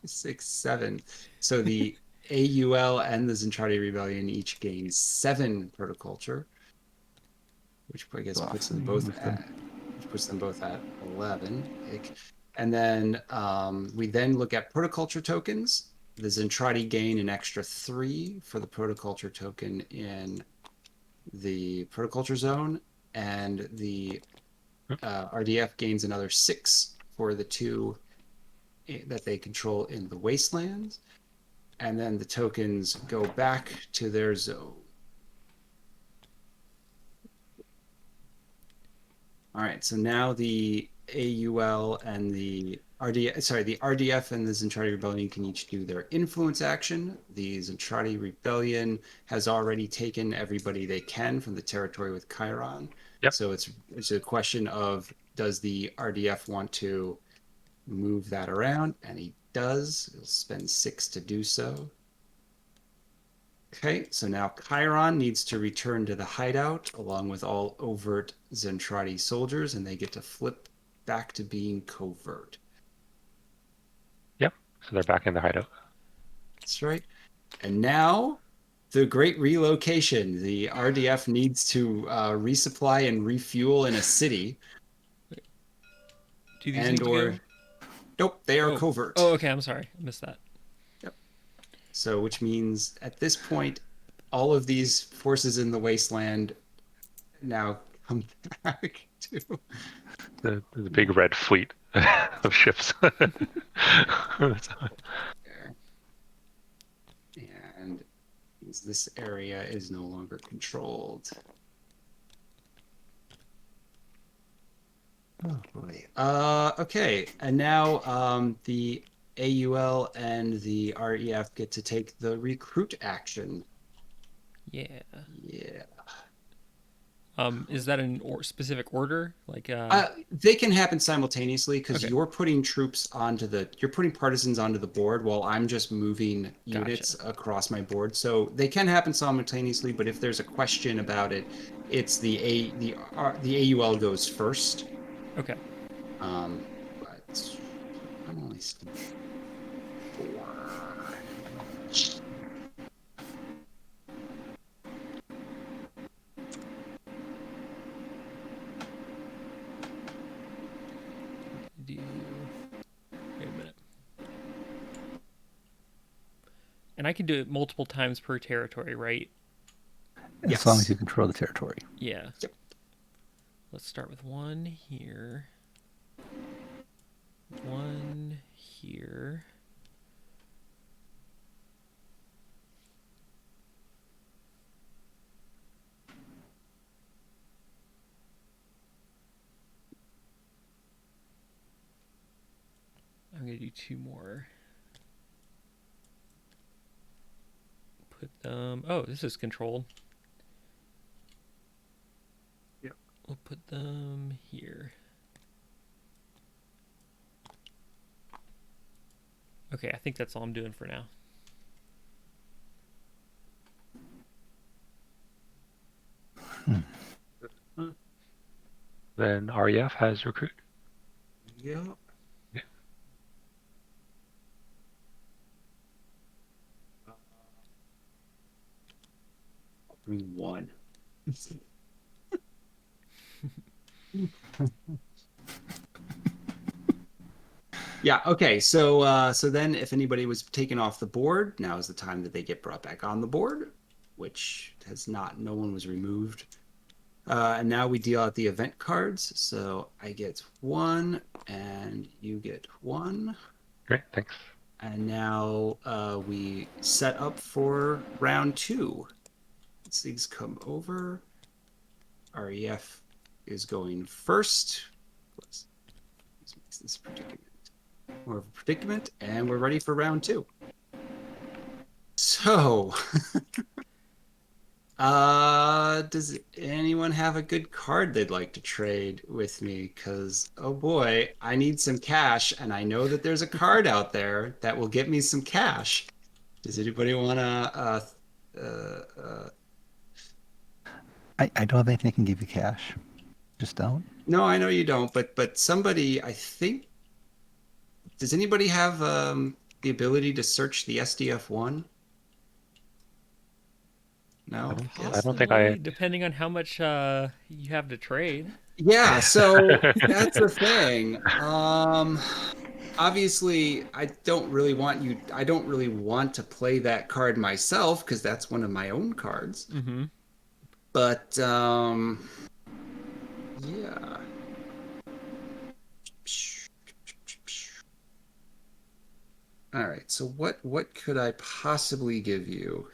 6, 7. So the AUL and the Zentradi Rebellion each gain 7 protoculture, which I guess puts them both at 11. And then we then look at protoculture tokens. The Zentradi gain an extra 3 for the protoculture token in the protoculture zone, and the RDF gains another 6 for the 2 that they control in the wastelands, and then the tokens go back to their zone. All right, so now the AUL and the RDF and the Zentradi Rebellion can each do their influence action. The Zentradi Rebellion has already taken everybody they can from the territory with Chiron. Yep. So it's a question of, does the RDF want to move that around? And he does. He'll spend 6 to do so. Okay, so now Chiron needs to return to the hideout along with all overt Zentradi soldiers, and they get to flip back to being covert. Yep. So they're back in the hideout. That's right. And now the great relocation. The RDF needs to resupply and refuel in a city. Do these need to go? Nope, they are covert. Oh, okay. I'm sorry. I missed that. Yep. So, which means at this point, all of these forces in the wasteland now come back to The big red fleet of ships. and this area is no longer controlled. Oh boy. Okay, and now the AUL and the REF get to take the recruit action. Yeah. Yeah. Is that in specific order? Like they can happen simultaneously because Okay. you're putting partisans onto the board while I'm just moving units across my board. So they can happen simultaneously, but if there's a question about it, it's the AUL goes first. Okay. But I'm only seeing 4. Do. Wait a minute. And I can do it multiple times per territory, right? As long as Yes. you control the territory. Yeah. Yep. Let's start with 1 here. 1 here. I'm going to do 2 more. Put them. Oh, this is controlled. Yep. We'll put them here. Okay, I think that's all I'm doing for now. Then REF has recruit. Yep. Yeah. 1. Yeah, okay. So then if anybody was taken off the board, now is the time that they get brought back on the board, which has not, no one was removed. And now we deal out the event cards. So I get 1 and you get 1. Great, thanks. And now we set up for round 2. These things come over. REF is going first. This makes this predicament more of a predicament, and we're ready for round 2. So, does anyone have a good card they'd like to trade with me? Because, oh boy, I need some cash, and I know that there's a card out there that will get me some cash. Does anybody want to? I don't have anything that can give you cash. Just don't. No, I know you don't, but somebody, I think. Does anybody have the ability to search the SDF1? No? I don't think I. Possibly, depending on how much you have to trade. Yeah, so that's the thing. Obviously, I don't really want to play that card myself because that's one of my own cards. Mm-hmm. But yeah. All right. So what could I possibly give you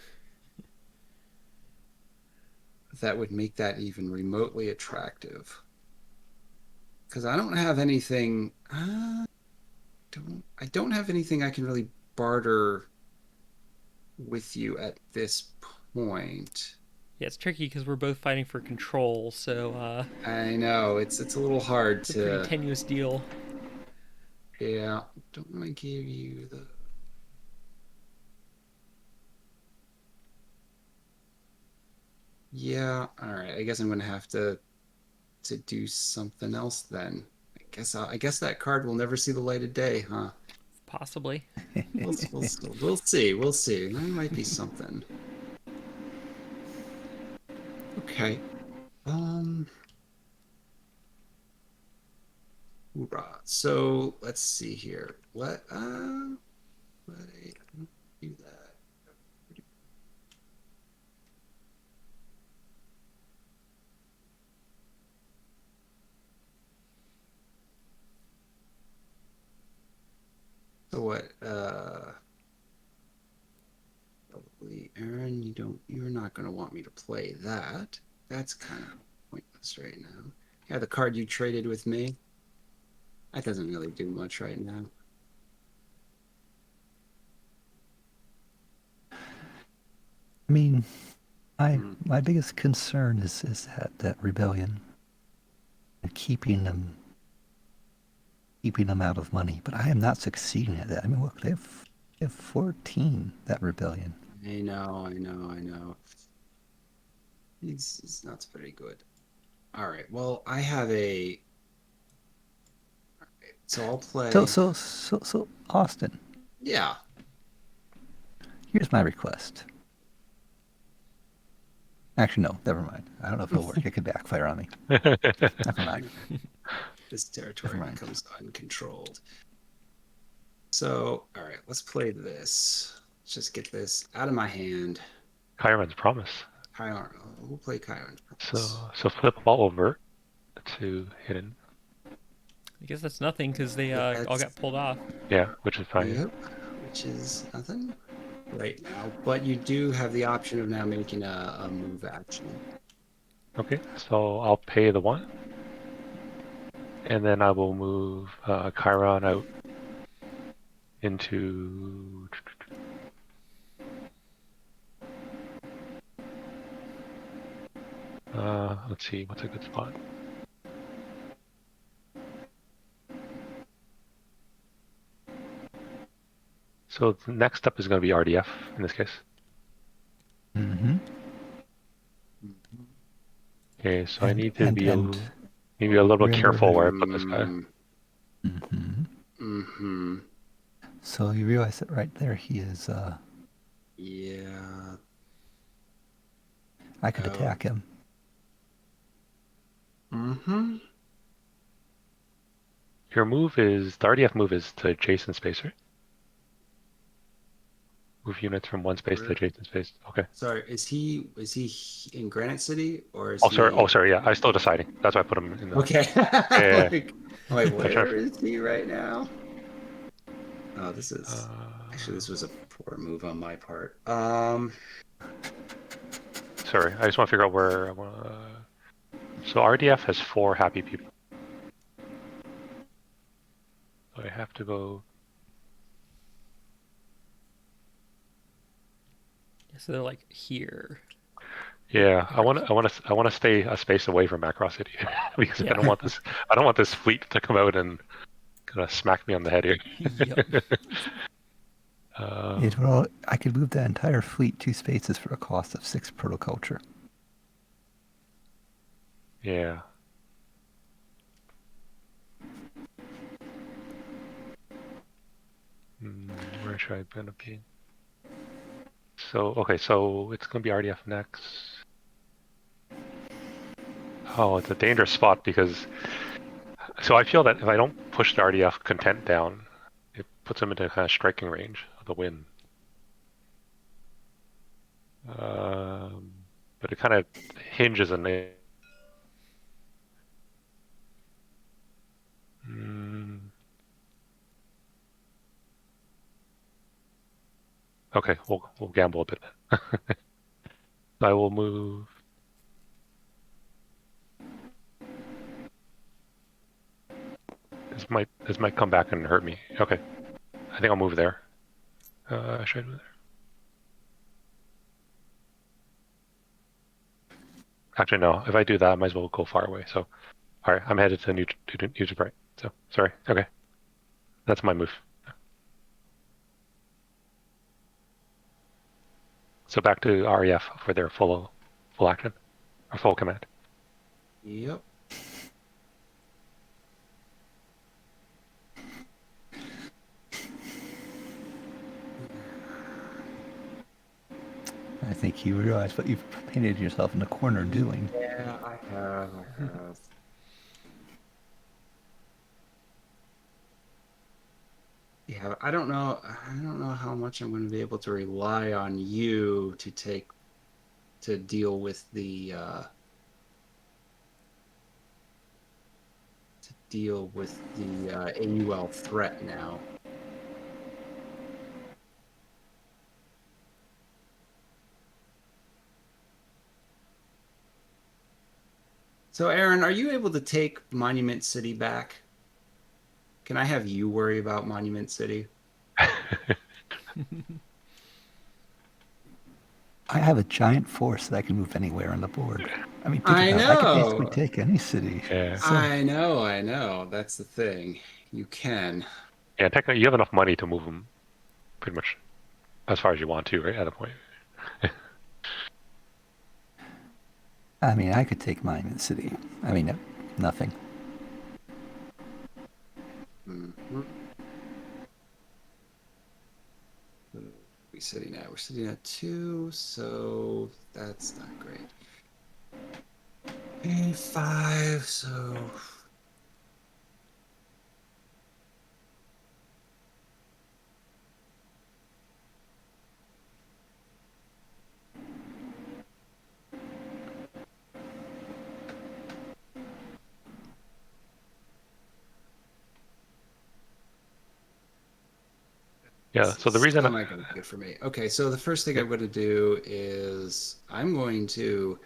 that would make that even remotely attractive? Because I don't have anything. I don't have anything I can really barter with you at this point. Yeah, it's tricky because we're both fighting for control, so I know it's a little hard it's a pretty to. tenuous deal. Yeah, don't want to give you the. Yeah, all right. I guess I'm gonna have to do something else then. I guess that card will never see the light of day, huh? Possibly. We'll see. We'll see. There might be something. Okay. Hoorah. So let's see here. Let do that. So what? Probably, Aaron. You're not gonna want me to play that. That's kind of pointless right now. Yeah, the card you traded with me. That doesn't really do much right now. I mean, Hmm. my biggest concern is that rebellion and keeping them out of money. But I am not succeeding at that. I mean, look, they have 14, that rebellion. I know. It's not very good. All right. Well, I have a So I'll play. So, Austin, Yeah. here's my request. Actually, no, never mind. I don't know if it'll work. It could backfire on me. Never mind. This Never territory mind. becomes uncontrolled. So, all right, let's play this. Let's just get this out of my hand. Chiron's Promise. Chiron. We'll play Chiron's So Promise. flip them all over to hidden. I guess that's nothing because they all That's- got pulled off. Yeah, which is fine. Yep. Which is nothing right now. But you do have the option of now making a move action. Okay, so I'll pay the 1. And then I will move Chiron out into... let's see, what's a good spot? So the next up is going to be RDF in this case. Mm-hmm. Okay, so I need to And- be and- maybe a little remember- careful where I put this guy. Mm-hmm. Mm-hmm. So you realize that right there he is, Yeah. I could Oh. attack him. Mm-hmm. Your move is, the RDF move is to adjacent space, right? Move units from one space to Where- adjacent space. Okay. Sorry, is he in Granite City or is Oh, sorry. he... Oh, sorry. Yeah, I'm still deciding. That's why I put him in the... Okay. Yeah. Like, That's where right. is he right now? Oh, this is... Actually, this Uh, was a poor move on my part. sorry, I just want to figure out where I want to... So RDF has 4 happy people. So I have to go... So they're like here. Yeah, I want to stay a space away from Macross City because Yeah. I don't want this fleet to come out and kind of smack me on the head here. Yep. I could move that entire fleet 2 spaces for a cost of 6 protoculture. Yeah. Where should I end up being? So, okay, so it's going to be RDF next. Oh, it's a dangerous spot because... So I feel that if I don't push the RDF content down, it puts them into kind of striking range of the win. But it kind of hinges on the... Okay, we'll gamble a bit. I will move. This might come back and hurt me. Okay, I think I'll move there. Should I move there? Actually, no. If I do that, I might as well go far away. So, all right, I'm headed to neutral bright. So, sorry. Okay, that's my move. So back to REF for their full action or full command. Yep. I think you realize what you've painted yourself in the corner doing. Yeah, I have. Yeah, I don't know how much I'm going to be able to rely on you to deal with the AUL threat now. So, Aaron, are you able to take Monument City back? Can I have you worry about Monument City? I have a giant force that I can move anywhere on the board. I mean, I think about it. I could know. basically take any city. Yeah. So, I know. That's the thing. You can. Yeah, technically, you have enough money to move them pretty much as far as you want to, right? At a point. I mean, I could take Monument City. I mean, nothing. Hmm. What are we sitting at? We're sitting at 2, so that's not great. And 5, so Yeah. So the reason still not going to be good for me. Okay, so the first thing I'm going to do is I'm going to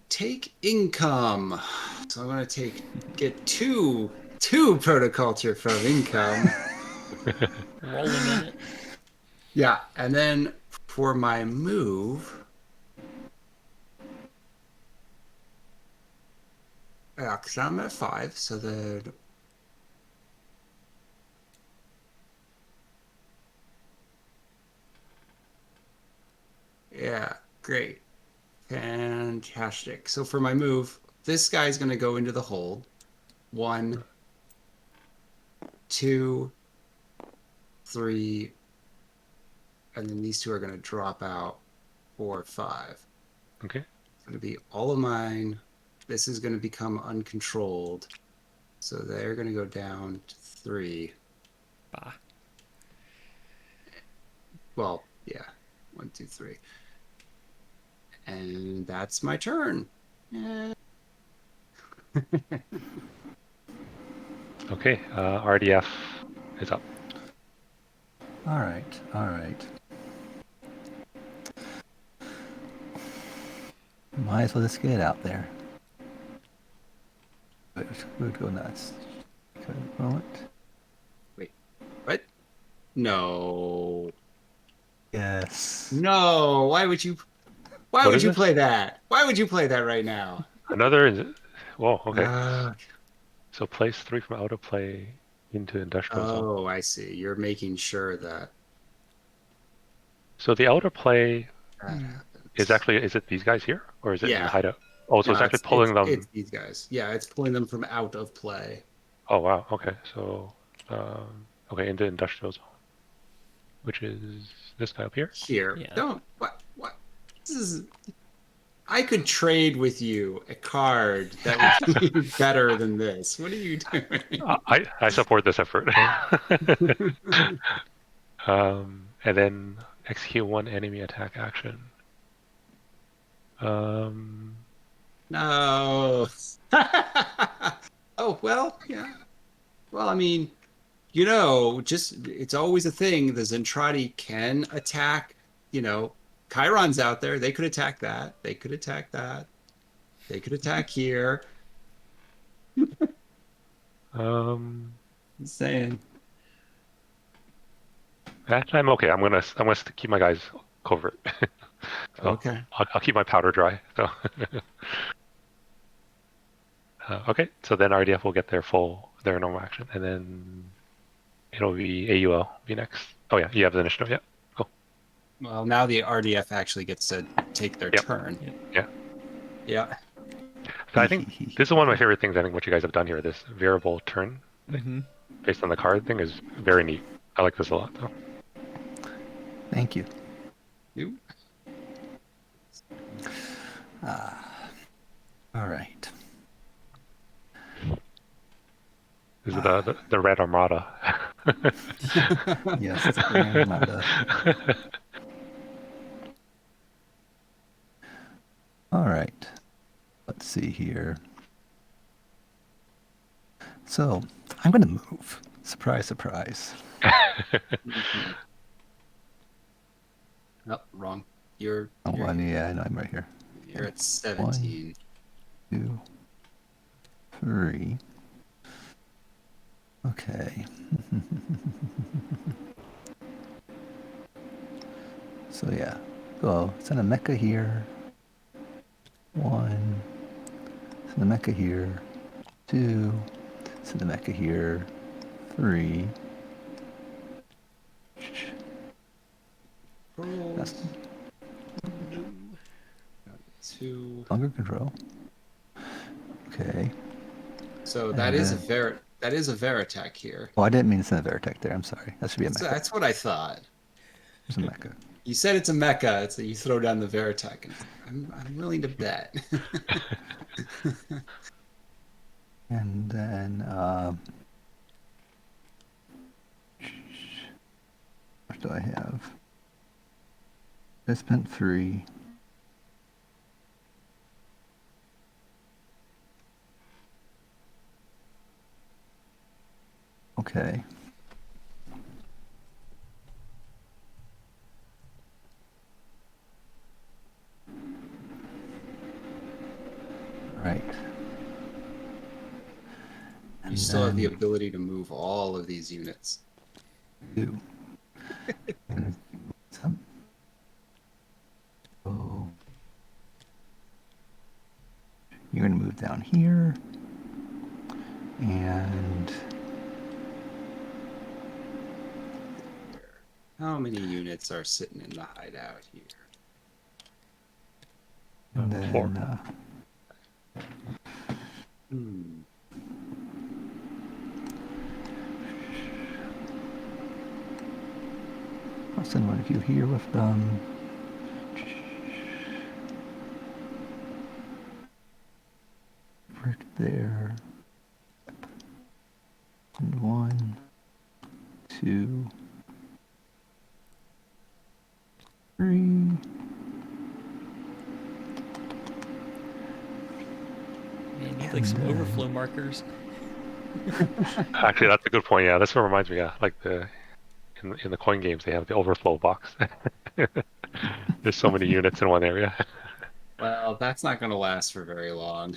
take income. So I'm going to get two protoculture from income. Rolling in it. Yeah, and then for my move, yeah, because I'm at 5, so then yeah, great. Fantastic. So for my move, this guy's going to go into the hold. 1, 2, 3, and then these two are going to drop out. 4, 5. okay. It's going to be all of mine. This is going to become uncontrolled. So they're going to go down to 3. Bah. Well, yeah. 1, 2, 3. And that's my turn. Okay. RDF is up. All right, all right. Might as well just get it out there. Would go nuts. Okay, moment. Wait, what? No. Yes. No. Why would you What is this? play that? Why would you play that right now? Another. Whoa. Okay. Uh, So place 3 from out of play into industrial zone. oh, I see. You're making sure that So the outer play happens. is it these guys here, or is it in the Yeah. hideout? Oh, so No, it's actually pulling them. it's these guys. Yeah, it's pulling them from out of play. Oh wow. Okay. So okay, into industrial zone, which is this guy up here. Here. Yeah. Don't what this is I could trade with you a card that would be better than this. What are you doing? I support this effort. And then execute 1 enemy attack action. No. Oh, well, yeah. Well, I mean, just it's always a thing. The Zentradi can attack, Chiron's out there. They could attack that. They could attack that. They could attack here. Um, I'm saying. I'm okay. I'm gonna keep my guys covert. So Okay. I'll keep my powder dry. So okay. So then RDF will get their normal action, and then it'll be AUL be next. Oh yeah, you have the initiative. Yeah. Cool. Well, now the RDF actually gets to take their Yep. turn. Yeah. Yeah. So I think this is one of my favorite things. I think what you guys have done here, this variable turn thing, based on the card thing, is very neat. I like this a lot, though. Thank you. You. All right. This is the red armada. Yes, it's a grand Armada. All right. Let's see here. So I'm going to move. Surprise, surprise. Oh, wrong. You're Yeah, I know. I'm right here. you're at 17. 2, 3. Okay. So yeah, go. Send a mecha here. 1. Send a mecha here. 2. Send a mecha here. 3. That's Two. longer control. Okay. So that And is a then, Veritech here. oh, I didn't mean to send a Veritech there. I'm sorry. That should be a So mecha. that's what I thought. There's a mecha. You said it's a mecha. It's you throw down the Veritech, and I'm willing to bet. And then, what do I have? I spent 3. Okay. Right. You And still have the then ability to move all of these units. 2. And some. Oh. You're going to move down here. And How many units are sitting in the hideout here? then 4. Hmm. I'll send one of you here with them. Brick there. And 1, 2, 3. Man, need like some And then- overflow markers. Actually, that's a good point. Yeah, that's what reminds me. Yeah, like in the coin games, they have the overflow box. There's so many units in one area. Well, that's not going to last for very long.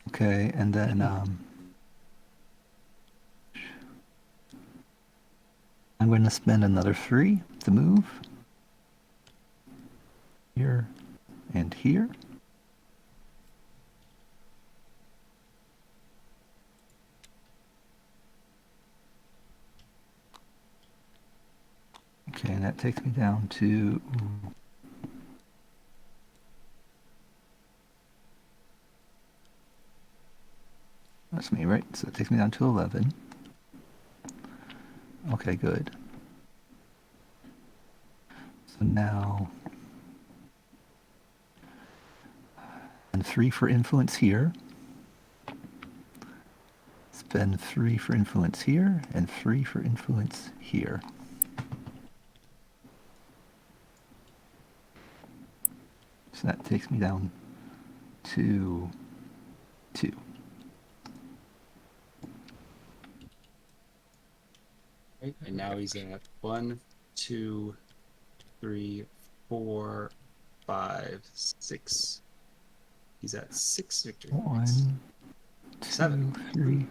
Okay, and then I'm going to spend another 3 to move. Here and here. Okay, and that takes me down to... That's me, right? So it takes me down to 11. Okay, good. So now... And 3 for influence here. Spend 3 for influence here, and 3 for influence here. So that takes me down to 2. Right? And now he's at 1, 2, 3, 4, 5, 6. He's at 6 victory points. 1, 2, 7. 3.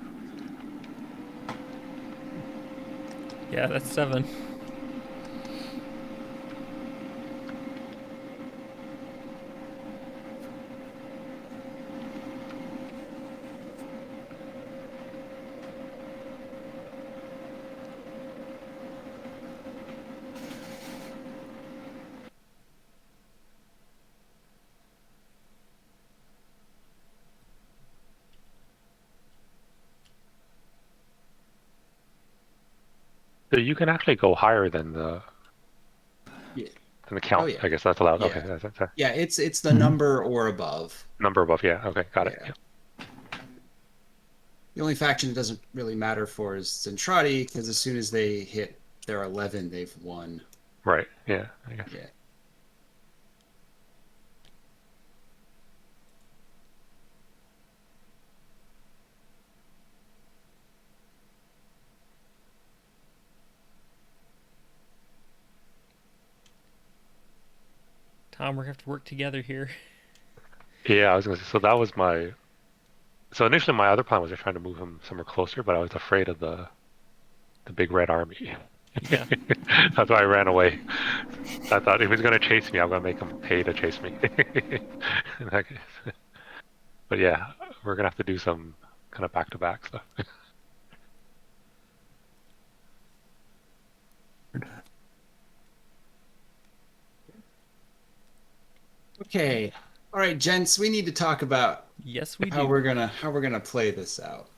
Yeah, that's 7. So you can actually go higher than Yeah. the count. Oh, yeah. I guess that's allowed. Yeah. Okay, that's a Yeah, it's the Mhm. number or above. number above. Yeah. Okay, got it. Yeah. Yeah. The only faction it doesn't really matter for is Zentradi, because as soon as they hit their 11, they've won. Right. Yeah. I guess. Yeah. Tom, we're gonna have to work together here. Yeah, I was gonna say. So that was my. So initially, my other plan was trying to move him somewhere closer, but I was afraid of the big red army. Yeah. That's why I ran away. I thought if he's gonna chase me, I'm gonna make him pay to chase me. In that case. But yeah, we're gonna have to do some kind of back-to-back stuff. Okay. All right, gents, we need to talk about Yes, we how do. we're gonna play this out.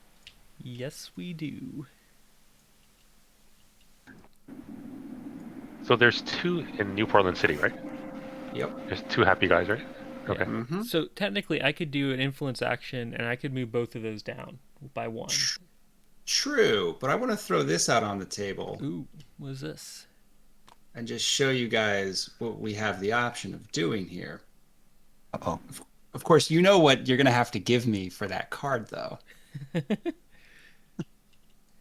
Yes, we do. So there's 2 in New Portland City, right? Yep. There's 2 happy guys, right? Okay. Yeah. Mm-hmm. So technically, I could do an influence action, and I could move both of those down by 1. True, but I want to throw this out on the table Ooh, what is this? and just show you guys what we have the option of doing here. Uh-oh. Of course, you know what you're gonna have to give me for that card, though.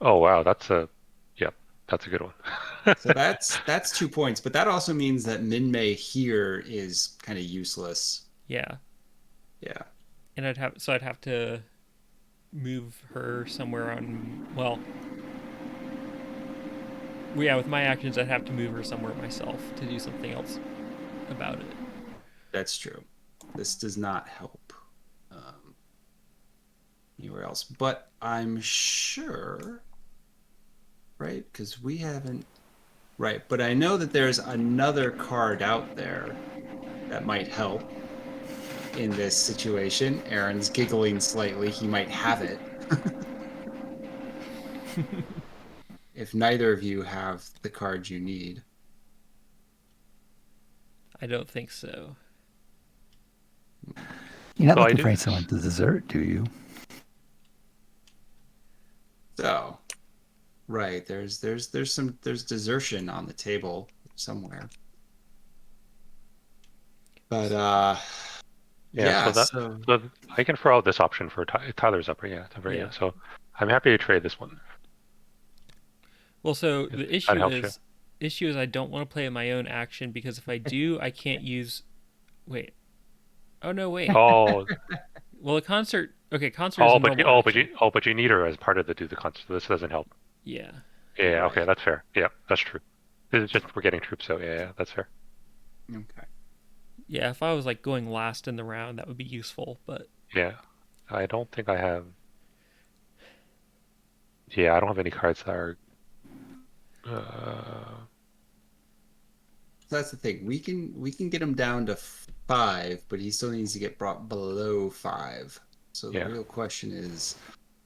Oh wow, that's a good one. So that's 2 points, but that also means that Minmay here is kind of useless. Yeah, Yeah. and I'd have to move her somewhere on. Well, yeah, with my actions, I'd have to move her somewhere myself to do something else about it. That's true. This does not help anywhere else, but I'm sure, right? Because we haven't, right? But I know that there's another card out there that might help in this situation. Aaron's giggling slightly. He might have it. If neither of you have the card you need. I don't think so. You're not So I looking do. for anything like the dessert, do you? So, right, there's desertion on the table somewhere. But Yeah, so so I can throw out this option for Tyler's up, right? Yeah, Yeah. So I'm happy to trade this one. Well, so the issue helps you. is I don't want to play my own action because if I do, I can't use. Wait. Oh no! Wait. Oh, Well, a concert. Okay, concert is a normal action. but you need her as part of the concert. So this doesn't help. Yeah. Yeah, Right. okay, that's fair. Yeah, that's true. This is just we're getting troops out. Yeah, that's fair. okay. Yeah, if I was like going last in the round, that would be useful. But Yeah, I don't think I have. Yeah, I don't have any cards that are. So that's the thing. We can get him down to 5, but he still needs to get brought below 5. So the Yeah. real question is,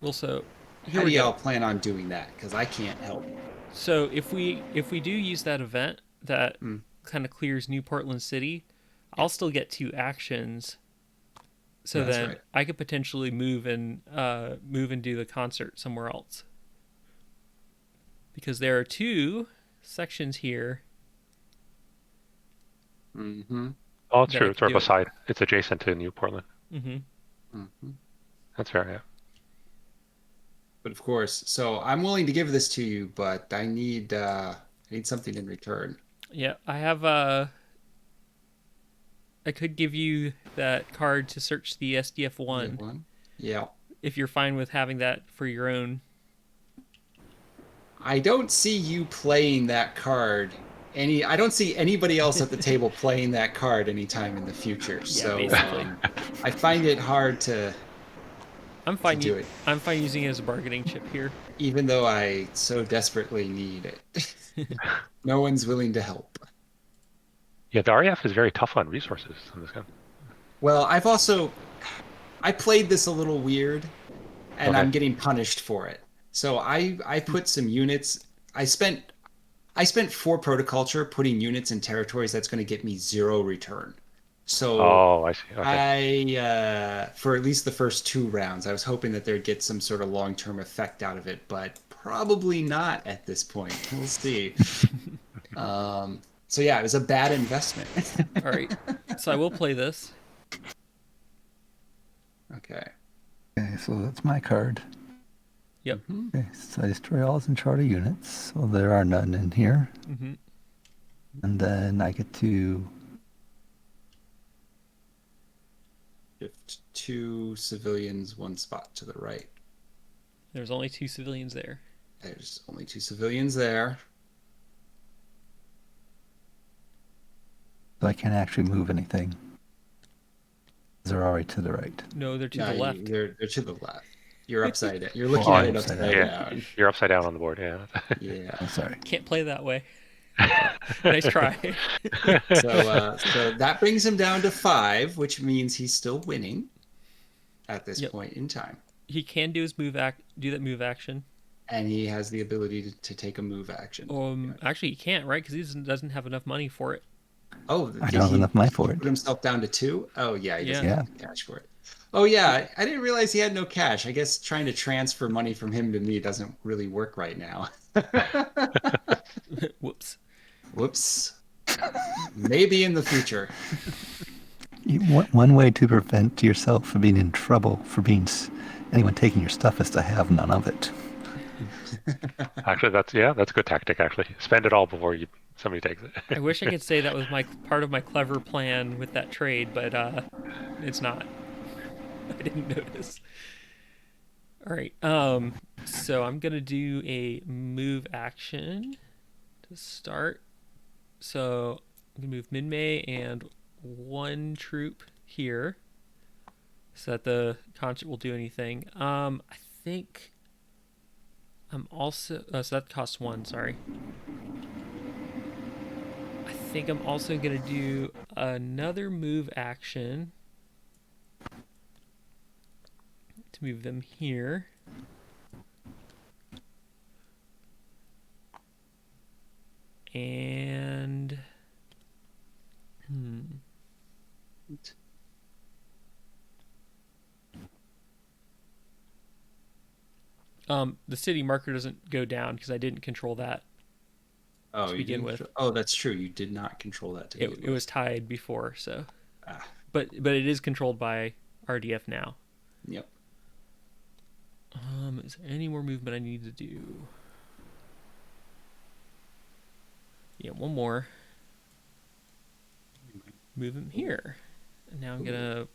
well, so how here do we y'all go. plan on doing that? Because I can't help. So if we do use that event that Mm. kind of clears New Portland City, I'll still get 2 actions. So That's then right. I could potentially move and do the concert somewhere else. Because there are 2 sections here. Mm-hmm. Oh, it's That I true. could It's right do it. beside. It's adjacent to New Portland. Mm-hmm. Mm-hmm. That's fair. Yeah. But of course, so I'm willing to give this to you, but I need something in return. Yeah, I have I could give you that card to search the SDF You one have one? Yeah. if you're fine with having that for your own. I don't see you playing that card. I don't see anybody else at the table playing that card anytime in the future. So basically. I find it hard to I'm fine. do it, I'm fine using it as a bargaining chip here. even though I so desperately need it. No one's willing to help. Yeah, the RAF is very tough on resources on this gun. Well, I played this a little weird, and Okay. I'm getting punished for it. So I put some units. I spent 4 protoculture putting units in territories that's going to get me 0 return. So Oh, I see. Okay. I for at least the first 2 rounds, I was hoping that they'd get some sort of long-term effect out of it, but probably not at this point. We'll see. So yeah, it was a bad investment. All right, so I will play this. Okay. Okay, so that's my card. Yep. Mhm. Okay, so I destroy all his Entrada units. Well, there are none in here. Mm-hmm. And then I get to Shift 2 civilians 1 spot to the right. There's only 2 civilians there. There's only 2 civilians there. so I can't actually move anything. They're already to the right. No, they're to No, the left. they're to the left. You're upside down. You're looking Oh, at it upside upside down. down. You're upside down on the board. Yeah. Yeah. I'm sorry. Can't play that way. Nice try. So that brings him down to 5, which means he's still winning at this Yep. point in time. He can do his do that move action. And he has the ability to take a move action. Actually, he can't, right? Because he doesn't have enough money for it. Oh, I did don't have he enough money for put it. himself down to 2? Oh, yeah, he doesn't Yeah. have cash for it. Oh, yeah, I didn't realize he had no cash. I guess trying to transfer money from him to me doesn't really work right now. Whoops. Whoops. Maybe in the future. One way to prevent yourself from being in trouble for anyone taking your stuff is to have none of it. Actually, that's a good tactic. Actually, spend it all before somebody takes it. I wish I could say that was part of my clever plan with that trade, but it's not. I didn't notice. All right. So I'm gonna do a move action to start. So I'm gonna move Minmay and 1 troop here, so that the conscience will do anything. I think I'm also so that costs 1. Sorry. I think I'm also gonna do another move action to move them here. And the city marker doesn't go down because I didn't control that Oh, to you begin didn't with. Oh, that's true. You did not control that to begin It with. was tied before, so. Ah, But it is controlled by RDF now. yep. Is there any more movement I need to do? Yeah, 1 more. Move him here. And now I'm gonna.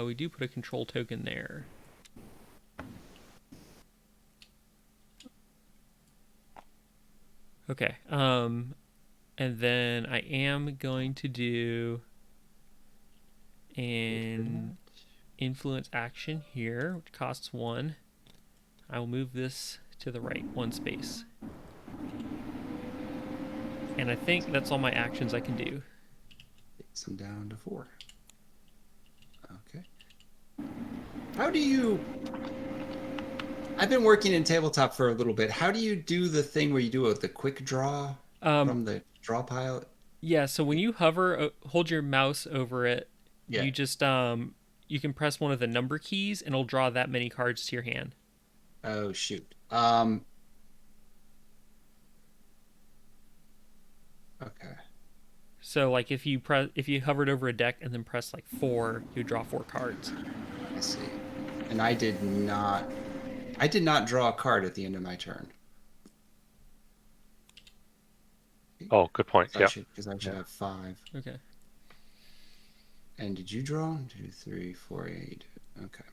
We do put a control token there. Okay. And then I am going to do an influence action here, which costs 1. I will move this to the right 1 space. And I think that's all my actions I can do. Takes him down to 4. Okay. How do you... I've been working in tabletop for a little bit. How do you do the thing where you do the quick draw from the draw pile? Yeah, so when you hover, hold your mouse over it, Yeah. you just you can press one of the number keys and it'll draw that many cards to your hand. Oh, shoot. Okay. So like if you hovered over a deck and then press like 4, you draw 4 cards. I see. And I did not draw a card at the end of my turn. Oh, good point. Yeah. Because I should have 5. Okay. And did you draw? 2, 3, 4, 8. Okay.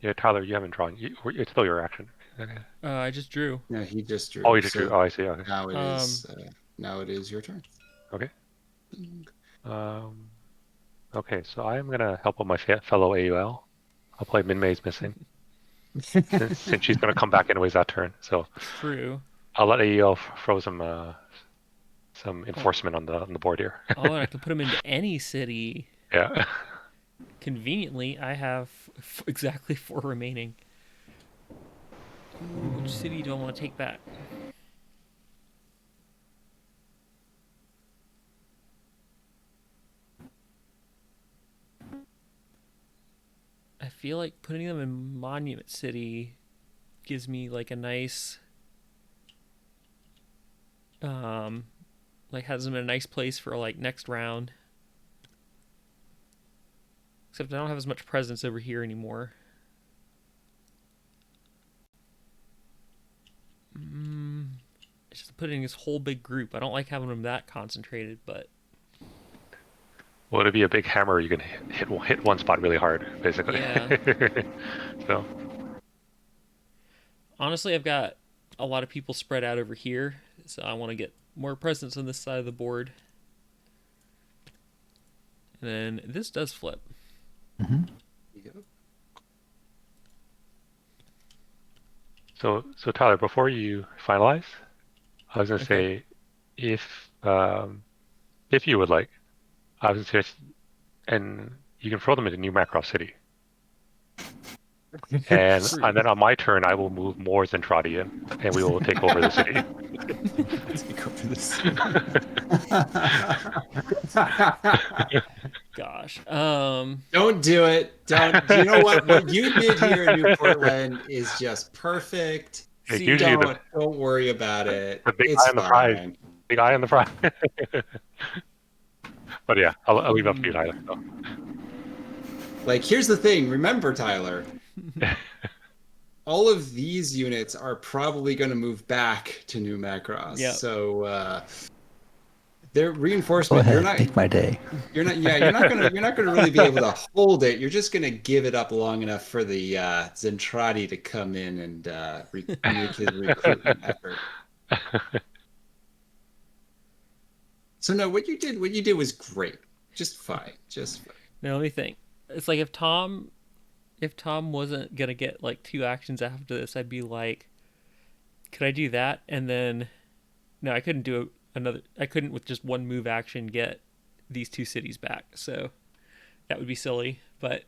Yeah, Tyler, you haven't drawn. It's still your action. Okay. I just drew. No, he just drew. Oh, you just drew. Oh, I see. Okay. Now it is your turn. Okay. Okay, so I'm gonna help out my fellow AUL. I'll play Minmay's missing since she's gonna come back anyways that turn. So True. I'll let AUL throw some enforcement on the board here. Oh, and I can put them into any city. Yeah. Conveniently, I have exactly 4 remaining. Ooh, which city do I want to take back? I feel like putting them in Monument City gives me like a nice like has them in a nice place for like next round. Except I don't have as much presence over here anymore. It's just putting this whole big group. I don't like having them that concentrated, but Well, it'd be a big hammer. You can hit one spot really hard, basically. yeah. So Honestly, I've got a lot of people spread out over here, so I want to get more presence on this side of the board. And then this does flip. Mm-hmm. Yep. So Tyler, before you finalize, I was gonna Okay. say, if you would like, I was gonna say, and you can throw them into New Macross City, and True. and then on my turn, I will move more Zentradi in, and we will take over the city. Take over this. Gosh. Don't do it. Don't. You know what? What you did here in New Portland is just perfect. Yeah, See, usually don't worry about it. the big It's eye on the prize, fine. big eye on the prize. But yeah, I'll leave it up to you, Tyler. So. Like, here's the thing. Remember, Tyler, all of these units are probably going to move back to New Macross. Yep. So their Go reinforcement, ahead, make my day. you're not gonna really be able to hold it. You're just gonna give it up long enough for the Zentradi to come in and make his recruitment effort. So no, what you did was great. Just fine. Just fine. Now let me think. It's like if Tom wasn't gonna get like 2 actions after this, I'd be like, could I do that? And then no, I couldn't do another. I couldn't with just one move action get these 2 cities back. So that would be silly. But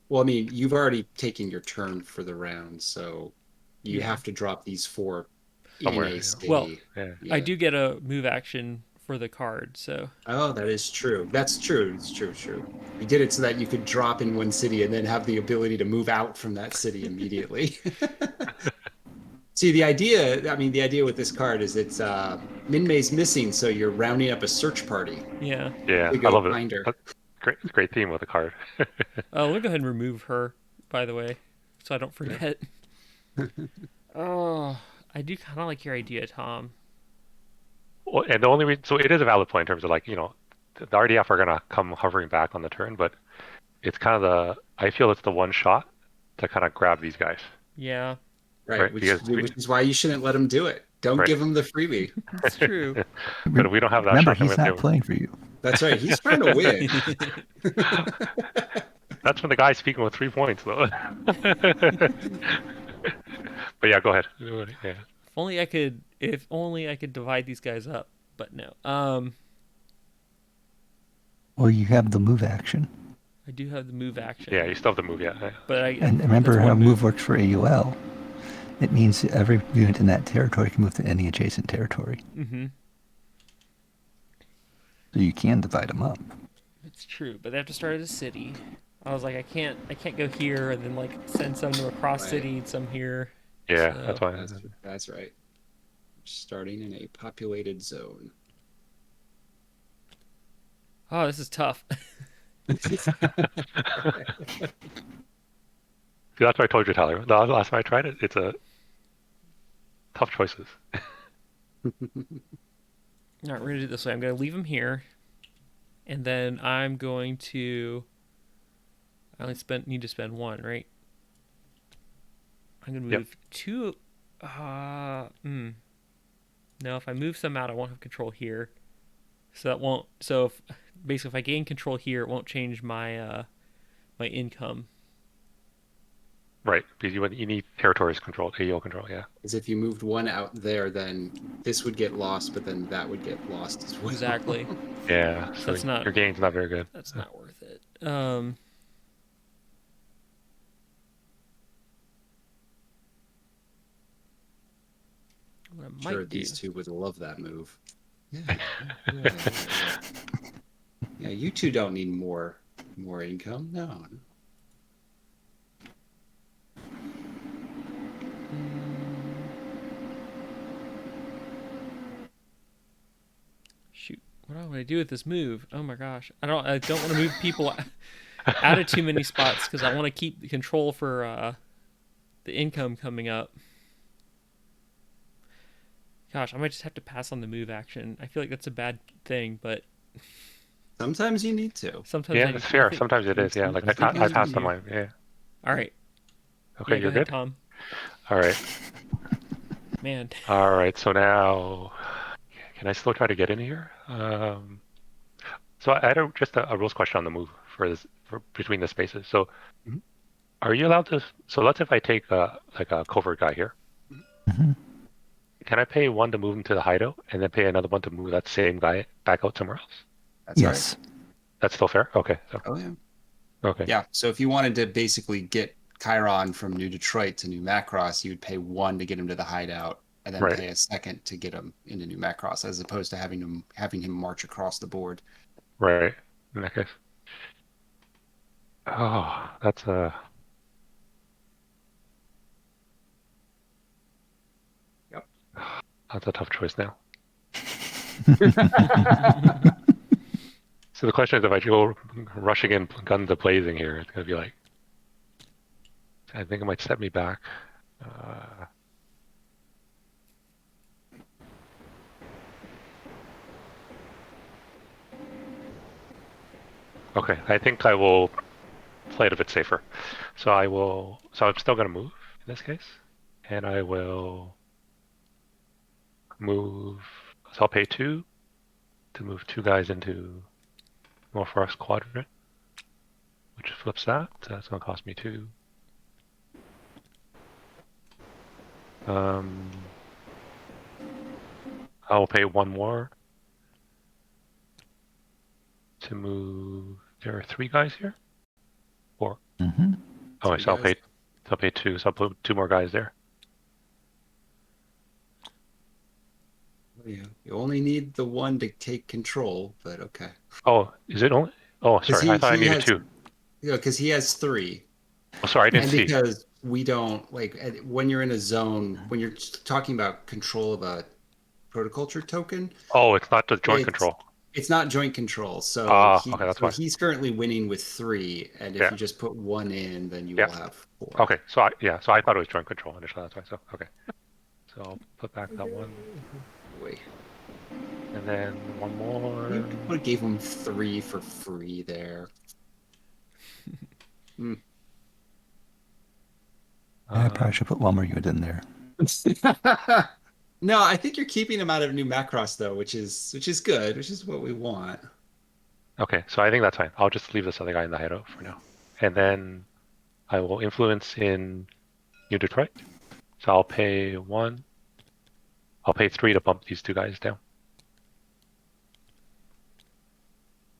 Well, I mean, you've already taken your turn for the round, so you Yeah. have to drop these 4 in Somewhere, a yeah. city. Well, Yeah. I Yeah. do get a move action for the card. So Oh, that is true. That's true. It's true. True. You did it so that you could drop in one city and then have the ability to move out from that city immediately. See, the idea with this card is it's Minmay's missing, so you're rounding up a search party yeah. Yeah, to I go love it. find her. That's great. It's a great theme with the card. Oh, let me go ahead and remove her. By the way, so I don't forget. Oh, I do kind of like your idea, Tom. Well, and the only reason, so it is a valid point in terms of like, the RDF are gonna come hovering back on the turn, but it's kind of I feel it's the one shot to kind of grab these guys, Yeah, Right, right? which Because which is why you shouldn't let them do it. Don't right, give them the freebie. that's true. but if we don't have that Remember, shot, then we he's have to not do. playing for you. That's right. He's trying to win. That's when the guy's speaking with 3 points, though. But yeah, go ahead. Yeah. If only I could divide these guys up. But no. Well, you have the move action. I do have the move action. Yeah, you still have to move, yeah. But And remember that's how one move works for AUL. It means every unit in that territory can move to any adjacent territory. Mm-hmm. So you can divide them up. It's true, but they have to start at a city. I was like, I can't go here and then like send some to a cross Right. city and some here. Yeah, So- that's why. That's right. Starting in a populated zone. Oh, this is tough. See, that's why I told you, Tyler. The last time I tried it, it's a tough choices. All right, we're gonna do it this way. I'm gonna leave him here, and then I'm going to. I only need to spend 1, right? I'm gonna Yep. move 2. No, if I move some out, I won't have control here. So that won't. So basically, if I gain control here, it won't change my my income. Right, because you need territories controlled, AEO control, yeah. As if you moved one out there, then this would get lost, but then that would get lost as well. Exactly. Yeah, so That's not- your gain's not very good. That's not worth it. What I I'm might sure do. these two would love that move. Yeah. Yeah, you two don't need more income. No. Shoot, what do I want to do with this move? Oh my gosh, I don't want to move people out of too many spots because I want to keep the control for the income coming up. Gosh, I might just have to pass on the move action. I feel like that's a bad thing, but Sometimes you need to. sometimes Yeah, I it's I fair. think- Sometimes it is, yeah. Like I Sometimes passed you on do. mine, yeah. All right, Okay, yeah, go you're ahead, good? Tom. All right. Man, All right, so now, can I still try to get in here? So I had just a rules question on the move for between the spaces. So Mhm. Are you allowed to? So let's if I take like a covert guy here. Hmm. Can I pay one to move him to the hideout and then pay another one to move that same guy back out somewhere else? That's right. Yes. That's still fair? Okay. So, Oh yeah. okay. Yeah. So if you wanted to basically get Chiron from New Detroit to New Macross, you would pay one to get him to the hideout, and then Right. pay a second to get him into New Macross, as opposed to having him march across the board. Right. In that case. Oh, Yep. that's a tough choice now. So the question is, if I go rushing in, guns a blazing here, it's gonna be like, I think it might set me back. Uh, okay, I think I will play it a bit safer. So I will. So I'm still gonna move in this case, and I will move. So I'll pay 2 to move 2 guys into Northwest Quadrant, which flips that. That's gonna cost me 2. I'll pay 1 more to move. There are 3 guys here. 4. Hmm. Oh, Three so guys. I'll pay 2. So I'll put 2 more guys there. Oh, yeah. You only need the one to take control, but okay. Oh, is it only? Oh, Because sorry. I thought I he needed has, 2. because he has 3. Oh, sorry. I didn't And see. because we don't like when you're in a zone, when you're talking about control of a protoculture token, Oh, it's not the joint it's control. it's not joint control. So Ah, he okay. That's so why. he's currently winning with 3, and if Yeah. you just put 1 in, then you Yeah. will have 4. Okay. So I thought it was joint control initially. That's why. So okay. So I'll put back that one, Boy, and then one you more. would have gave him 3 for free there. Hmm. I probably Um, should put one more unit in there. No, I think you're keeping him out of New Macross though, which is good, which is what we want. okay. So I think that's fine. I'll just leave this other guy in the hideout for now, and then I will influence in New Detroit. So I'll pay 1. I'll pay 3 to bump these 2 guys down.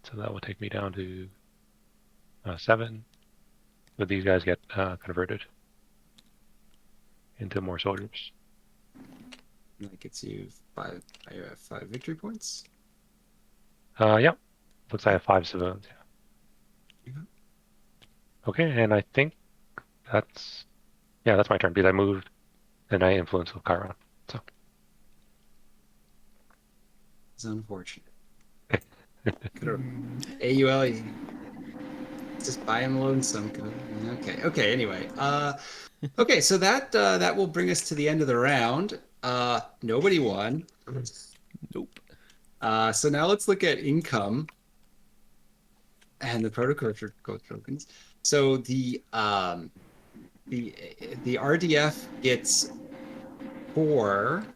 So that will take me down to 7. But these guys get converted into more soldiers. That gets you 5. You have 5 victory points. Yeah. Looks like I have 5 civilians. Yeah. Okay, and I think that's that's my turn because I moved and I influenced with Chiron. So It's unfortunate. AUL, just buy him lonesome. Okay. Anyway, okay. So that will bring us to the end of the round. Nobody won. Nope. So now let's look at income and the protoculture tokens. So the RDF gets 4.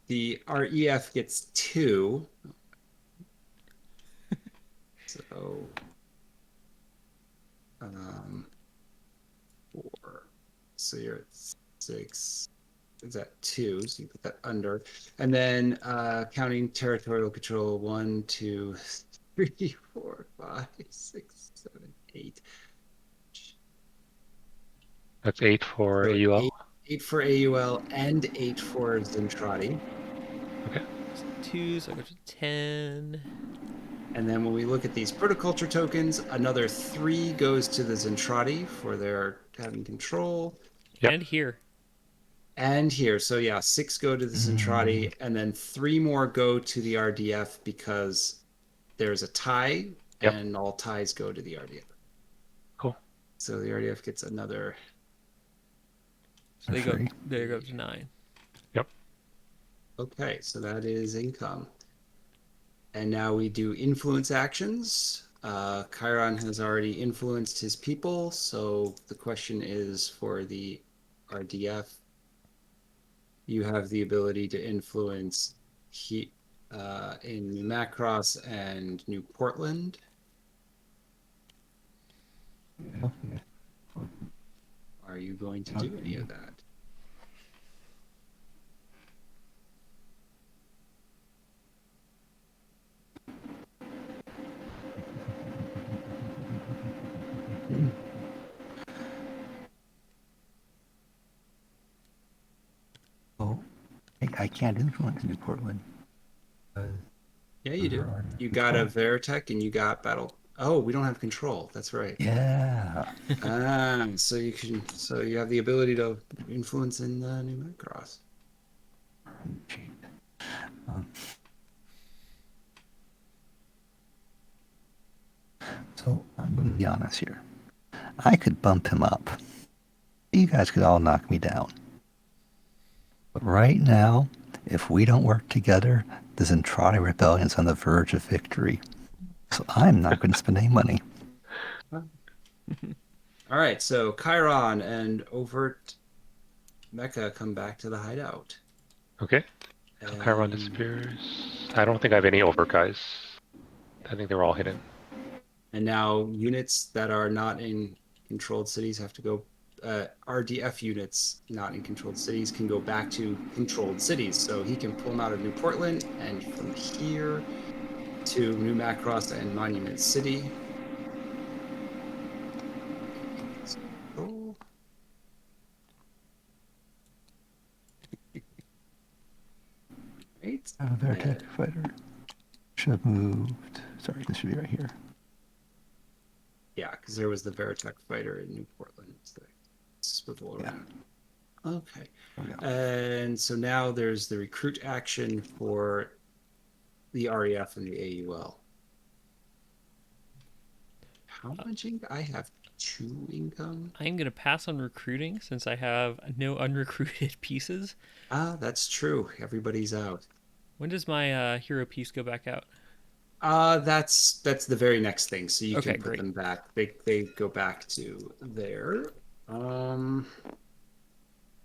The REF gets 2. So 4. So you're at 6. Is that 2? So you put that under. And then counting territorial control, 1, 2, 3, 4, 5, 6, 7, 8. that's 8 for So AUL. 8 for AUL and 8 for Zentradi. Okay. 2, so I go to 10. And then when we look at these protoculture tokens, another 3 goes to the Zentradi for their having control. Yep. And here. And here. So yeah, 6 go to the Zentradi, and then 3 more go to the RDF because there's a tie, Yep. and all ties go to the RDF. Cool. So the RDF gets another. So they Free. go up to 9. Yep. Okay, so that is income. And now we do influence actions. Chiron has already influenced his people, so the question is for the RDF. You have the ability to influence in New Macross and New Portland. Are you going to do any of that? Oh, I can't influence New Portland. Yeah, you do. You got a Veritech and you got Battle. Oh, we don't have control. That's right. Yeah. So you have the ability to influence in the New Macross. Um, so I'm going to be honest here. I could bump him up. You guys could all knock me down. But right now, if we don't work together, the Zentradi Rebellion's on the verge of victory. So I'm not going to spend any money. All right, so Chiron and Overt Mecha come back to the hideout. Okay. So Chiron And- disappears. I don't think I have any over guys. I think they were all hidden. And now units that are not in controlled cities have to go. RDF units not in controlled cities can go back to controlled cities. So he can pull them out of New Portland and from here to New Macross and Monument City. Oh. Right. Veritech fighter should have moved. Sorry, this should be right here. Yeah, because there was the Veritech fighter in New Portland. So swivel around. Okay. And so now there's the recruit action for the REF and the AUL. How much income? I have 2 income. I'm going to pass on recruiting since I have no unrecruited pieces. Ah, that's true. Everybody's out. When does my hero piece go back out? That's the very next thing. So you Okay, can put great. them back. They go back to there.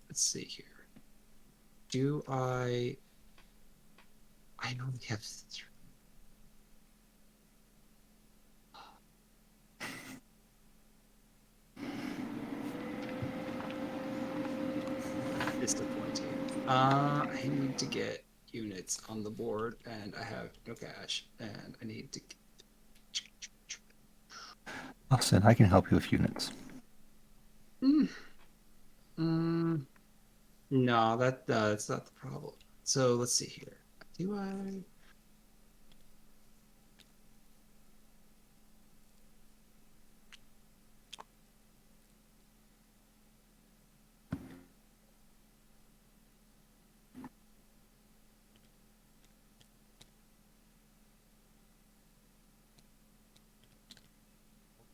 Let's see here. Do I only have 3. Disappointing. I need to get units on the board, and I have no cash, and I need to. Austin, I can help you with units. No, that's not the problem. So let's see here. Do I?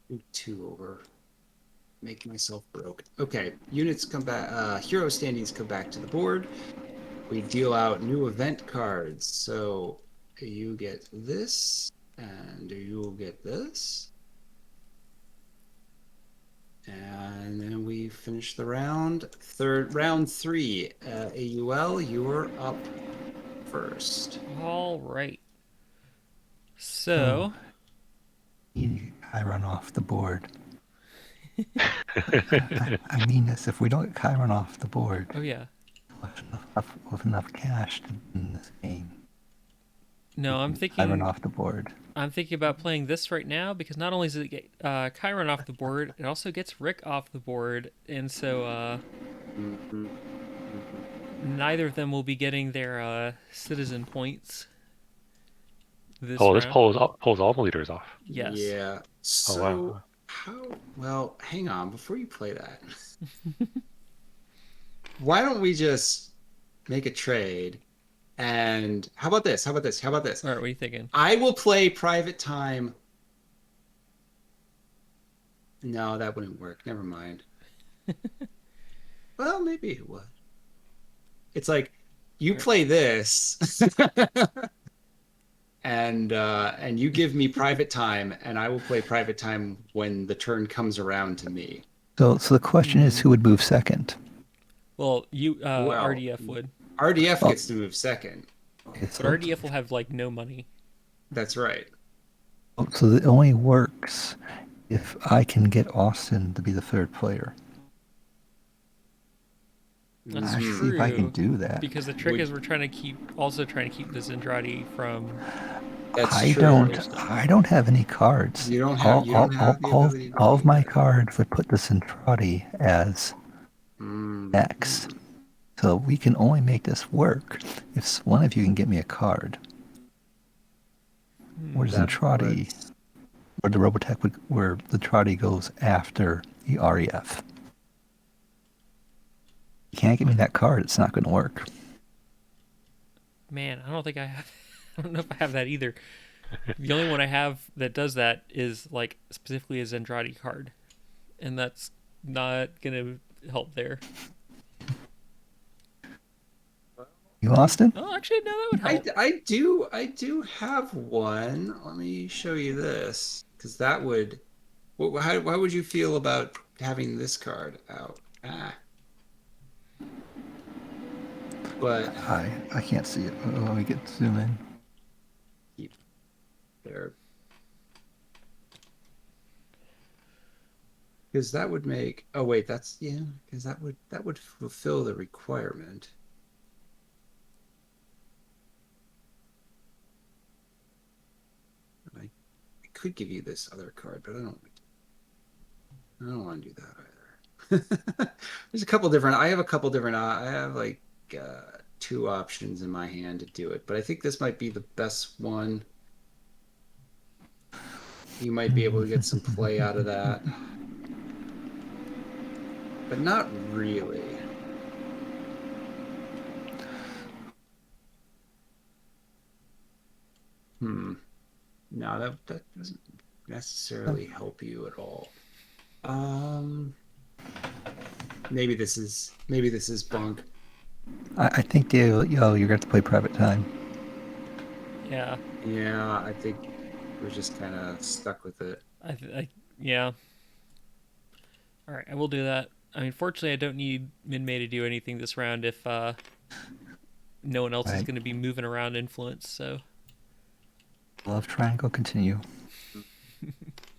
Do 2 over. Make myself broke. Okay, units come back. Hero standings come back to the board. We deal out new event cards. So you get this, and you will get this. And then we finish the round. Round 3. AUL, you're up first. All right. So, I run off the board. I mean this. If we don't get Chiron off the board, oh yeah. with enough cash to win this game. No, I'm Chiron thinking off the board. I'm thinking about playing this right now because not only does it get Chiron off the board, it also gets Rick off the board, and so neither of them will be getting their citizen points. This This round. pulls all the leaders off. Yes. Yeah. So wow. well, hang on before you play that. Why don't we just make a trade? And how about this? How about this? How about this? All right, what are you thinking? I will play private time. No, that wouldn't work. Never mind. Well, maybe it would. It's like you play this, and you give me private time, and I will play private time when the turn comes around to me. So the question is, who would move second? Well, RDF would. RDF gets to move second. Okay, But so, RDF will have like no money. That's right. so it only works if I can get Austin to be the third player. That's I Mhm. see if I can true. do that. Because the trick Would- is we're trying to keep the Zentradi from That's I true. other stuff. don't have any cards. You don't have the ability to All of do my that. cards would put the Centrati as Mm. X. So we can only make this work if one of you can get me a card. Where Zentradi, That's where the Robotech would, where the Trotty goes after the REF. You can't give me that card, it's not going to work. Man, I don't think I have. I don't know if I have that either. The only one I have that does that is like specifically a Zentradi card, and that's not gonna help there. You lost it? Oh, actually, no, that would help. I do have one. Let me show you this because that would. How would you feel about having this card out? But I can't see it. Let me get zoom in. keep there because that would make. Oh wait, that's yeah. Because that would fulfill the requirement. I could give you this other card, but I don't want to do that either. There's a couple different. I have a couple different. I have like two options in my hand to do it, but I think this might be the best one. You might be able to get some play out of that, but not really. No, that doesn't necessarily help you at all. Um, maybe this is bunk. I think, Dale, you're going to have to play private time. Yeah, Yeah, I think we're just kind of stuck with it. yeah. All right, I will do that. I mean, fortunately, I don't need Minmay to do anything this round if no one else is Right. going to be moving around influence. So Love triangle, continue.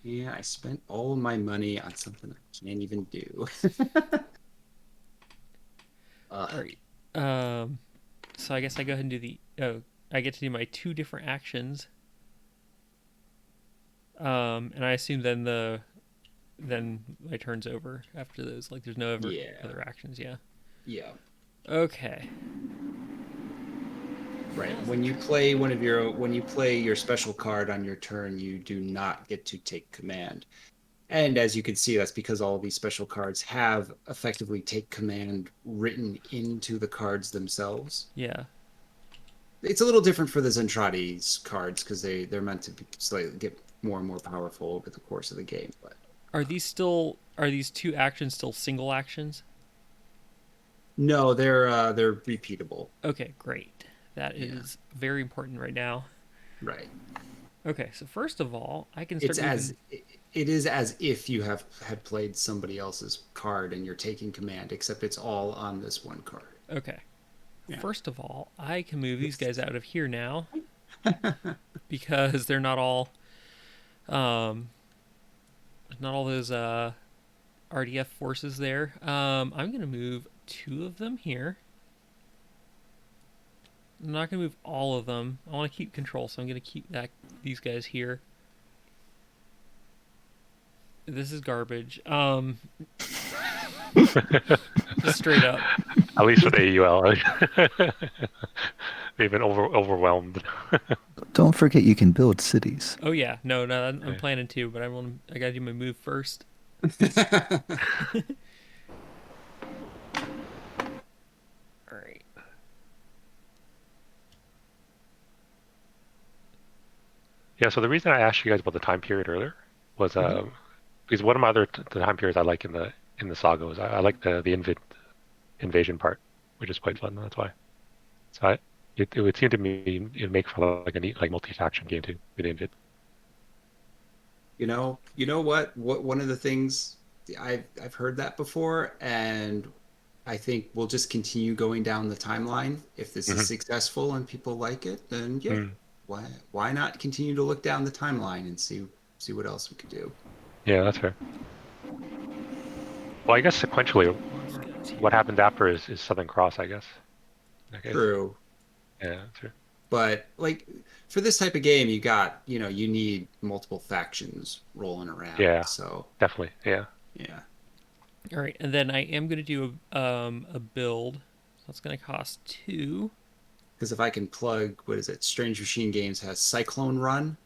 Yeah, I spent all of my money on something I can't even do. all right. So I guess I go ahead and do the. Oh, I get to do my two different actions. And I assume then my turn's over after those. Like, there's no other actions. Yeah. Yeah, Okay. right. When you play your special card on your turn, you do not get to take command. And as you can see, that's because all of these special cards have effectively take command written into the cards themselves. Yeah. It's a little different for the Zentradi's cards because they're meant to be slightly get more and more powerful over the course of the game. But Are these two actions still single actions? no, they're repeatable. Okay, great. That is very important right now. Right. Okay, so first of all, I can start It's as it is as if you had played somebody else's card and you're taking command, except it's all on this one card. Okay. Yeah. First of all, I can move these guys out of here now because they're not all not all those RDF forces there. I'm going to move two of them here. I'm not going to move all of them. I want to keep control, so I'm going to keep these guys here. This is garbage. Just straight up. At least with AUL, they've been overwhelmed. Don't forget you can build cities. Oh yeah, no, I'm planning to, but I gotta do my move first. All right. Yeah, so the reason I asked you guys about the time period earlier was because one of my other the time periods I like in the saga is I like the invasion part, which is quite fun. That's why. So it would seem to me it'd make for like a neat like multi-faction game too with Invid. You know what? One of the things I've heard that before, and I think we'll just continue going down the timeline. If this is successful and people like it, then yeah, why not continue to look down the timeline and see what else we could do. Yeah, that's fair. Well, I guess sequentially, what happens after is Southern Cross, I guess. Okay. True. Yeah, true. But like for this type of game, you need multiple factions rolling around. Yeah, So definitely. Yeah. yeah. All right, and then I am going to do a build. That's going to cost 2. Because if I can plug, what is it? Strange Machine Games has Cyclone Run,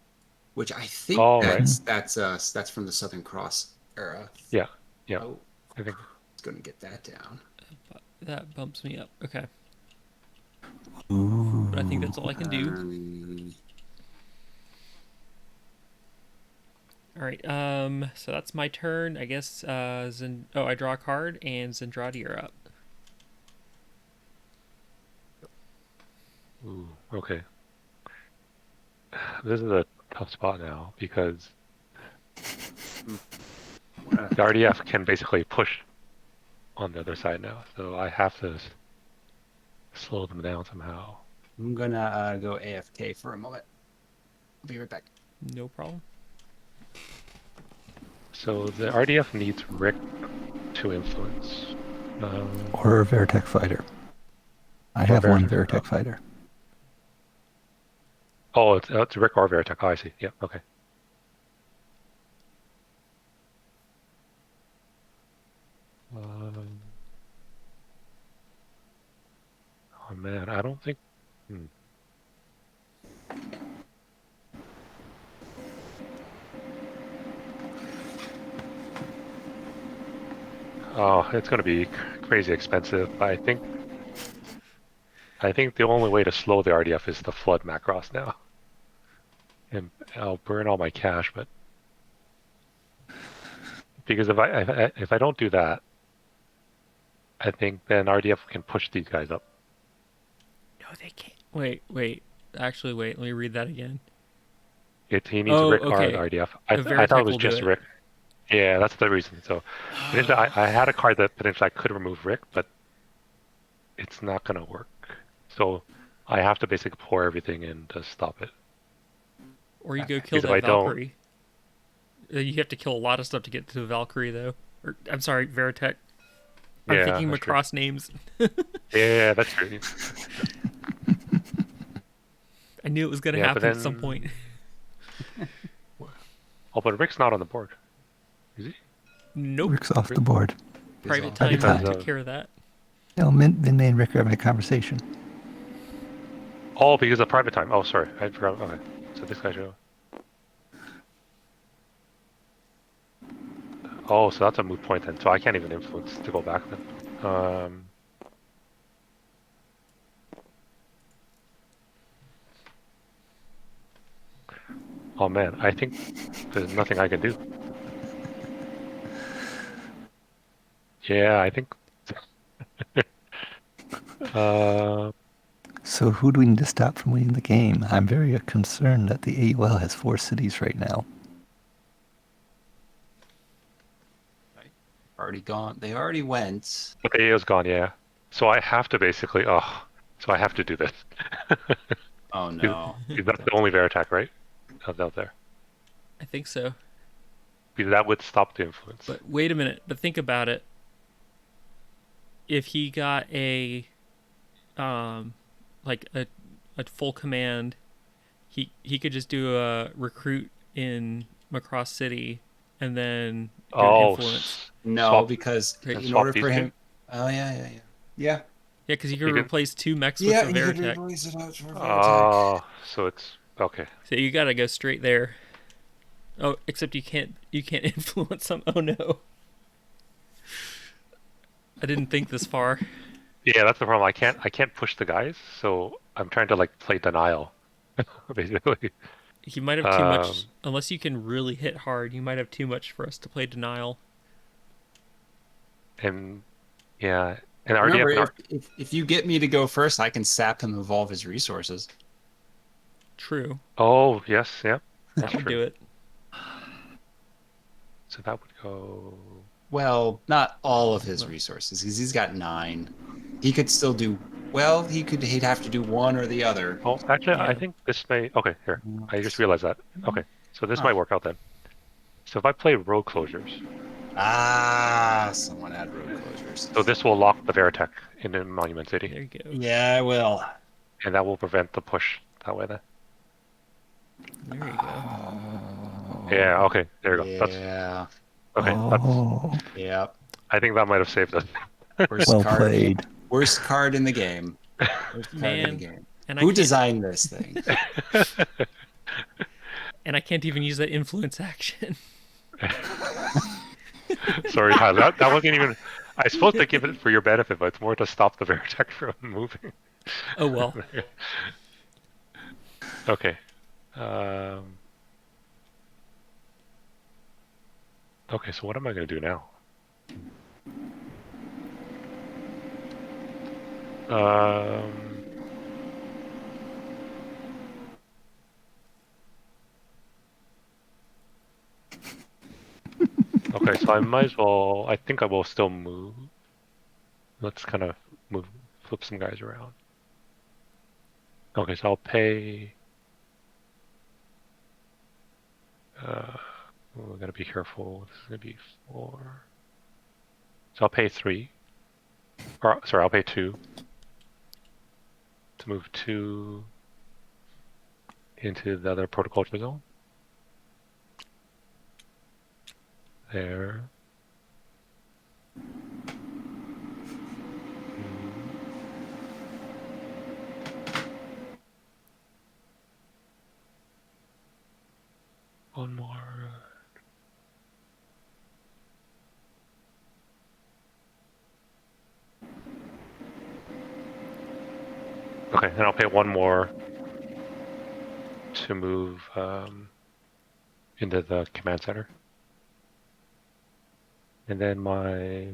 which I think Oh, right. that's from the Southern Cross era. Yeah. Yeah. Oh, I think. it's going to get that down. That bumps me up. Okay. Ooh. But I think that's all I can do. All right. So that's my turn. I guess. I draw a card, and Zendradi, you're up. Ooh, okay. This is a tough spot now because the RDF can basically push on the other side now, so I have to slow them down somehow. I'm gonna go AFK for a moment. I'll be right back. No problem. So the RDF needs Rick to influence. Or a Veritech fighter. I have one Veritech fighter. Oh, it's Rick or Veritech. Oh, I see. Yeah, okay. Oh man, I don't think. Oh, it's going to be crazy expensive. But I think the only way to slow the RDF is to flood Macross now, and I'll burn all my cash. But because if I don't do that, I think then RDF can push these guys up. No, they can't. Wait. Actually, wait. Let me read that again. He needs Rick okay. or RDF. The I thought Veritech it was will do just it. Rick. Yeah, that's the reason. So potentially I had a card that potentially I could remove Rick, but it's not going to work. So I have to basically pour everything in to stop it. Or you go kill Because if that I don't- Valkyrie. You have to kill a lot of stuff to get to the Valkyrie, though. Or I'm sorry, Veritech. I'm Yeah, thinking that's true. Macross names. Yeah, that's true. I knew it was going to Yeah, but happen at some then- point. Oh, but Rick's not on the board. Is he? Nope. Rick's off the board. Private Private time time. took care of that. No, Min and Rick are having a conversation. Oh, because of private time. Oh, sorry. I forgot. Okay. So this guy should. Oh, so that's a moot point then. So I can't even influence to go back then. Oh man, I think there's nothing I can do. Yeah, I think. So who do we need to stop from winning the game? I'm very concerned that the AUL has 4 cities right now. Already gone. They already went. But the AO's gone, yeah. So I have to basically. Oh, so I have to do this. Oh no. Because that's the only Veritech, right? Out there. I think so. Because that would stop the influence. But wait a minute. But think about it. If he got a full command, he could just do a recruit in Macross City and then do influence. No, swap- because Right. in swap order these for two? him. Oh yeah. Yeah, because you could You can- replace 2 mechs Yeah, with you a could Veritech. replace it out for Veritech. Oh, so it's okay. So you gotta go straight there. Oh, except you can't influence them. Oh no. I didn't think this far. Yeah, that's the problem. I can't push the guys, so I'm trying to like play denial, basically. He might have too much, Um, unless you can really hit hard. You might have too much for us to play denial. And yeah, and Remember, RDF. if you get me to go first, I can sap him of all of his resources. True. Oh yes, yeah, that's That would true. do it. So that would go. Well, not all of his resources, because he's got 9. He could still do well. He'd have to do one or the other. Oh, actually, Yeah. I think this may. Okay, here. I just realized that. Okay, so this Huh. might work out then. So if I play road closures, Ah, someone had road closures. So this will lock the Veritech into Monument City, There you go. Yeah, I will. and that will prevent the push that way. Then. There you go. Yeah. Okay. There you go. That's Yeah. okay. That's. Oh, Yep. I think that might have saved us. Worst well card. played. Worst card in the game. Worst card in the Man, game. and Who designed this thing? I can't even use that influence action. Sorry, Tyler. That wasn't even. I was supposed to give it for your benefit, but it's more to stop the Veritech from moving. Oh well. Okay. Um, okay, so what am I going to do now? Um, okay, so I might as well. I think I will still move. Let's kind of flip some guys around. Okay, so I'll pay. We gotta be careful. This is gonna be 4. So I'll pay 3. Or sorry, I'll pay 2 to move 2 into the other protoculture zone. There. One more. Okay, and I'll pay 1 more to move into the command center. And then my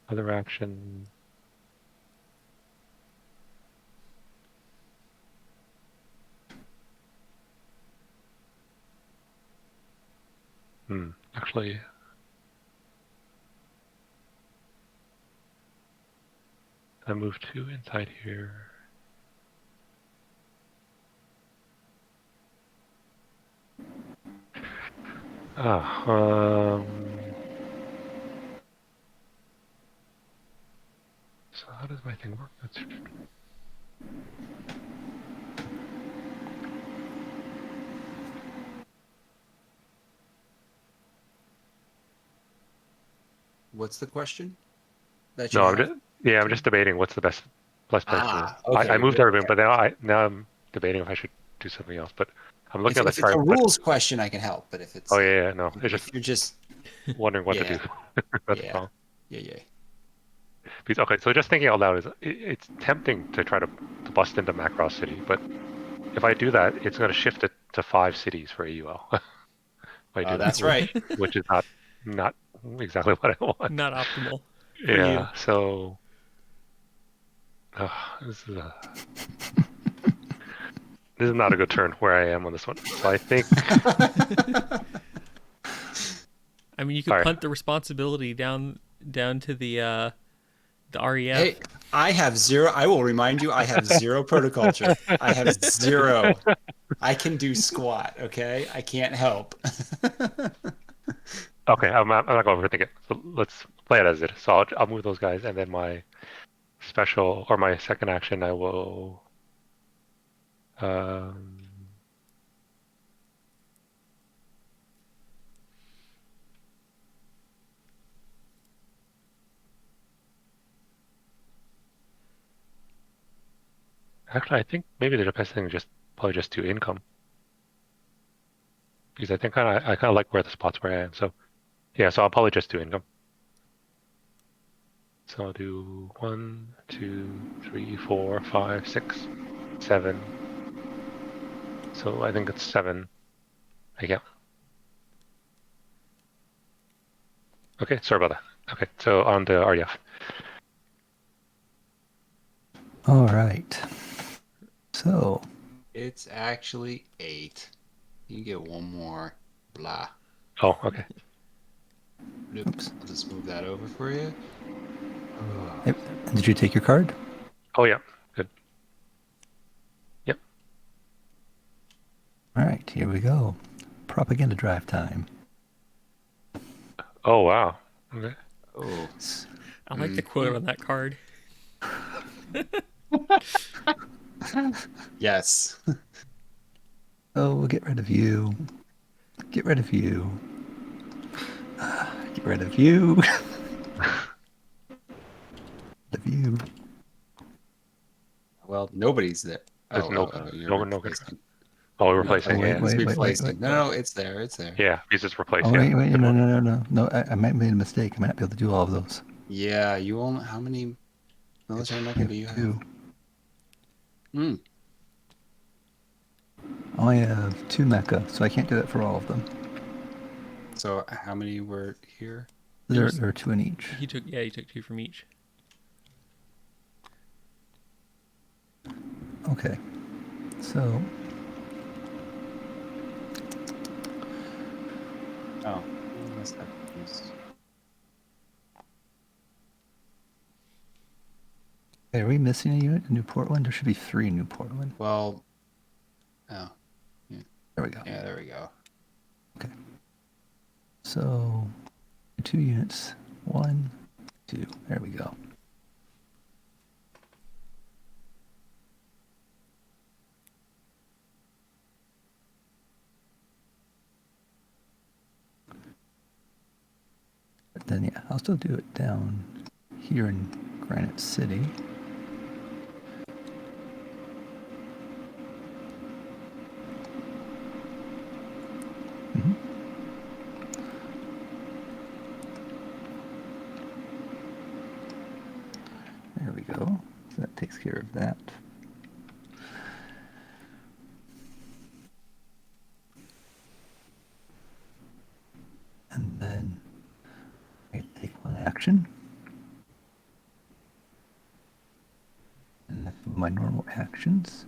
other action. Actually. I move 2 inside here. So how does my thing work? That's What's the question? That you no, have? I'm just debating what's the best place for it. Okay. I moved everything, but now I'm debating if I should do something else. But I'm looking If at the it's a chart. rules question, I can help. But if it's Oh yeah, no, it's just if you're just wondering what to do. yeah, That's yeah, all. yeah. Okay, so just thinking out loud is it's tempting to try to bust into Macross City, but if I do that, it's going to shift it to 5 cities for AUL. If I do Oh, that, that's right. which is not exactly what I want. Not optimal for you. Yeah, so this is this is not a good turn where I am on this one. So I think I mean, you could All right. punt the responsibility down to the REF. Hey, I have 0. I will remind you, I have 0 protoculture. I have 0. I can do squat. Okay, I can't help. Okay, I'm not going to overthink it. So let's play it as it. So I'll move those guys, and then my special or my second action, I will. Actually, I think maybe the best thing is probably just do income, because I think I kind of like where the spots where I am. So yeah, so I'll probably just do income. So I'll do 1, 2, 3, 4, 5, 6, 7. So I think it's 7. Yeah. Okay, sorry about that. Okay, so on to REF. All right. So, It's actually 8. You get 1 more. Blah. Oh, okay. oops. I'll just move that over for you. Yep. Did you take your card? Oh yeah, good. Yep. All right, here we go. Propaganda drive time. Oh wow. Okay. Oh. I like the quote on that card. Yes. Oh, we'll get rid of you. Get rid of you. Get rid of you. Of you. Well, nobody's there. There's no You're no replacing. Oh, we're Oh, replacing. wait, Yeah. It's wait, wait, wait, replacing. wait. No, it's there. It's there. Yeah. He's just replaced. Oh, Yeah. wait, wait, Good no, one. no, no, no. No, I might have made a mistake. I might not be able to do all of those. Yeah, you only how many military mecha do you have? Two. Hmm. I only have 2 mecha, so I can't do that for all of them. So how many were here? There There's- are 2 in each. He took 2 from each. Okay. So, Oh, I must have confused. are we missing a unit in New Portland? There should be 3 in New Portland. Well, oh, There we go. yeah, there we go. So, 2 units. 1, 2. There we go. But then, yeah, I'll still do it down here in Granite City. Mhm. There we go. So that takes care of that. And then I take 1 action. And that's my normal actions.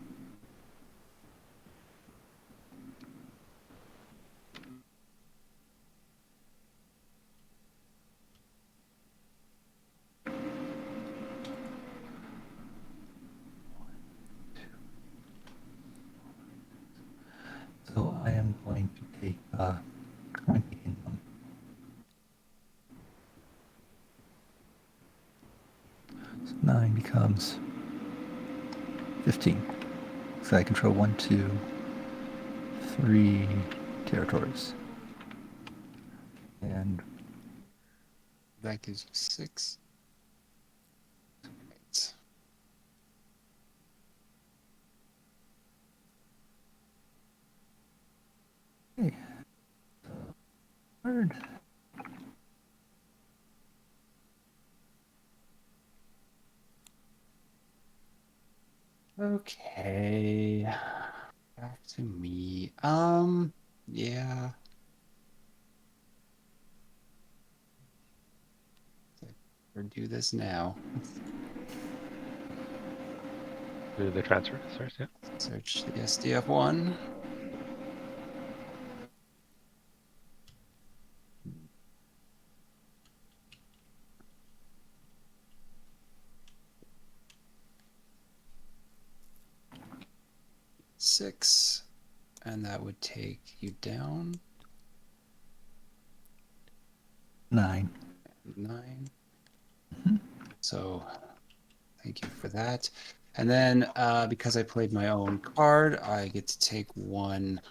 So I am going to take 20 income. So 9 becomes 15. So I control 1, 2, 3 territories. And That gives you 6. Right. hey, third. Okay. Back to me. Yeah. Or do this now. Do the transfer first. Yeah. Search the SDF1. Six, and that would take you down 9. 9. Mhm. So thank you for that. And then because I played my own card, I get to take one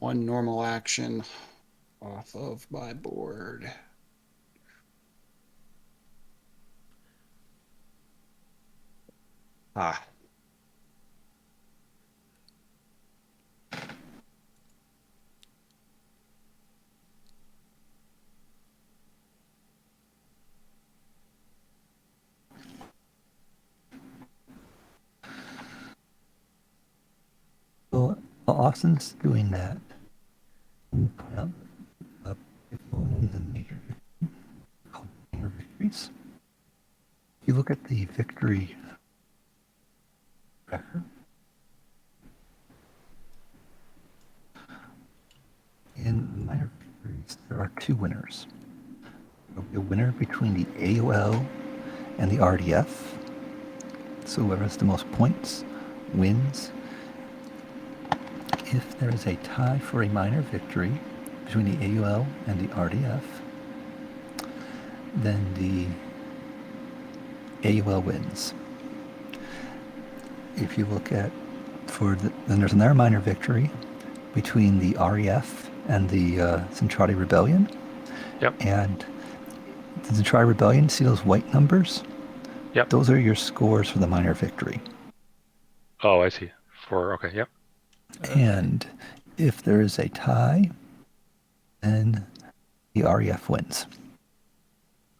normal action off of my board. Ah. Well, while Austin's doing that, we put up a in the major called minor victories. If you look at the victory record, in minor victories, there are 2 winners. There will be a winner between the AOL and the RDF. So whoever has the most points wins. If there is a tie for a minor victory between the AUL and the RDF, then the AUL wins. If you look at then there's another minor victory between the REF and the Zentradi Rebellion. Yep. And the Zentradi Rebellion, see those white numbers? Yep. Those are your scores for the minor victory. Oh, I see. Okay, yep. And if there is a tie, then the REF wins.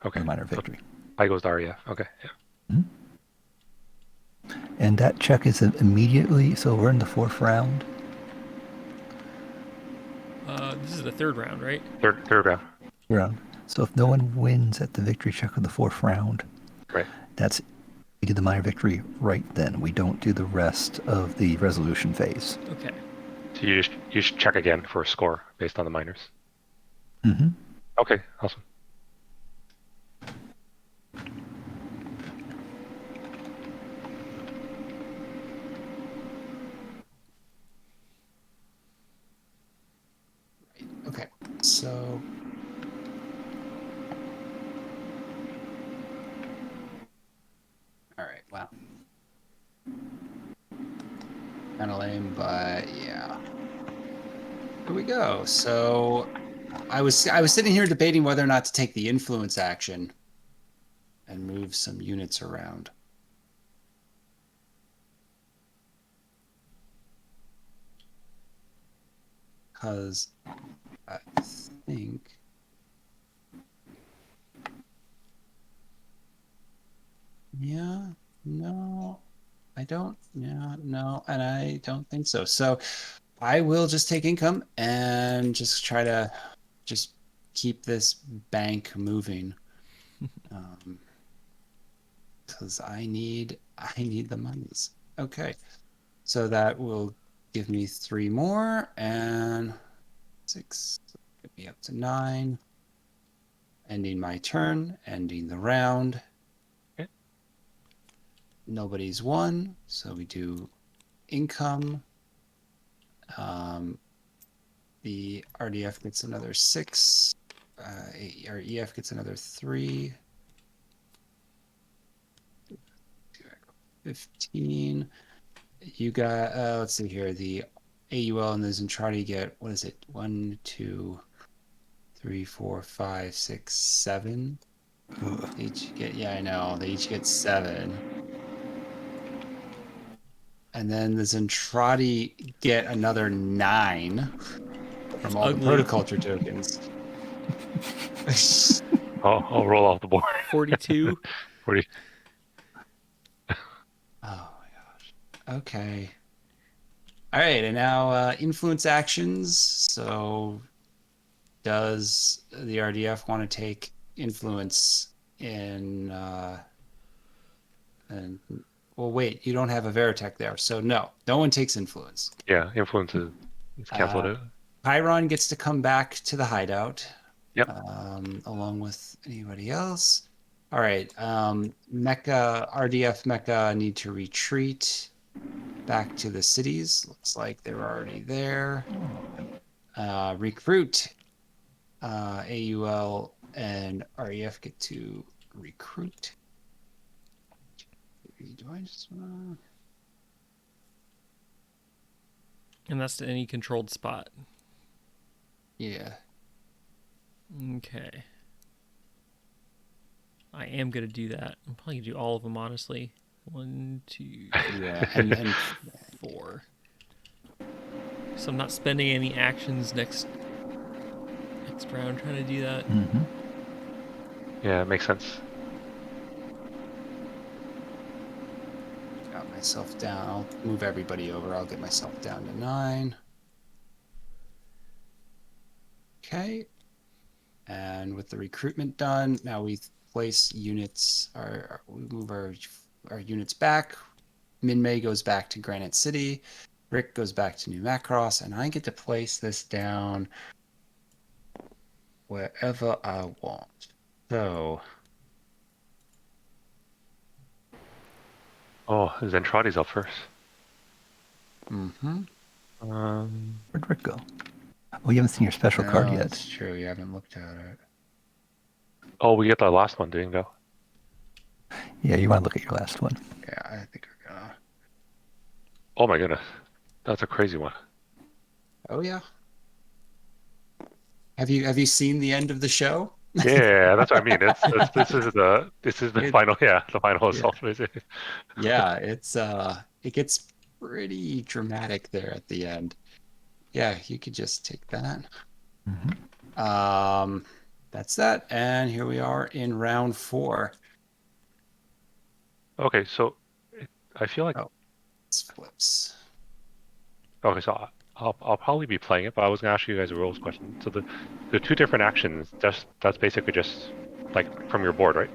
Okay. The minor victory. I goes to REF. Okay, yeah. Mm-hmm. And that check is immediately, so we're in the 4th round. This is the 3rd round, right? Third round. So if no one wins at the victory check of the 4th round, right, we do the minor victory right then. We don't do the rest of the resolution phase. Okay. So you just check again for a score based on the minors. Mm-hmm. Okay, awesome. Okay, so all right, wow. Kind of lame, but yeah. Here we go. So I was sitting here debating whether or not to take the influence action and move some units around. Because I think yeah, no, I don't. Yeah, no, and I don't think so. So I will just take income and just try to just keep this bank moving. Because I need the monies. Okay, so that will give me 3 more and 6. Get me up to 9. Ending my turn, ending the round. Okay. Nobody's won, so we do income. The RDF gets another 6. Our EF gets another 3. 15. You got, let's see here, the AUL and the Zentradi get, what is it? 1, 2, 3, 4, 5, 6, 7. They each get, yeah, I know. They each get 7. And then the Zentradi get another 9 from all the protoculture tokens. I'll roll off the board. 42. 40. Oh my gosh. Okay. All right, and now influence actions. So does the RDF want to take influence in and well, wait, you don't have a Veritech there, so no one takes influence. Yeah, influence is canceled out. Chiron gets to come back to the hideout. Yep. Along with anybody else. All right, Mecha RDF Mecha need to retreat back to the cities. Looks like they're already there. Recruit. AUL and REF get to recruit. Do I just want to... And that's to any controlled spot. Yeah. Okay. I am going to do that. I'm probably going to do all of them, honestly. 1, 2, Yeah, and 4. So I'm not spending any actions next round trying to do that. Mm-hmm. Yeah, it makes sense. got myself down. I'll move everybody over. I'll get myself down to 9. Okay. And with the recruitment done, now we place units. We move our units back. Minmay goes back to Granite City. Rick goes back to New Macross, and I get to place this down wherever I want. So. Oh, Zentradi's up first. Mm-hmm. Where'd Rick go? Oh, you haven't seen your special card yet. That's true. You haven't looked at it. Oh, we get the last one doing though. Yeah, you want to look at your last one. Yeah, I think we're gonna. Oh my goodness, that's a crazy one. Oh yeah. Have you seen the end of the show? Yeah, that's what I mean. This is the It final, yeah, the final yeah assault basically. yeah it gets pretty dramatic there at the end. Yeah, you could just take that. Hmm. That's that, and here we are in round 4. Okay, so I feel like Oh, it's flips. okay, so I'll probably be playing it, but I was gonna ask you guys a rules question. So the two different actions, that's basically just like from your board, right?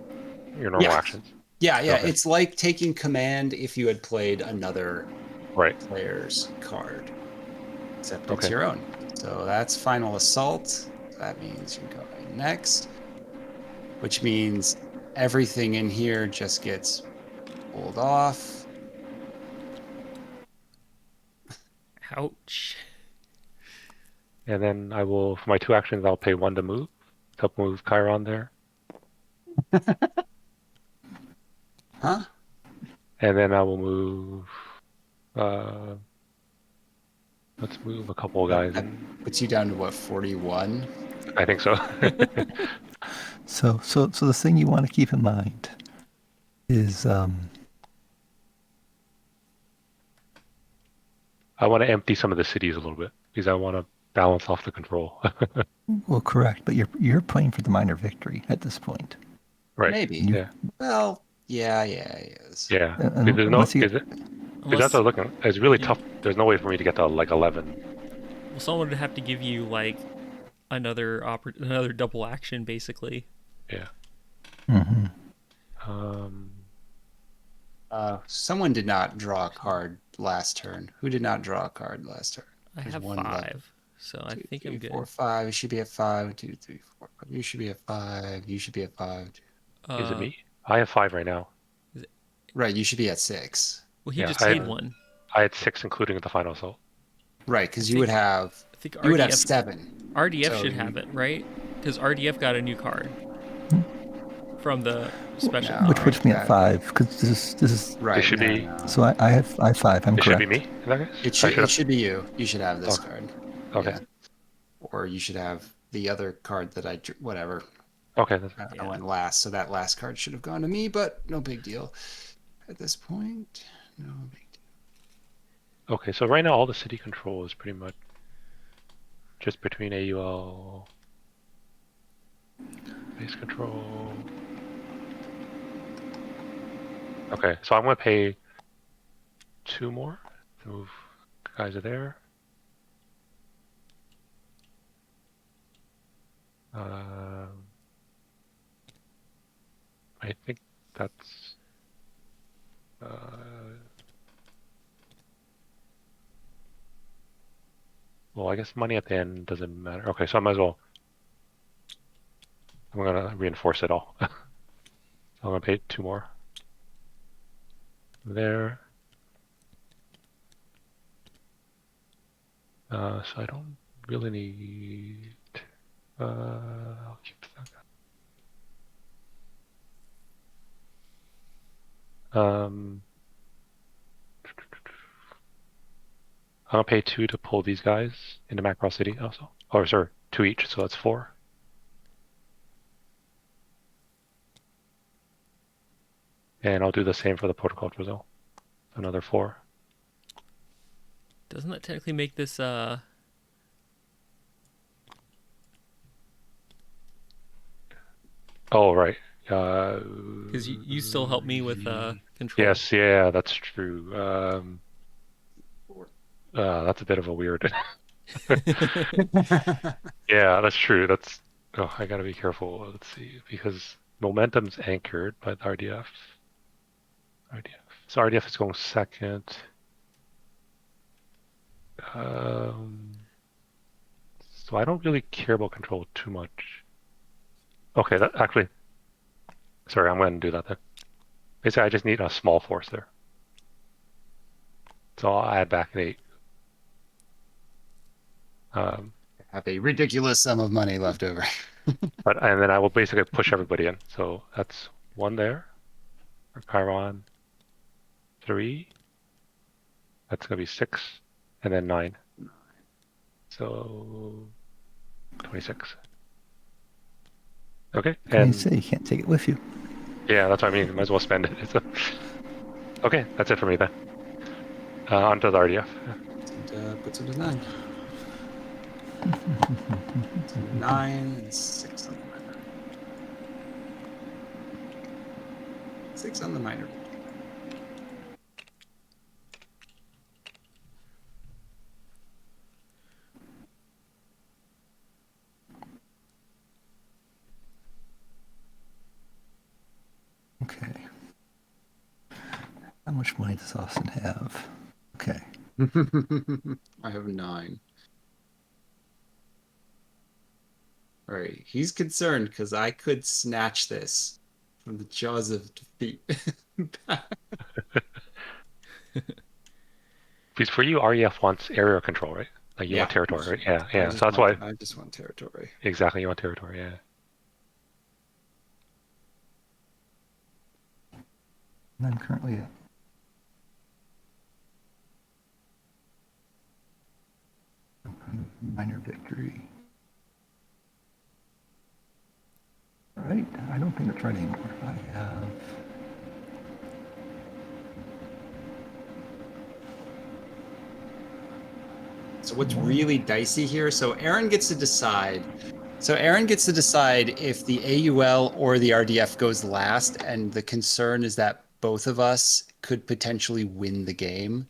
Your normal Yeah, actions. yeah. Okay, It's like taking command if you had played another right. player's card, except it's Okay, your own. So that's final assault. That means you're going next, which means everything in here just gets pulled off. Ouch. and then I will for my two actions, I'll pay 1 to move Chiron there, Huh? and then I will move. Uh, let's move a couple of guys That in. puts you down to what, 41? I think so. So the thing you want to keep in mind is I want to empty some of the cities a little bit because I want to balance off the control. well, correct, but you're playing for the minor victory at this point. Right. Maybe. You Yeah. Well, yeah, he is. Yeah. Because there's no, unless you is it? Because that's Unless what I'm looking. It's really you, tough. There's no way for me to get to like 11. well, someone would have to give you like another double action, basically. Yeah. hmm Um. Someone did not draw a card last turn. Who did not draw a card last turn? I There's have one left. 5, so I 2, think 3, I'm good. 4, 5. You should be at 5. 2, 3, 4. You should be at 5. You should be at 5. Is it Uh, me? I have 5 right now. is it, Right, you should be at 6. well, he Yeah. just paid 1. I had 6, including the final assault. Right, I because think I think you would have RDF 7. So should have it, right? Because RDF got a new card from the special No, which thing, puts right? me at 5 because this is right, should no, be. no. so I have 5. I'm It should be correct. me in that case. It I should should it have. should be you. You should have this Oh, card. okay. Yeah. Or you should have the other card that whatever. Okay. That's, I Yeah. went last, so that last card should have gone to me, but no big deal. At this point, no big deal. okay. So right now, all the city control is pretty much just between AUL, base control. Okay. So I'm gonna pay 2 more to move guys are there. I think that's. Well, I guess money at the end doesn't matter. Okay, so I might as well. I'm gonna reinforce it all. I'm gonna pay 2 more. There. So I don't really need. I'll keep that. I'm gonna pay 2 to pull these guys into Macross City also. Or sorry, 2 each, so that's 4. And I'll do the same for the Protocol Brazil. Another 4. Doesn't that technically make this Oh, right. because you still help me with control. Yes, yeah, that's true. That's a bit of a weird. Yeah, that's true. That's. Oh, I gotta be careful. Let's see, because momentum's anchored by the RDF. So RDF is going second. So I don't really care about control too much. Okay, that actually. Sorry, I'm going to do that then. Basically, I just need a small force there. So I'll add back an 8. have a ridiculous sum of money left over. And then I will basically push everybody in. So that's 1 there. For Chiron, 3. That's gonna be 6, and then 9. So 26. Okay, Can you and say you can't take it with you? yeah, that's what I mean. Might as well spend it. So, okay, that's it for me then. On to the RDF. And, puts it to 9. 9 and 6 on the minor. 6 on the minor. Okay. How much money does Austin have? Okay. I have 9. All right, he's concerned because I could snatch this from the jaws of defeat. Because for you, REF wants area control, right? Like you want territory, right? Yeah, yeah. So that's why I just want territory. exactly you want territory. Yeah. And I'm currently at minor victory. All right. I don't think that's right anymore. I have. So what's really dicey here? So Aaron gets to decide. So Aaron gets to decide if the AUL or the RDF goes last, and the concern is that both of us could potentially win the game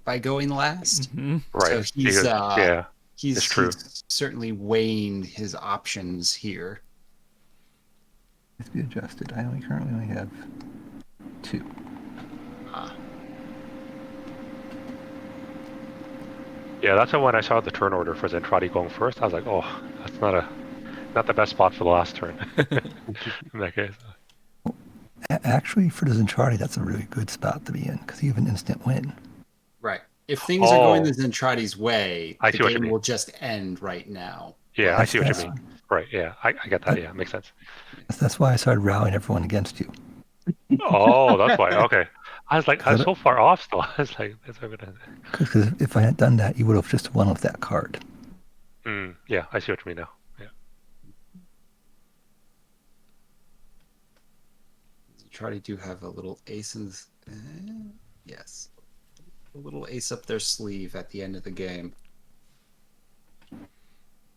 by going last. Mhm. Right. So he's yeah, he's, it's true. he's certainly weighing his options here. Let's be adjusted. I currently only have 2. Yeah, that's when I saw the turn order for Zentradi going first. I was like, oh, that's not the best spot for the last turn. In that case. Actually, for the Zentradi, that's a really good spot to be in because you have an instant win. Right. If things are going Oh. the Zentradi's way, I the see what you game mean. will just end right now. Yeah, I see what you That's- mean. Right. Yeah, I get that. Yeah, makes sense. That's why I started rallying everyone against you. Oh, that's why. Okay. I was like, I was Could- so far off still. I was like, that's what I'm gonna. Because if I had done that, you would have just won with that card. Yeah, I see what you mean now. Yeah. Zentradi do have a little ace in this. Yes. A little ace up their sleeve at the end of the game.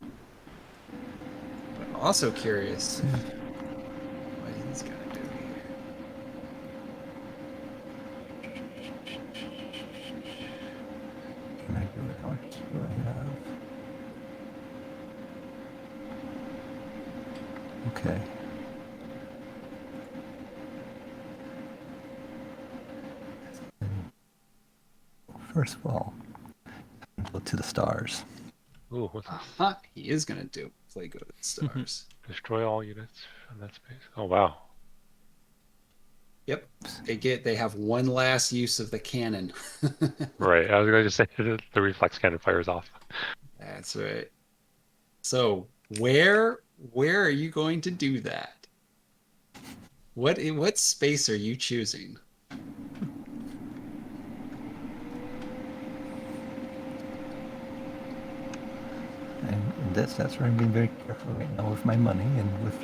But I'm also curious what he's gonna do here. Can I do it? How much do I have? Okay. First of all, go to the stars. Ooh, what's this? Uh-huh. He is gonna play go to the stars. Destroy all units from that space. Oh wow. Yep. They have one last use of the cannon. Right. I was gonna just say the reflex cannon fires off. That's right. So where are you going to do that? What space are you choosing? And that's where I'm being very careful right now with my money and with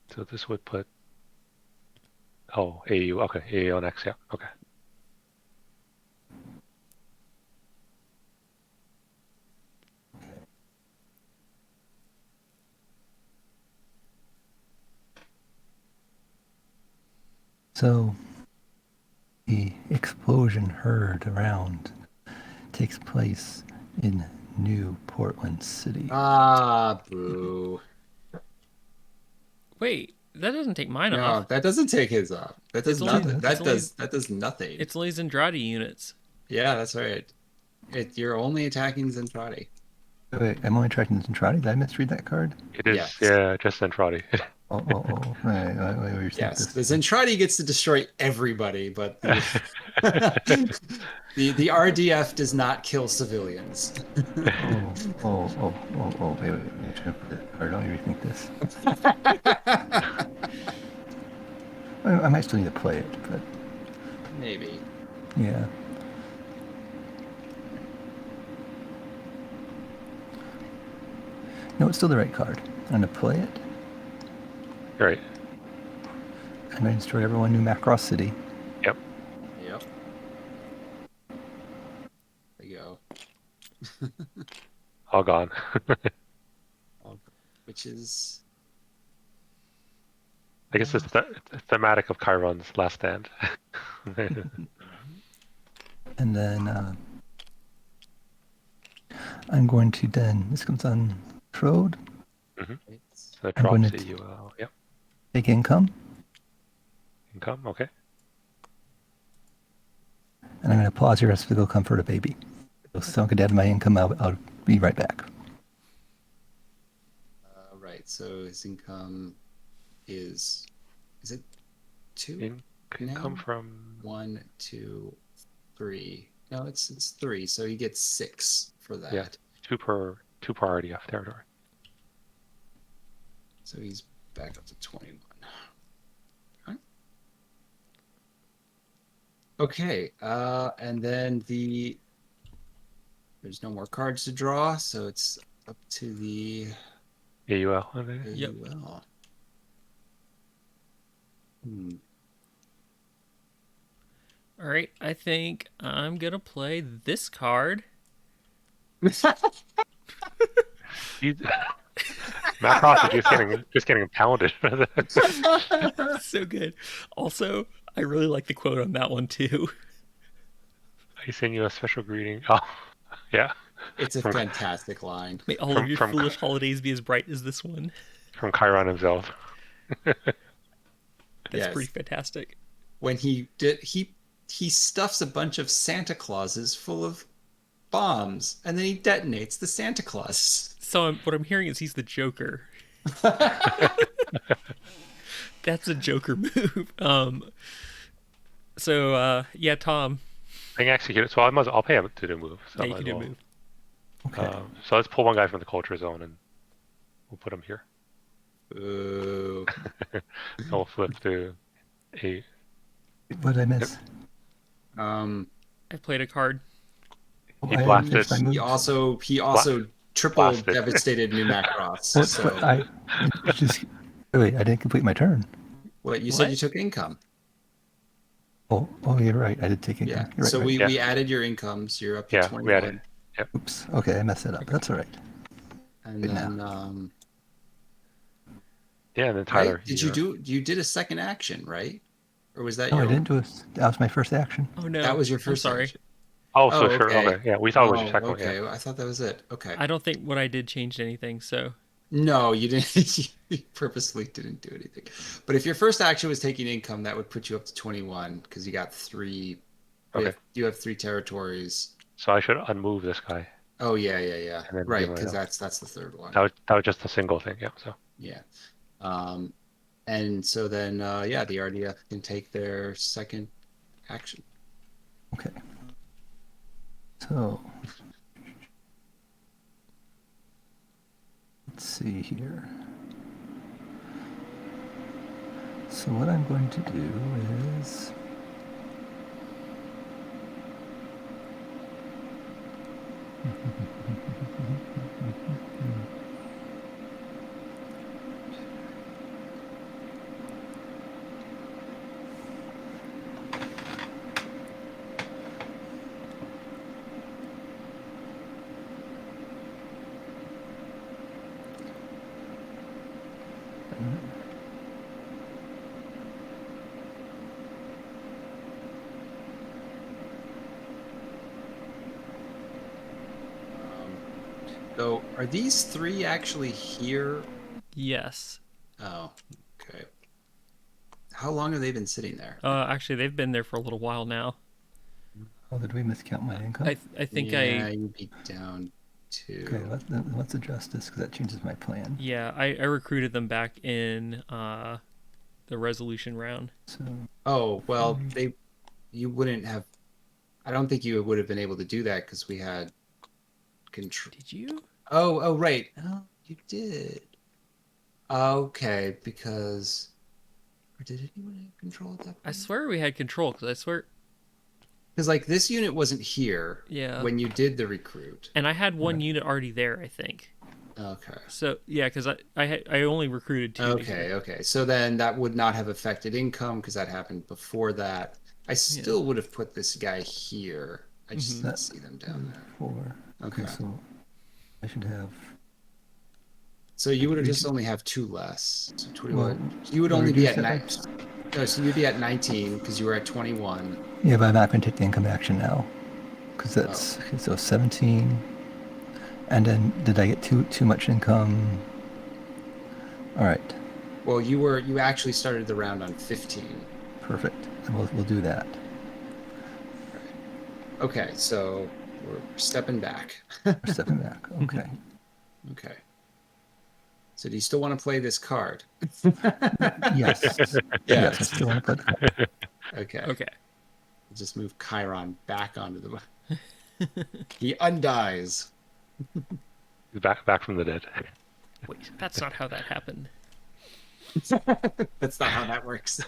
So this would put. Oh, AU. Okay, AU next. Yeah. Okay. So the explosion heard around takes place in New Portland City. Ah, boo. Wait, that doesn't take mine No, off. that doesn't take his off. That does It's only- nothing. it's That does nothing. It's only Zentradi units. Yeah, that's right. You're only attacking Zentradi. Wait, I'm only tracking this Entrada. Did I misread that card? It is, Yes. yeah, just Entrada. Oh. Wait, rethink Yes, this. the Zentradi gets to destroy everybody, but the the RDF does not kill civilians. Wait. I shouldn't put that card. Let me rethink this. I might still need to play it, but Maybe. yeah. No, it's still the right card. I'm going to play it. Right. I'm going to destroy everyone in New Macross City. Yep. Yep. There you go. All gone. Which is I guess it's thematic of Chiron's Last Stand. And then I'm going to this comes on Trode. So I'm going drops to the UL. Yep. take income, Income. Okay. and I'm going to pause here to go comfort a baby. So I could add my income. I'll be right back. right. So his income is it 2? Income No. from 1, 2, 3. No, it's 3. So he gets 6 for that. Yeah. two per RDF territory. So he's back up to 21. Okay. And then there's no more cards to draw, so it's up to the AUL. Okay. Yep. AUL. All right, I think I'm gonna play this card. Macross is just getting pounded. So good. Also, I really like the quote on that one too. I send you a special greeting. Oh, yeah. It's a fantastic line. May all of your foolish holidays be as bright as this one. From Chiron himself. That's pretty fantastic. When he stuffs a bunch of Santa Clauses full of bombs, and then he detonates the Santa Claus. So what I'm hearing is he's the Joker. That's a Joker move. Yeah, Tom. I can actually get it. So I'll pay him to do a move. So Yeah, you can do a move. Okay. So let's pull one guy from the culture zone and we'll put him here. Ooh. I'll flip to 8. What did I miss? I played a card. He I blasted. finished my moves. He also triple Blasted. devastated New Macross. What, So I wait. I didn't complete my turn. what you said you took income. Oh, you're right. I did take income. Yeah. You're right, So right. we added your incomes. You're up to Yeah, 21. we added. Yep. Oops. Okay, I messed it up. That's all right. And Good then Yeah, and then Tyler. right? You did a second action, right? Or was that No, your I didn't do it. That was my first action. Oh no. That was your first I'm sorry. action. Oh, Oh, sure. okay. Okay. Yeah, we thought it was your second one. Okay. Yeah. I thought that was it. Okay. I don't think what I did changed anything, so No, you didn't. You purposely didn't do anything. But if your first action was taking income, that would put you up to 21 because you got 3. Okay. You have 3 territories. So I should unmove this guy. Oh yeah. And then Right, give him because a- that's the third one. That was just a single thing. Yeah. So Yeah. And so then the RDF can take their second action. Okay. So let's see here. So what I'm going to do is So are these 3 actually here? yes. Oh, okay. How long have they been sitting there? Actually, they've been there for a little while now. did we miscount my income? I think yeah, you'd be down Okay, let's adjust this because that changes my plan. Yeah, I recruited them back in the resolution round. So Oh, well, you wouldn't have. I don't think you would have been able to do that because we had control. Did you? Oh, right. Oh, you did. Okay, because. Or did anyone have control at that I point? swear we had control because I swear. Because, like, this unit wasn't here Yeah. when you did the recruit. And I had one unit already there, I think. Okay. So yeah, because I only recruited 2. Okay. So then that would not have affected income because that happened before that. I still would have put this guy here. I just didn't see them down there. 4. Okay. So I should have. So you would have just only have 2 less. So 21. Well, You would we'll only be reduce at that by 9. No, so you'd be at 19 because you were at 21. Yeah, but I'm not going to take the income action now because that's okay, so 17. And then did I get too much income? All right, Well, you actually started the round on 15. perfect. And we'll do that. Okay, so we're stepping back. We're stepping back. Okay. Okay. So do you still want to play this card? Yes. Yeah. Yes, I still want to play the card. Okay. Okay. Just move Chiron back onto the. He undies. He's back from the dead. Wait, that's not how that happened. That's not how that works.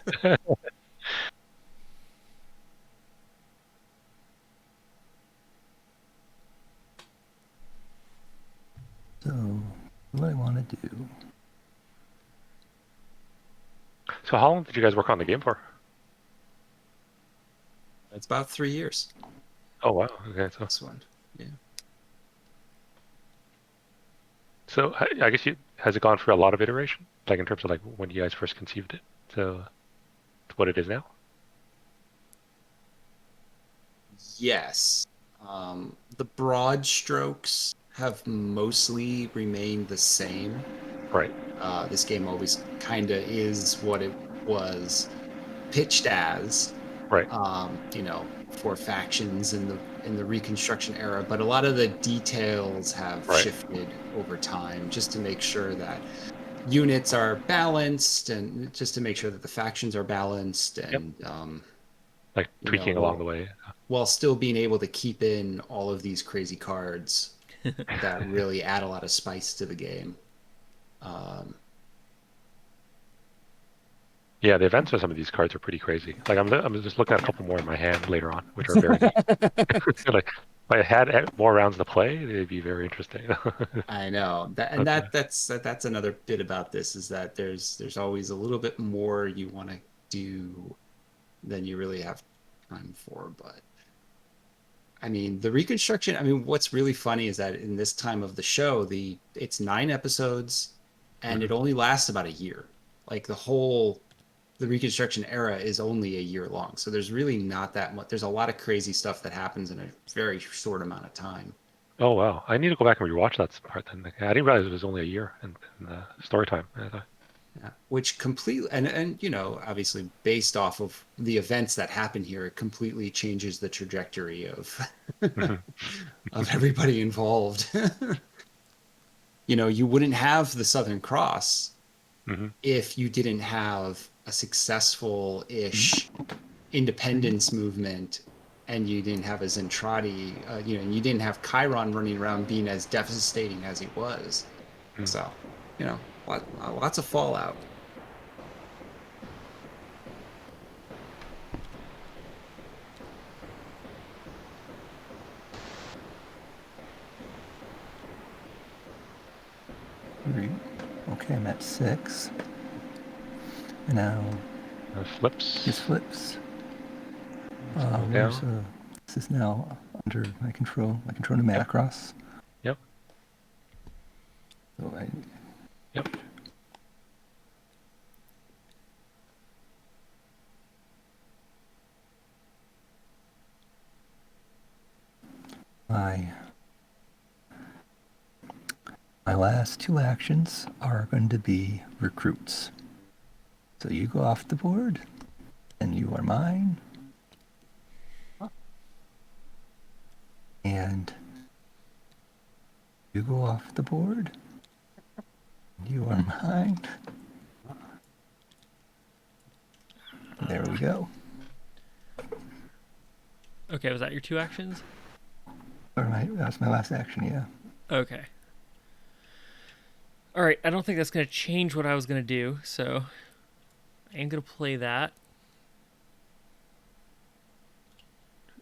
So what do I want to do? So how long did you guys work on the game for? It's about 3 years. Oh wow. Okay. This one. Yeah. So I guess has it gone through a lot of iteration, like in terms of like when you guys first conceived it to what it is now? Yes. The broad strokes have mostly remained the same. Right. This game always kind of is what it was pitched as. Right. For factions in the Reconstruction era, but a lot of the details have shifted over time, just to make sure that units are balanced, and just to make sure that the factions are balanced, and like tweaking along the way, while still being able to keep in all of these crazy cards that really add a lot of spice to the game. Yeah, the events of some of these cards are pretty crazy. Like I'm just looking at a couple more in my hand later on, which are very neat. Like if I had more rounds to play, they'd be very interesting. I know that's another bit about this, is that there's always a little bit more you want to do than you really have time for. But I mean, the Reconstruction. I mean, what's really funny is that in this time of the show, it's 9 episodes, and it only lasts about a year. Like the Reconstruction era is only a year long, so there's really not that much. There's a lot of crazy stuff that happens in a very short amount of time. Oh wow, I need to go back and rewatch that part then. I didn't realize it was only a year in the story time. Yeah, which completely and obviously based off of the events that happen here, it completely changes the trajectory of of everybody involved. You wouldn't have the Southern Cross if you didn't have a successful-ish independence movement, and you didn't have a Zentradi, and you didn't have Chiron running around being as devastating as he was. So, lots of fallout. Okay, I'm at 6. And now Flips. his flips. This is now under my control. I control Macross. Yep. So Yep. My last 2 actions are going to be recruits. So you go off the board, and you are mine. And You go off the board. You are mine. There we go. Okay, was that your 2 actions? That's my last action, yeah. Okay. All right, I don't think that's going to change what I was going to do, so I am going to play that.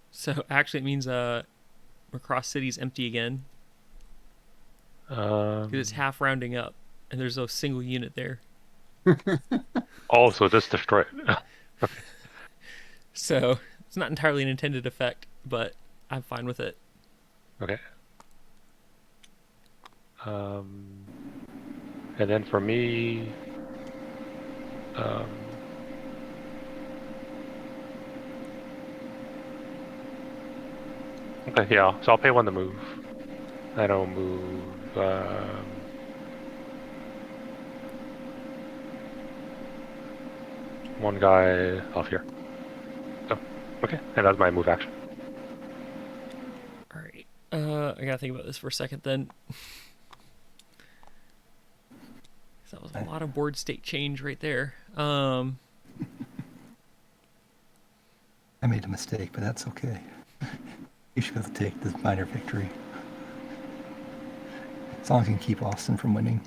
So actually, it means Macross City's empty again because it's half rounding up, and there's no single unit there. Oh, so just destroy it. So it's not entirely an intended effect, but I'm fine with it. Okay. And then for me, okay, yeah. So I'll pay 1 to move. Then I'll move. One guy off here. So, okay, and that's my move action. All right. I gotta think about this for a second then. That was a lot of board state change right there. I made a mistake, but that's okay. You should go take this minor victory. As long as you can keep Austin from winning.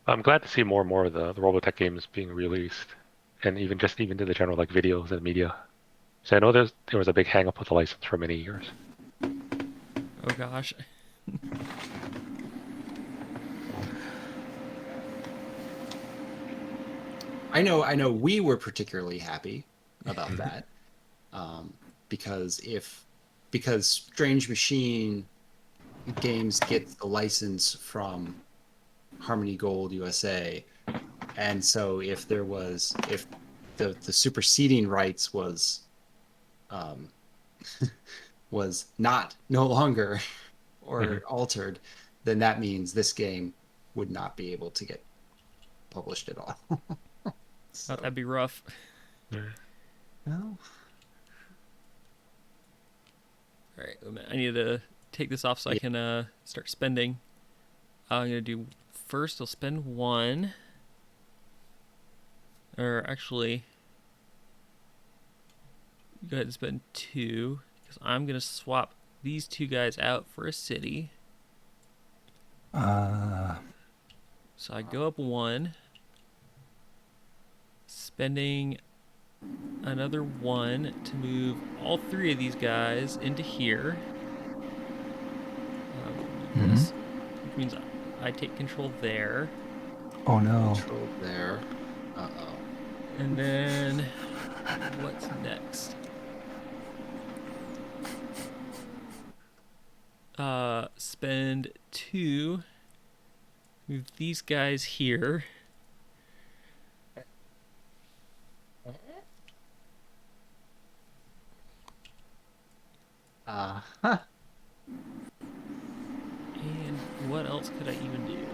I'm glad to see more and more of the Robotech games being released, and even to the general like videos and media. So I know there was a big hang up with the license for many years. Oh gosh. I know we were particularly happy about that. Because Strange Machine Games gets the license from Harmony Gold USA, and so if the superseding rights was was no longer or altered, then that means this game would not be able to get published at all. So, That'd be rough. well, All right, I need to take this off so I can start spending. I'm gonna do first. I'll spend 1, or actually, go ahead and spend 2 because I'm gonna swap these 2 guys out for a city. So I go up 1, spending another 1 to move all 3 of these guys into here. This, which means I take control there. Oh no. control there. Uh-oh. And then what's next? Spend 2, move these guys here. Uh-huh. And what else could I even do?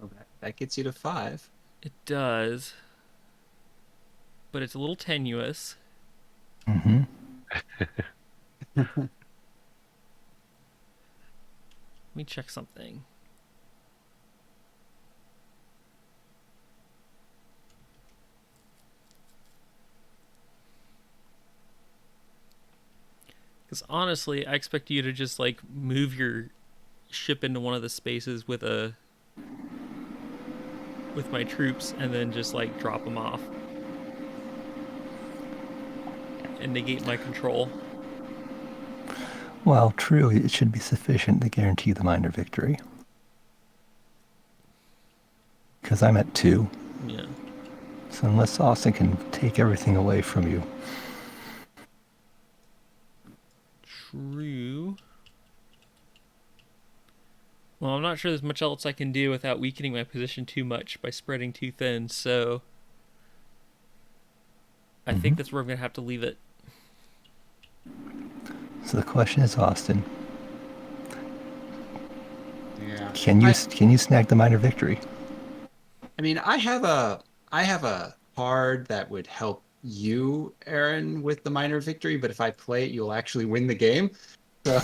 Okay. That gets you to 5. It does, but it's a little tenuous. Mm-hmm. Let me check something. Because honestly, I expect you to just like move your ship into one of the spaces with my troops and then just like drop them off and negate my control. Well, true, it should be sufficient to guarantee the minor victory. Because I'm at 2. Yeah. So unless Austin can take everything away from you. True. Well, I'm not sure there's much else I can do without weakening my position too much by spreading too thin, so I think that's where I'm gonna have to leave it. So the question is, Austin, Yeah. can you snag the minor victory? I mean, I have a card that would help you, Aaron, with the minor victory, but if I play it, you'll actually win the game. So,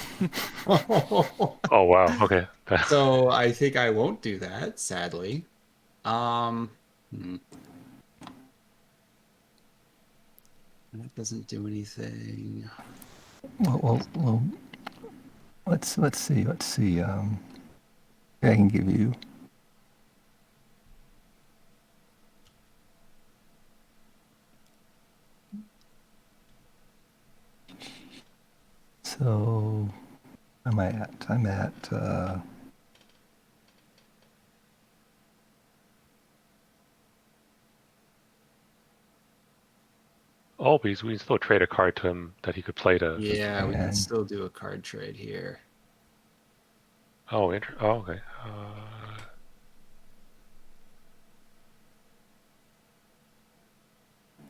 Oh wow. Okay. so I think I won't do that, sadly. Um, hmm. That doesn't do anything. Well, let's see. I can give you. So, where am I at? I'm at. Oh, but we can still trade a card to him that he could play to. Yeah, we can And still do a card trade here. Oh, oh, okay.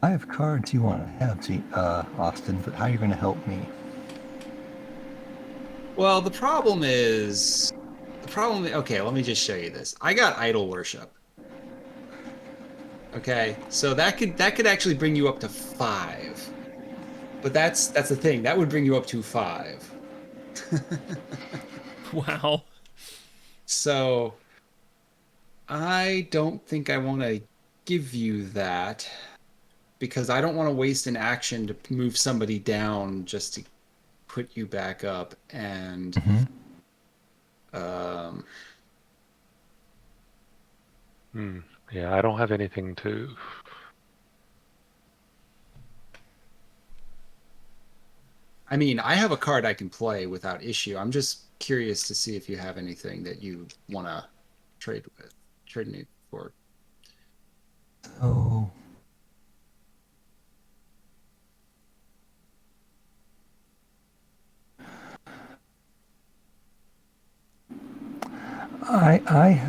I have cards you want to have, Austin, but how are you going to help me? Well, okay, let me just show you this. I got idol worship. Okay, so that could actually bring you up to 5. But that's the thing. That would bring you up to 5. Wow. So I don't think I want to give you that because I don't want to waste an action to move somebody down just to put you back up. And um, Yeah, I don't have anything to. I mean, I have a card I can play without issue. I'm just curious to see if you have anything that you want to trade me for. So, I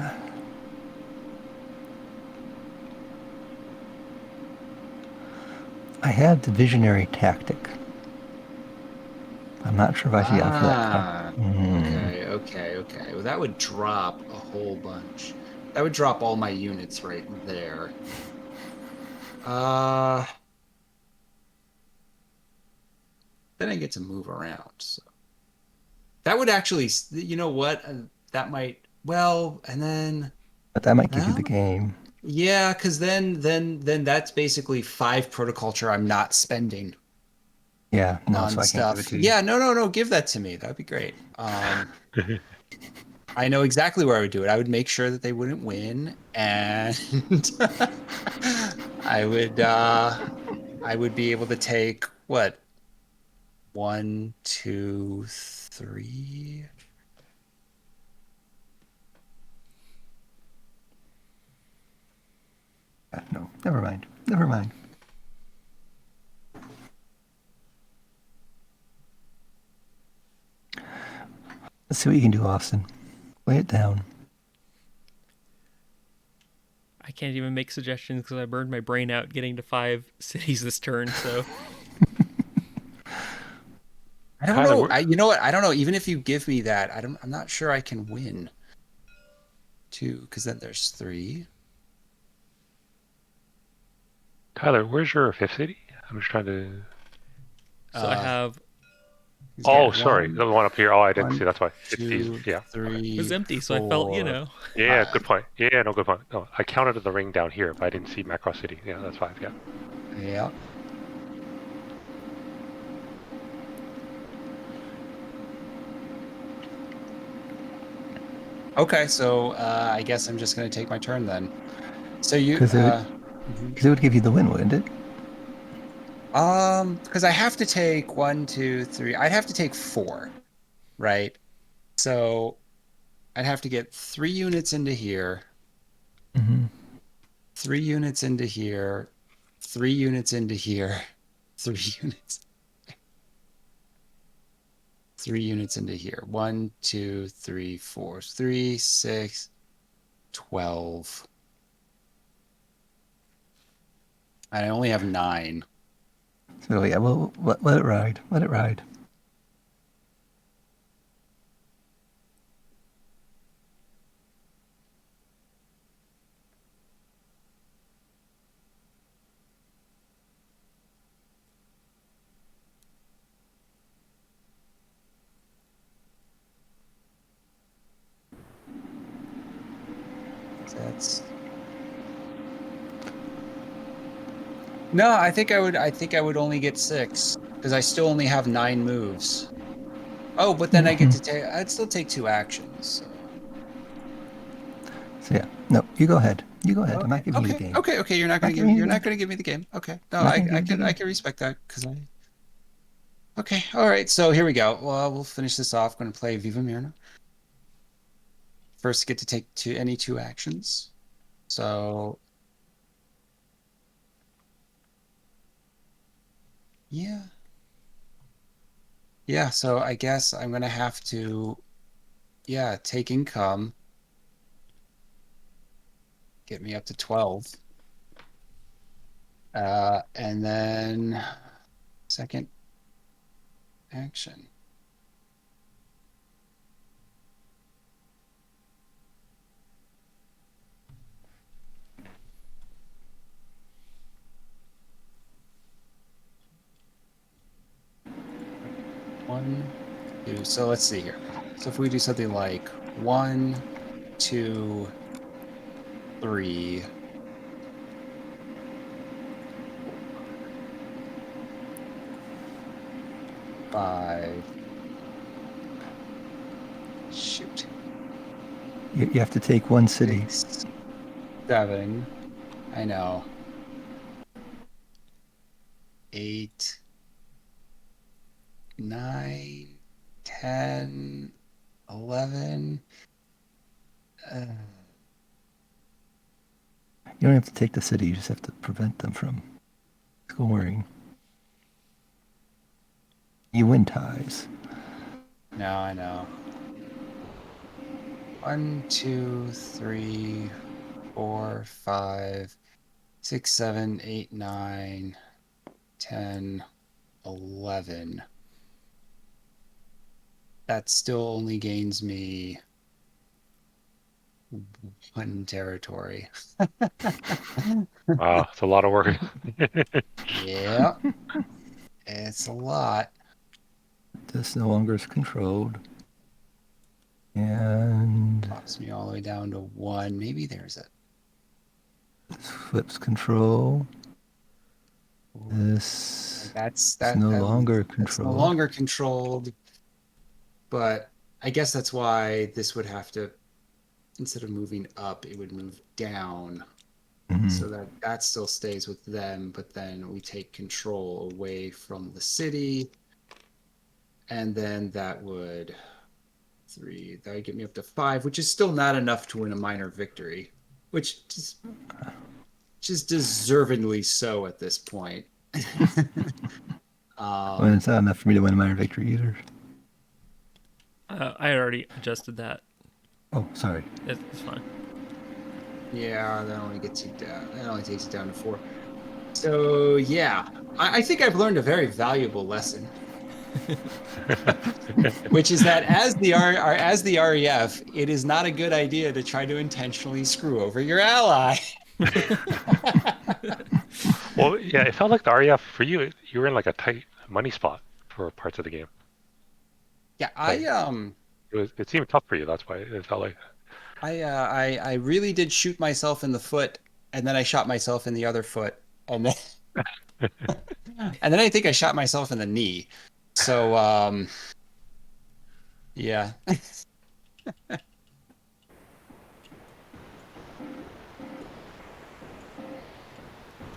I had the visionary tactic. I'm not sure if I should offer that card. Okay. Well, that would drop a whole bunch. That would drop all my units right there. Uh, then I get to move around. So that would actually, you know what? That might, well, and then, But that might give you the well, game. yeah, because then that's basically 5 protoculture I'm not spending Yeah, no, on so I can't give it stuff. to you. Yeah, no, give that to me. That'd be great. I know exactly where I would do it. I would make sure that they wouldn't win, and I would be able to take what? 1, 2, 3. No, never mind. Never mind. Let's see what you can do, Austin. Lay it down. I can't even make suggestions because I burned my brain out getting to 5 cities this turn. So I don't Tyler, know. You know what? I don't know. Even if you give me that, I'm not sure I can win. 2, because then there's 3. Tyler, where's your 5th city? I'm just trying to. I have. Oh, Yeah, sorry, 1, the one up here. Oh, I didn't 1, see. That's why. It's these. 2, Yeah. Okay. It was 3, empty, so I felt 4, Yeah, 5. good point. Yeah, no, good point. No, I counted the ring down here, but I didn't see Macross City. Yeah, that's 5. Yeah. Yeah. Okay, so I guess I'm just going to take my turn then. So you, Because mhm. it would give you the win, wouldn't it? Because I have to take 1, 2, 3. I'd have to take 4, right? So I'd have to get 3 units into here, 3 units into here, 3 units into here, 3 units, 3 units into here. 1, 2, 3, 4, 3, 6, 12. I only have 9. So yeah, well, let it ride. Let it ride. That's no. I think I would. I think I would only get 6 because I still only have 9 moves. Oh, but then I get to take. I'd still take 2 actions. So yeah, no, you go ahead. You go ahead. I'm Okay. not giving you the Okay. game. Okay. Okay. You're not I'm gonna not give. giving you You're the not game. gonna give me the game. Okay. No, I'm not gonna give you the I game. can respect that because I. Okay. All right. So here we go. Well, we'll finish this off. Going to play Viva Mirna. First, get to take any 2 actions. So yeah. Yeah. So I guess I'm gonna have to. Yeah, take income. Get me up to 12. And then second action. One, 2. So let's see here. So if we do something like 1, 2, 3, 4, 5. Shoot. You have to take one city. 6, 7. I know. 8, 9, 10, 11. Uh, You don't have to take the city. You just have to prevent them from scoring. You win ties. no, I know. 1, 2, 3, 4, 5, 6, 7, 8, 9, 10, 11. That still only gains me 1 territory. Wow, it's a lot of work. Yeah, it's a lot. This no longer is controlled. And Drops me all the way down to 1. Maybe there's a. this flips control. This That's is no longer that's no controlled. longer controlled. But I guess that's why this would have to, instead of moving up, it would move down. So that still stays with them, but then we take control away from the city. And then that would get me up to 5, which is still not enough to win a minor victory, which is deservedly so at this point. Well, it's not enough for me to win a minor victory either. I already adjusted that. Oh, sorry. It's fine. Yeah, that only gets you down. That only takes you down to 4. So yeah, I think I've learned a very valuable lesson, which is that as the REF, it is not a good idea to try to intentionally screw over your ally. Well, yeah, it felt like the REF for you. You were in like a tight money spot for parts of the game. Yeah, It seemed tough for you. That's why it felt like. I really did shoot myself in the foot, and then I shot myself in the other foot, and then and then I think I shot myself in the knee. So yeah.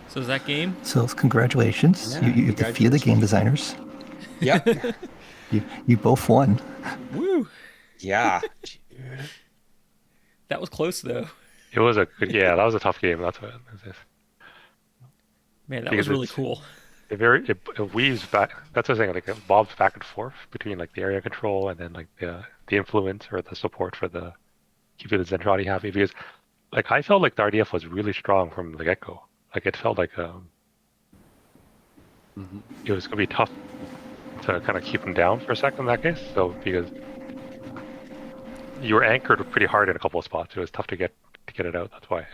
So is that game? So congratulations. Yeah, You defeated the game designers. Yep. You both won. Woo! Yeah. That was close though. It was a good, yeah, that was a tough game. That's what it is. Man, that Because was really cool. it weaves back. That's what I'm saying. Like it bobs back and forth between like the area control and then like the influence or the support for the keeping the Zentradi happy. Because like I felt like the RDF was really strong from the get go. Like it felt like Mhm. it was going to be tough to kind of keep him down for a second in that case. So because you were anchored pretty hard in a couple of spots, it was tough to get it out. That's why.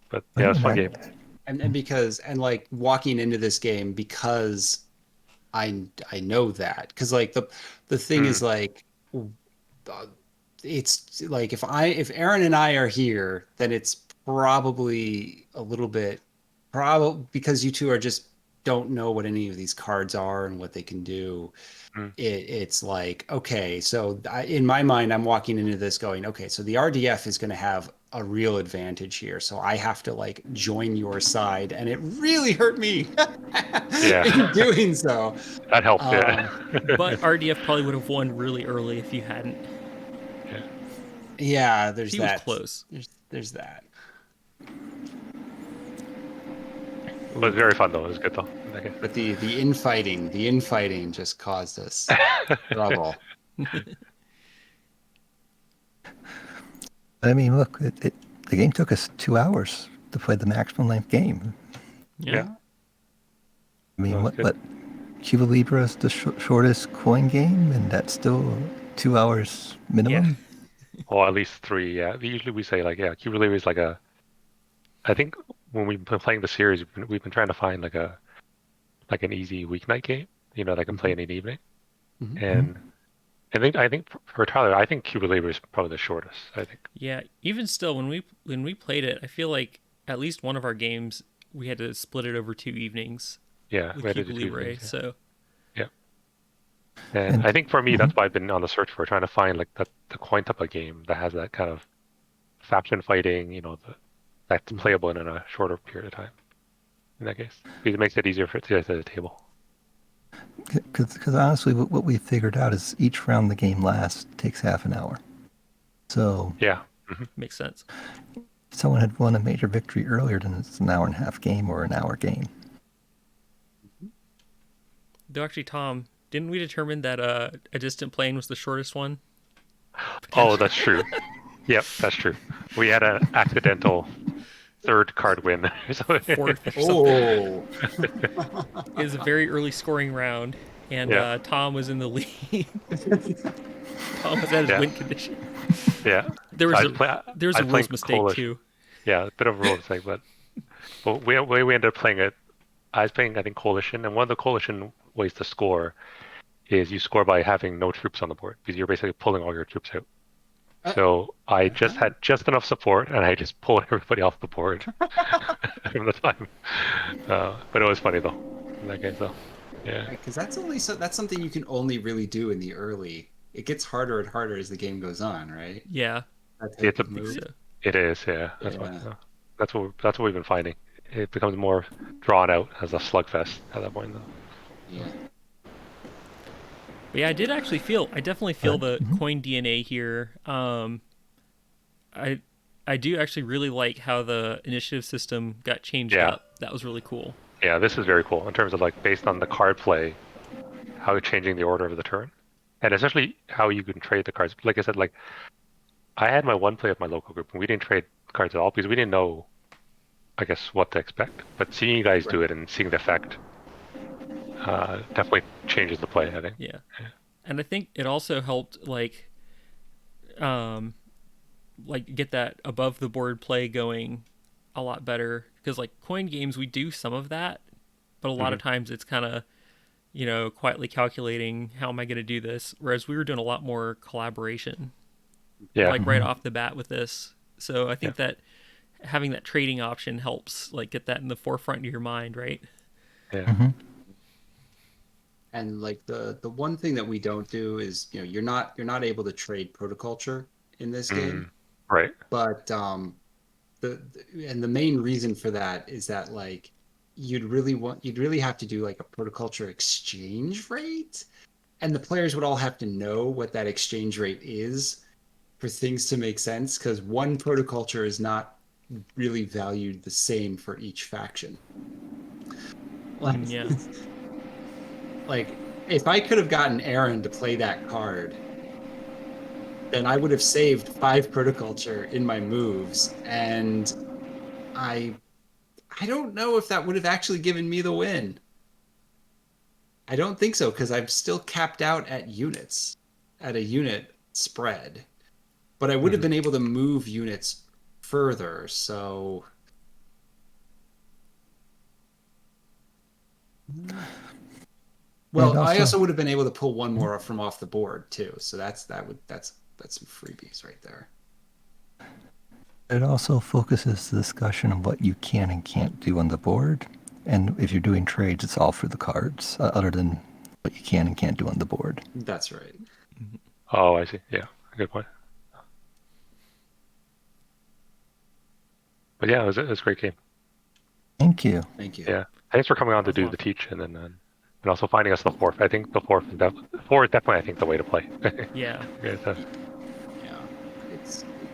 But yeah, it's a fun game. And because and like walking into this game because I know that because like the thing is like uh, it's like if Aaron and I are here, then it's probably a little bit probably because you two are just don't know what any of these cards are and what they can do. Mm. It's like, okay, so in my mind, I'm walking into this going, okay, so the RDF is going to have a real advantage here. So I have to like join your side. And it really hurt me Yeah. in doing so. That helped. Yeah. But RDF probably would have won really early if you hadn't. Yeah. Yeah, there's He was that. close. There's that. But it's very fun though. It was good though. In that case. But the infighting just caused us trouble. I mean, look, the game took us 2 hours to play the maximum length game. Yeah. I mean, Oh, what? good. But Cuba Libre is the shortest coin game, and that's still 2 hours minimum. Or at least 3. Yeah. Usually we say like, yeah, Cuba Libre is like a. I think when we've been playing the series, we've been trying to find like an easy weeknight game, that I can play in an evening. Mhm. And I think for Tyler, I think Cuba Libre is probably the shortest. I think. Yeah. Even still, when we played it, I feel like at least one of our games we had to split it over 2 evenings Yeah, with we had to Cuba do 2 Libre. evenings, yeah. So And And- I think for me, that's why I've been on the search for trying to find like the coin type of game that has that kind of faction fighting, that's playable in a shorter period of time. In that case, because it makes it easier to get to the table. Because honestly, what we figured out is each round the game lasts takes half an hour. So Yeah. makes sense. if someone had won a major victory earlier, then it's an hour and a half game or an hour game. Though actually, Tom, didn't we determine that a distant plane was the shortest one? Oh, that's true. Yep, that's true. We had an accidental third card win. So, Fourth or something. Oh. It was a very early scoring round, and Yeah. Tom was in the lead. Tom was at his Yeah. win condition. Yeah. There So was I a was playing rules mistake Coalition. too. Yeah, a bit of a rule mistake, but we ended up playing it. I was playing, I think, Coalition, and one of the Coalition ways to score is you score by having no troops on the board because you're basically pulling all your troops out. So I just had just enough support, and I just pulled everybody off the board from the time. But it was funny though in that game, though. Yeah. Because that's something you can only really do in the early. It gets harder and harder as the game goes on, right? Yeah, That type It's a of move. so. It is, yeah. That's Yeah. what we've been finding. It becomes more drawn out as a slugfest at that point, though. Yeah. But yeah, I definitely feel the coin DNA here. I do actually really like how the initiative system got changed Yeah. up. That was really cool. Yeah, this is very cool in terms of like based on the card play, how it's changing the order of the turn, and especially how you can trade the cards. Like I said, like I had my one play of my local group, and we didn't trade cards at all because we didn't know, I guess, what to expect. But seeing you guys do it and seeing the effect definitely changes the play, I think. Yeah. And I think it also helped like get that above the board play going a lot better because like coin games we do some of that, but a lot of times it's kind of quietly calculating how am I going to do this, whereas we were doing a lot more collaboration Yeah. like right off the bat with this. So I think that having that trading option helps like get that in the forefront of your mind, right? Yeah. And like the one thing that we don't do is you're not able to trade protoculture in this game. Right. But the main reason for that is that like you'd really have to do like a protoculture exchange rate, and the players would all have to know what that exchange rate is for things to make sense, because one protoculture is not really valued the same for each faction. Like, Yeah. like if I could have gotten Aaron to play that card, then I would have saved 5 protoculture in my moves, and I I don't know if that would have actually given me the win. I don't think so, because I'm still capped out at units, at a unit spread. But I would have been able to move units further, so well, I also would have been able to pull one more from off the board too. So that's some freebies right there. It also focuses the discussion on what you can and can't do on the board. And if you're doing trades, it's all for the cards, other than what you can and can't do on the board. That's right. Oh, I see. Yeah, good point. But yeah, it was a great game. Thank you. Thank you. Yeah, thanks for coming on to do the teach, and then and also finding us the fourth. I think the fourth is definitely I think the way to play. Yeah. Yeah,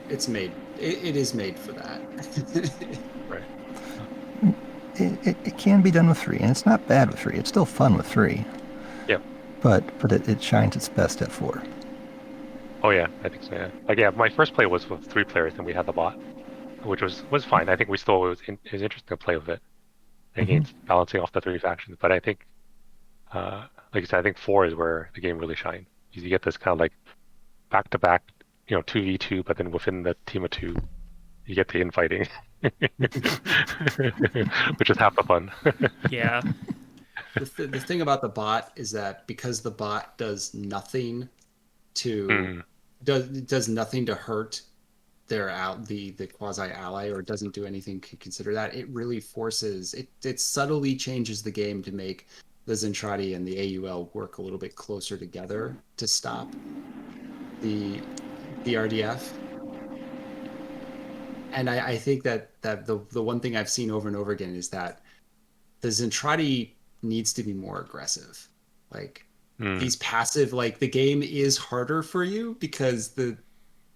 it's made. It is made for that. Right. It can be done with 3, and it's not bad with 3. It's still fun with 3. Yeah. But it shines its best at 4. Oh yeah, I think so. Yeah. Like yeah, my first play was with 3 players, and we had the bot, which was fine. I think we still it was interesting to play with it against balancing off the 3 factions. But I think, like you said, I think 4 is where the game really shined. You get this kind of like back to back, 2v2, but then within the team of 2, you get the infighting, which is half the fun. Yeah. The thing about the bot is that because the bot does nothing to does nothing to hurt the quasi ally, or doesn't do anything to consider that, it really forces it subtly changes the game to make the Zentradi and the AUL work a little bit closer together to stop the RDF. And I think that the one thing I've seen over and over again is that the Zentradi needs to be more aggressive. Like these passive, like the game is harder for you because the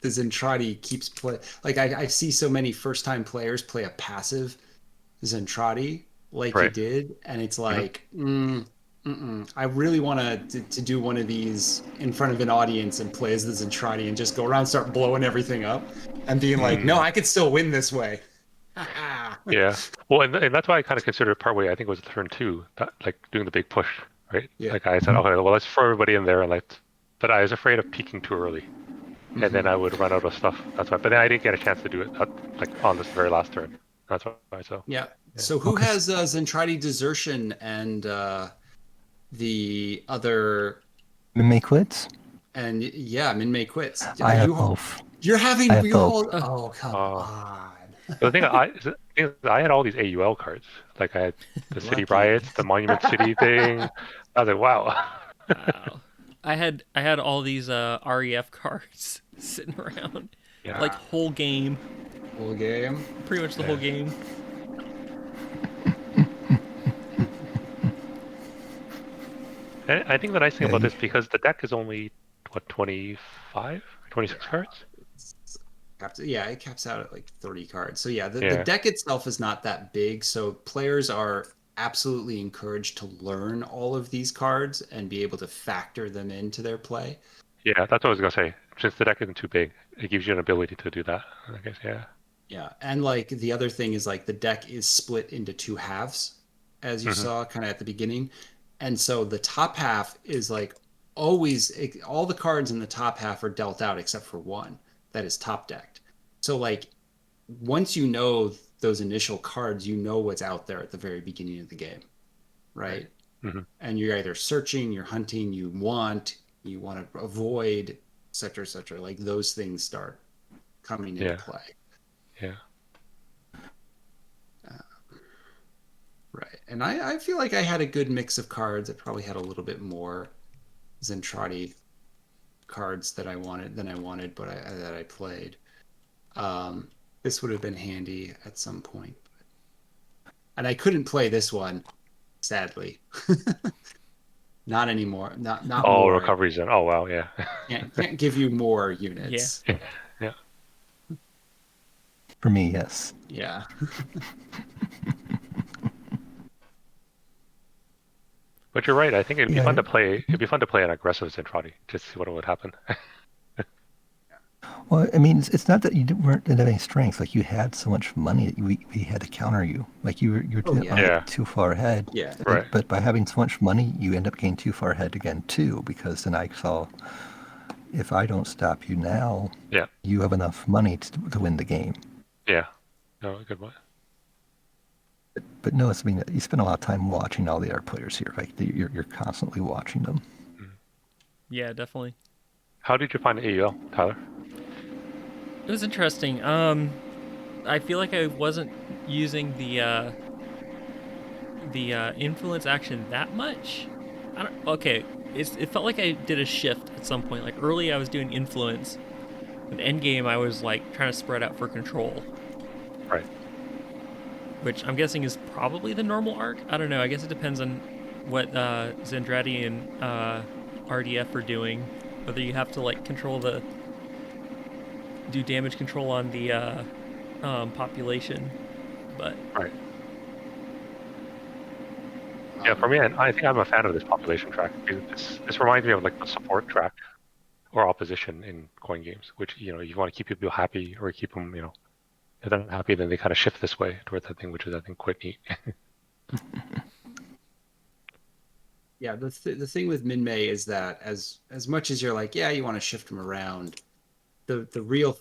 Zentradi keeps play. Like I see so many first time players play a passive Zentradi like you did, and it's like, I really want to do one of these in front of an audience and play as the Zentradi and just go around and start blowing everything up and being like, no, I could still win this way. Yeah. Well, and that's why I kind of considered partway, I think it was turn 2, like doing the big push, right? Yeah. Like I said, okay, well, let's throw everybody in there and but I was afraid of peaking too early. And then I would run out of stuff. That's why. But then I didn't get a chance to do it like on this very last turn. That's why. So yeah. So who has Zentradi Desertion and the other Minmay Quits? And yeah, Minmay Quits. I have both. You're having both. Oh, come on. The thing I had all these AUL cards. Like I had the City Riots, the Monument City thing. I was like, wow. Wow. I had all these REF cards sitting around. Yeah. Like whole game. Whole game? Pretty much the whole game. And I think the nice thing about this, because the deck is only, 25? 26 cards? It caps out at like 30 cards. So the deck itself is not that big. So players are absolutely encouraged to learn all of these cards and be able to factor them into their play. Yeah, that's what I was going to say. Since the deck isn't too big, it gives you an ability to do that, I guess, yeah. Yeah, and like the other thing is like the deck is split into 2 halves, as you saw kind of at the beginning. And so the top half is like always, all the cards in the top half are dealt out except for one that is top decked. So like once you know those initial cards, you know what's out there at the very beginning of the game, right? And you're either searching, you're hunting, you want to avoid, et cetera, like those things start coming into play. Yeah. Right. And I feel like I had a good mix of cards. I probably had a little bit more Zentradi cards than I wanted, but that I played. This would have been handy at some point. And I couldn't play this one, sadly. Not anymore. Not more. Recovery zone. Oh, wow, yeah. Can't give you more units. Yeah. For me, yes. Yeah. But you're right. I think it'd be fun to play. It'd be fun to play an aggressive Zentradi, just to see what would happen. Well, I mean, it's not that you didn't have any strength. Like you had so much money that we had to counter you. Like you're Oh, yeah. Yeah. too far ahead. Yeah. Right. But by having so much money, you end up getting too far ahead again too. Because then I saw, if I don't stop you now, Yeah. you have enough money to win the game. Yeah. No, good one. But no, I mean, you spend a lot of time watching all the other players here. Like you're constantly watching them. Yeah, definitely. How did you find AUL, Tyler? It was interesting. I feel like I wasn't using the influence action that much. I don't. Okay, it felt like I did a shift at some point. Like early, I was doing influence, but end game, I was like trying to spread out for control, Right. which I'm guessing is probably the normal arc. I don't know. I guess it depends on what Zendrati and RDF are doing. Whether you have to like do damage control on the population, but Right. Yeah, for me, I think I'm a fan of this population track. This reminds me of like the support track or opposition in coin games, which you want to keep people happy or keep them, if they're not happy, then they kind of shift this way towards that thing, which is I think quite neat. Yeah, the thing with Min-Mei is that as much as you're like, yeah, you want to shift them around, the real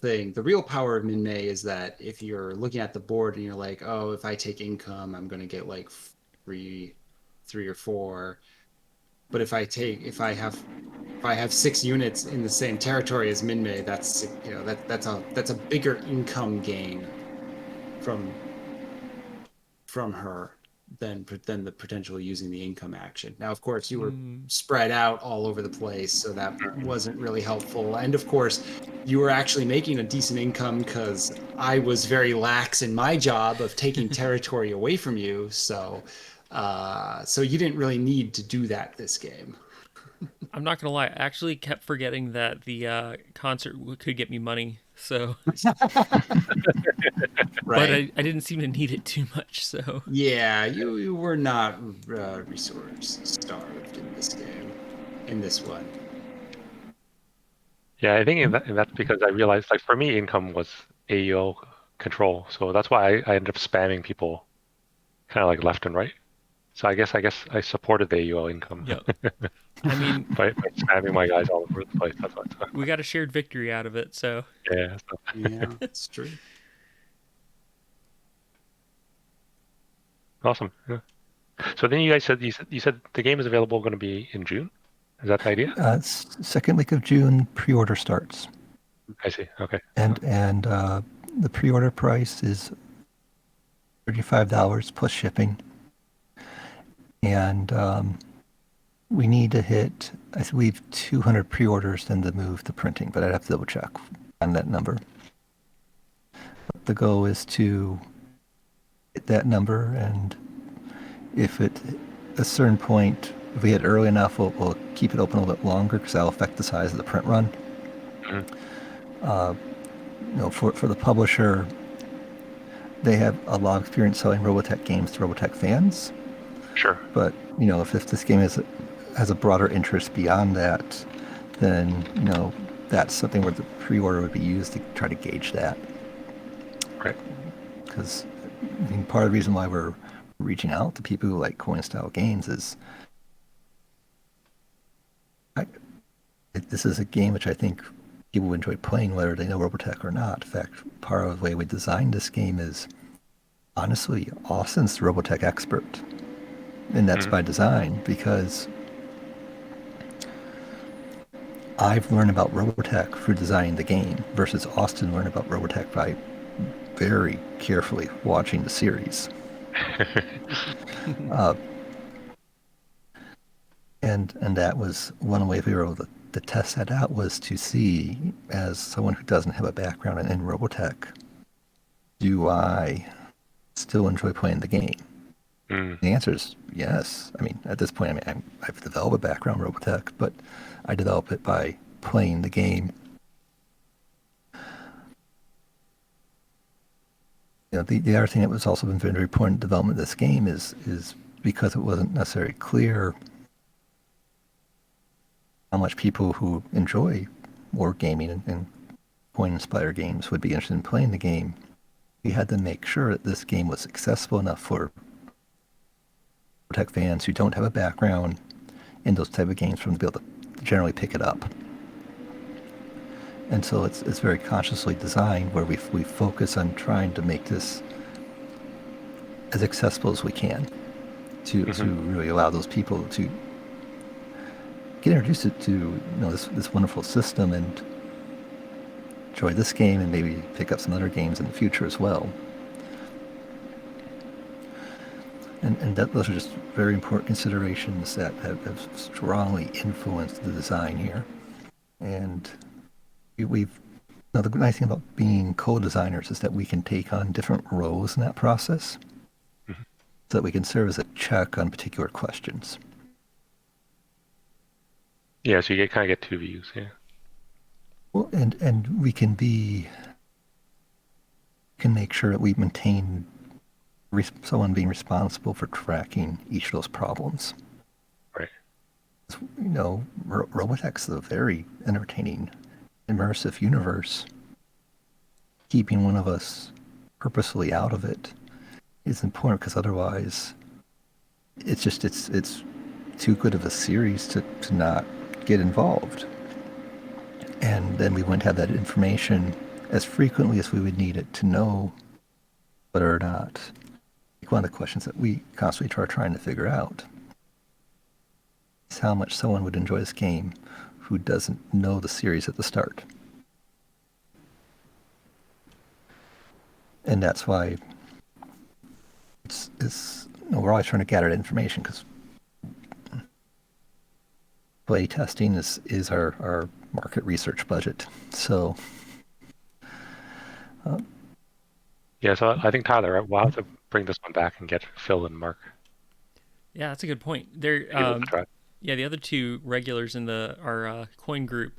power of Min-Mei is that if you're looking at the board and you're like, oh, if I take income, I'm going to get like three or four. But if I have 6 units in the same territory as Min-Mei, that's that's a bigger income gain from her than the potential using the income action. Now, of course, you were spread out all over the place, so that wasn't really helpful. And of course, you were actually making a decent income because I was very lax in my job of taking territory away from you. So you didn't really need to do that this game. I'm not gonna lie. I actually kept forgetting that the concert could get me money. So, but Right. I didn't seem to need it too much. So Yeah, you were not resource starved in this game, in this one. Yeah, I think that's because I realized, like, for me, income was AEO control, so that's why I ended up spamming people kind of like left and right. So I guess I supported the AEO income yeah. I mean, by spamming my guys all over the place. That's why. we got a shared victory out of it. So Yeah. So, Yeah, it's true. awesome. Yeah. So then you said the game is available going to be in June. Is that the idea? Second week of June, pre-order starts, I see. Okay. and the pre-order price is $35 plus shipping, and we need to hit. I think we have 200 pre-orders then to move to printing, but I'd have to double check on that number. But the goal is to hit that number, and if at a certain point, if we hit early enough, we'll keep it open a little bit longer because that'll affect the size of the print run. For the publisher, they have a lot of experience selling Robotech games to Robotech fans. Sure. But if this game has a broader interest beyond that, then that's something where the pre-order would be used to try to gauge that. Right. Because part of the reason why we're reaching out to people who like coin-style games is this is a game which I think people enjoy playing whether they know Robotech or not. In fact, part of the way we designed this game is, honestly, Austin's the Robotech expert. And that's by design, because I've learned about Robotech through designing the game versus Austin learned about Robotech by very carefully watching the series. And that was one way we were able to test that out, was to see, as someone who doesn't have a background in Robotech, do I still enjoy playing the game? The answer is yes. I mean, at this point, I've developed a background in Robotech, but I develop it by playing the game. The other thing that was also been very important in development of this game is because it wasn't necessarily clear how much people who enjoy wargaming and Point-inspired games would be interested in playing the game, we had to make sure that this game was accessible enough for Robotech fans who don't have a background in those type of games for them to be able to generally pick it up. And so it's very consciously designed where we focus on trying to make this as accessible as we can to really allow those people to get introduced to this wonderful system and enjoy this game and maybe pick up some other games in the future as well. And those are just very important considerations that have strongly influenced the design here. And the nice thing about being co-designers is that we can take on different roles in that process so that we can serve as a check on particular questions. Yeah, so you kind of get two views, yeah. Well, and we can make sure that we maintain someone being responsible for tracking each of those problems. Right. Robotech's a very entertaining, immersive universe. Keeping one of us purposefully out of it is important because otherwise it's too good of a series to not get involved. And then we wouldn't have that information as frequently as we would need it to know whether or not, like one of the questions that we constantly are trying to figure out is how much someone would enjoy this game who doesn't know the series at the start. And that's why we're always trying to gather that information because play testing is our market research budget. So yeah, so I think Tyler, we'll have to bring this one back and get Phil and Mark. Yeah, that's a good point. They're yeah, the other two regulars in our coin group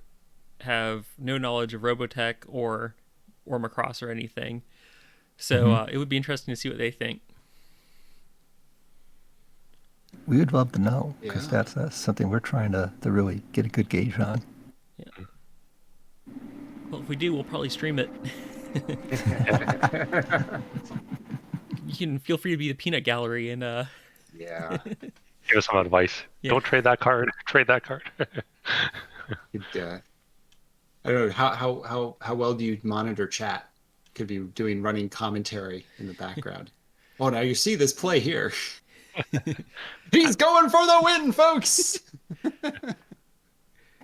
have no knowledge of Robotech or Macross or anything. So it would be interesting to see what they think. We would love to know because that's something we're trying to really get a good gauge on. Yeah. Well, if we do, we'll probably stream it. You can feel free to be the peanut gallery and Yeah. Give us some advice. Yeah. Don't trade that card. Trade that card. I don't know how well do you monitor chat? Could be doing running commentary in the background. Oh, now you see this play here. He's going for the win, folks.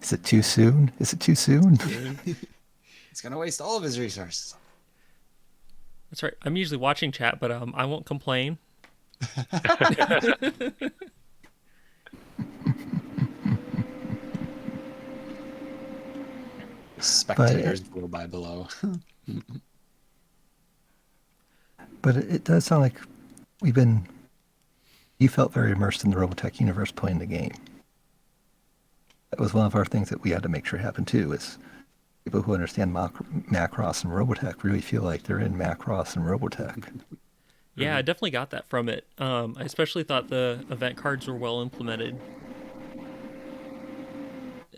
Is it too soon? Is it too soon? He's gonna waste all of his resources. That's right. I'm usually watching chat, but I won't complain. Spectators blow by below. But it does sound like you felt very immersed in the Robotech universe playing the game. That was one of our things that we had to make sure happened too, is people who understand Macross and Robotech really feel like they're in Macross and Robotech. Yeah, I definitely got that from it. I especially thought the event cards were well implemented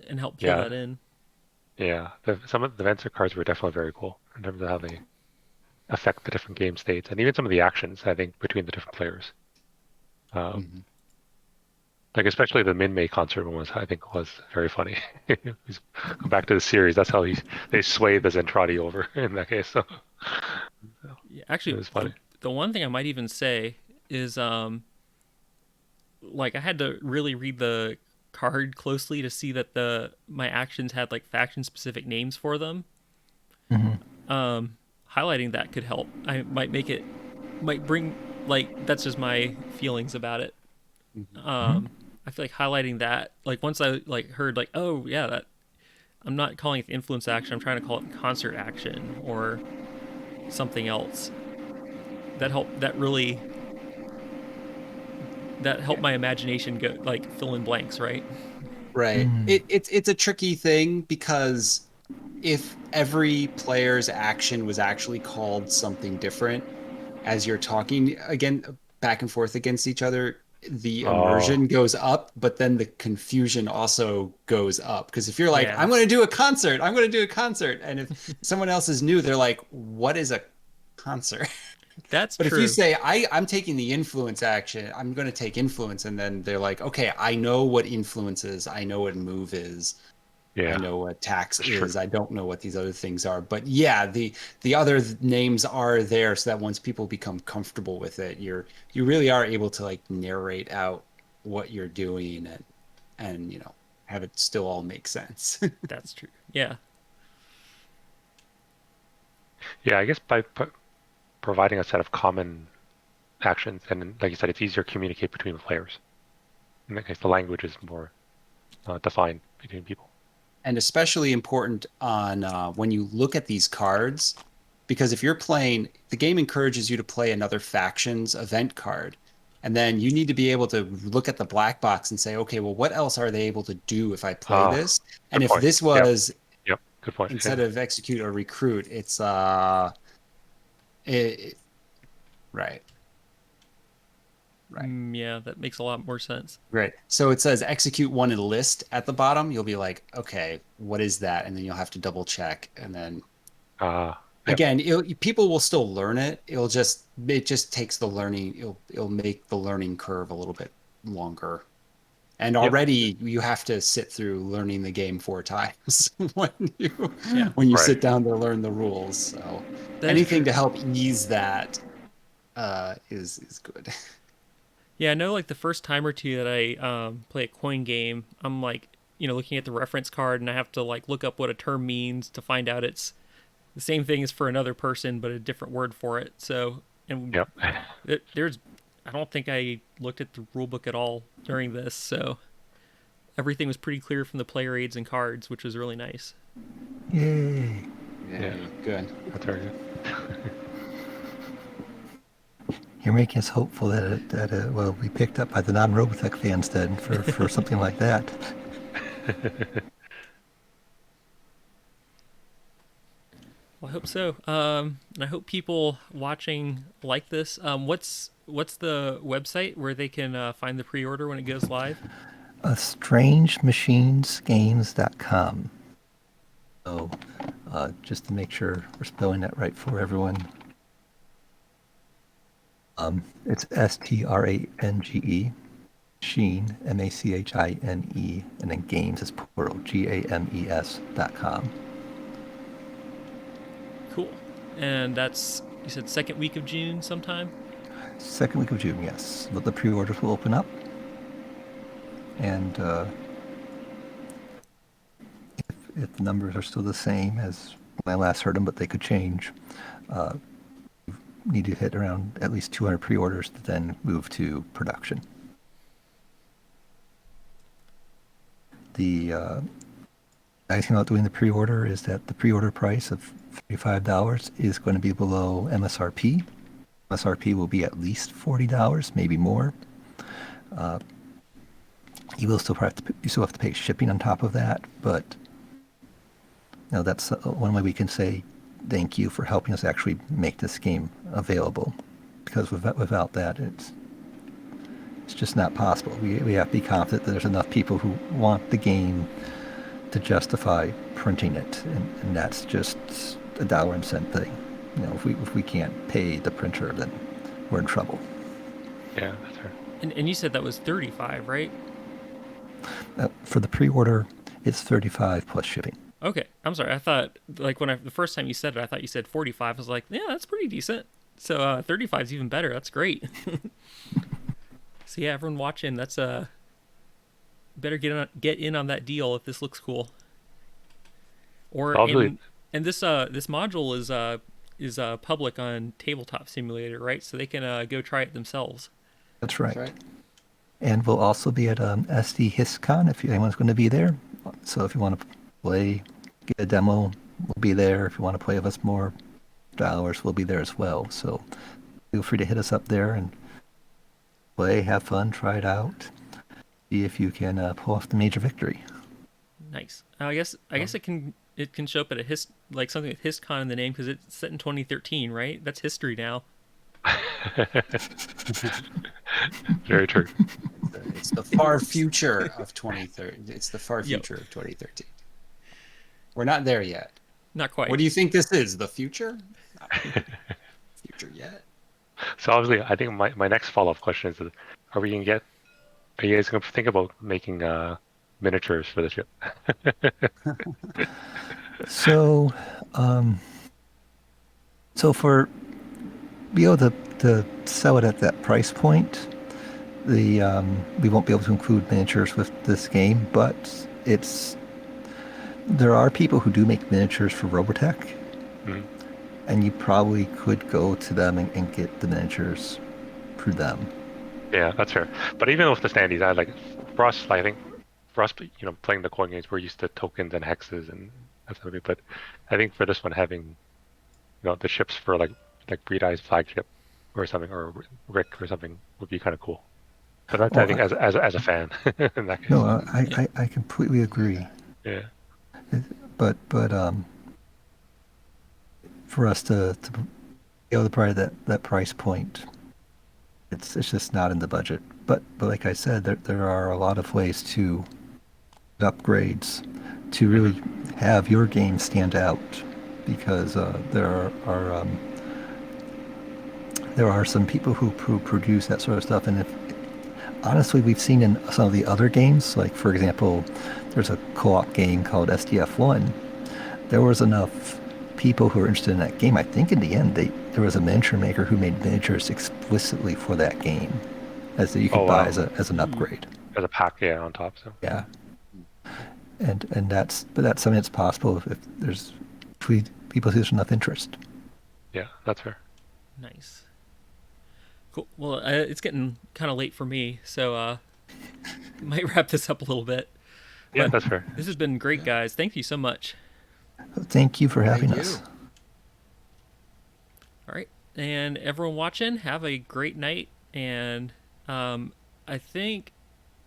and helped pull that in. Yeah, some of the events cards were definitely very cool in terms of how they affect the different game states and even some of the actions, I think, between the different players. Like especially the Min-May concert one I think was very funny. Go back to the series. That's how they swayed the Zentradi over in that case. So yeah, actually, it was funny. The one thing I might even say is, like I had to really read the card closely to see that my actions had like faction specific names for them. Highlighting that could help. I might bring like that's just my feelings about it. I feel like highlighting that, like once I like heard like, oh yeah, that I'm not calling it the influence action, I'm trying to call it concert action or something else. That helped my imagination go like fill in blanks, right? Right. It's a tricky thing because if every player's action was actually called something different as you're talking again back and forth against each other, the Oh, immersion goes up, but then the confusion also goes up. Because if you're like, Yeah, I'm going to do a concert, I'm going to do a concert, and if someone else is new, they're like, what is a concert? that's But if you true. say, I'm taking the influence action, I'm going to take influence, and then they're like, okay, I know what influence is, I know what move is, I yeah, know what tax that's true. is. I don't know what these other things are. But yeah, the other names are there so that once people become comfortable with it, you really are able to like narrate out what you're doing and have it still all make sense. That's true. Yeah. Yeah, I guess by providing a set of common actions, and then, like you said, it's easier to communicate between the players. In that case, the language is more defined between people. And especially important on when you look at these cards, because if you're playing, the game encourages you to play another faction's event card. And then you need to be able to look at the black box and say, okay, well, what else are they able to do if I play Ah, this? And good if point. this Yep, was yep, good point. instead Yeah, of execute or recruit, it's it, right, right. Yeah, that makes a lot more sense. Right. So it says execute one in list at the bottom. You'll be like, okay, what is that? And then you'll have to double check. And then yep, again, people will still learn it. It just takes the learning. It'll make the learning curve a little bit longer. And yep, already you have to sit through learning the game 4 times when you Yeah, when you right. sit down to learn the rules. So that is anything true. to help ease that is good. Yeah, I know like the first time or two that I play a coin game, I'm like, looking at the reference card and I have to like look up what a term means to find out it's the same thing as for another person but a different word for it. So, and Yep. there's I don't think I looked at the rule book at all during this, so everything was pretty clear from the player aids and cards, which was really nice. Yay! Yeah, Yay, good. that's very good. You're making us hopeful that will be picked up by the non-Robotech fans then for something like that. Well, I hope so. And I hope people watching like this. What's the website where they can find the pre-order when it goes live? StrangeMachinesGames.com. So, just to make sure we're spelling that right for everyone, it's STRANGE, Machine, MACHINE, and then games is plural, GAMES.com. Cool. And that's you said second week of June sometime. Second week of June, yes. But the pre-orders will open up, and if the numbers are still the same as when I last heard them, but they could change, need to hit around at least 200 pre-orders to then move to production. The nice thing about doing the pre-order is that the pre-order price of $35 is going to be below MSRP. MSRP will be at least $40, maybe more. You still have to pay shipping on top of that, but that's one way we can say thank you for helping us actually make this game available. Because without that, it's just not possible. We have to be confident that there's enough people who want the game to justify printing it, and that's just a dollar and cent thing. If we can't pay the printer, then we're in trouble. Yeah, that's fair. And you said that was 35, right? For the pre-order, it's 35 plus shipping. Okay. I'm sorry. I thought like the first time you said it, I thought you said 45. I was like, yeah, that's pretty decent. So 35 is even better. That's great. So yeah, everyone watching, that's better get in on that deal if this looks cool. Or Probably. and this module is public on Tabletop Simulator, right? So they can go try it themselves. That's right. That's right. And we'll also be at SD HistCon if anyone's going to be there. So if you want to play, get a demo, we'll be there. If you want to play with us more hours, we'll be there as well. So feel free to hit us up there and play, have fun, try it out, see if you can pull off the major victory. Nice. I guess it can show up at like something with HistCon in the name because it's set in 2013, right? That's history now. Very true. It's the far future of 2030. It's the far Yep. future of 2013. We're not there yet. Not quite. What do you think this is? The future? Not future yet. So obviously, I think my next follow-up question is: Are we gonna get? Are you guys gonna think about making miniatures for the ship? So, so for be able to sell it at that price point, the we won't be able to include miniatures with this game, but there are people who do make miniatures for Robotech, Mhm. and you probably could go to them and get the miniatures through them. Yeah, that's fair. But even with the standees, I like for us. I think for us, playing the coin games, we're used to tokens and hexes and that sort of thing. But I think for this one, having the ships for like Breed Eye's flagship or something, or Rick or something would be kind of cool. But that's, Oh, I think as a fan in that case. No, I completely agree. Yeah. But for us to be able to provide that price point, it's just not in the budget. But like I said, there are a lot of ways to upgrades to really have your game stand out, because there are some people who produce that sort of stuff, and if honestly, we've seen in some of the other games, like for example, there's a co-op game called SDF1. There was enough people who were interested in that game. I think in the end, there was a miniature maker who made miniatures explicitly for that game, as that you could Oh, buy wow. as an upgrade. As a pack, yeah, on top. So Yeah, and that's something that's possible if there's people see there's enough interest. yeah, that's fair. Nice. Cool. Well, it's getting kind of late for me, so might wrap this up a little bit. Yeah, But that's fair. this has been great, guys. Thank you so much. Thank you for having Thank us. you. All right, and everyone watching, have a great night. And I think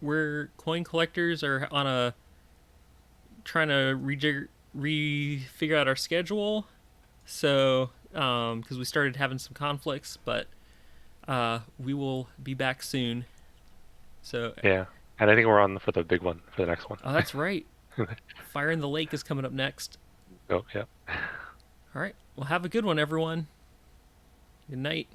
we're coin collectors are on a trying to figure out our schedule. So because we started having some conflicts, but we will be back soon. So Yeah, and I think we're on for the big one for the next one. oh, that's right. Fire in the Lake is coming up next. Oh, yeah. All right. Well, have a good one, everyone. Good night.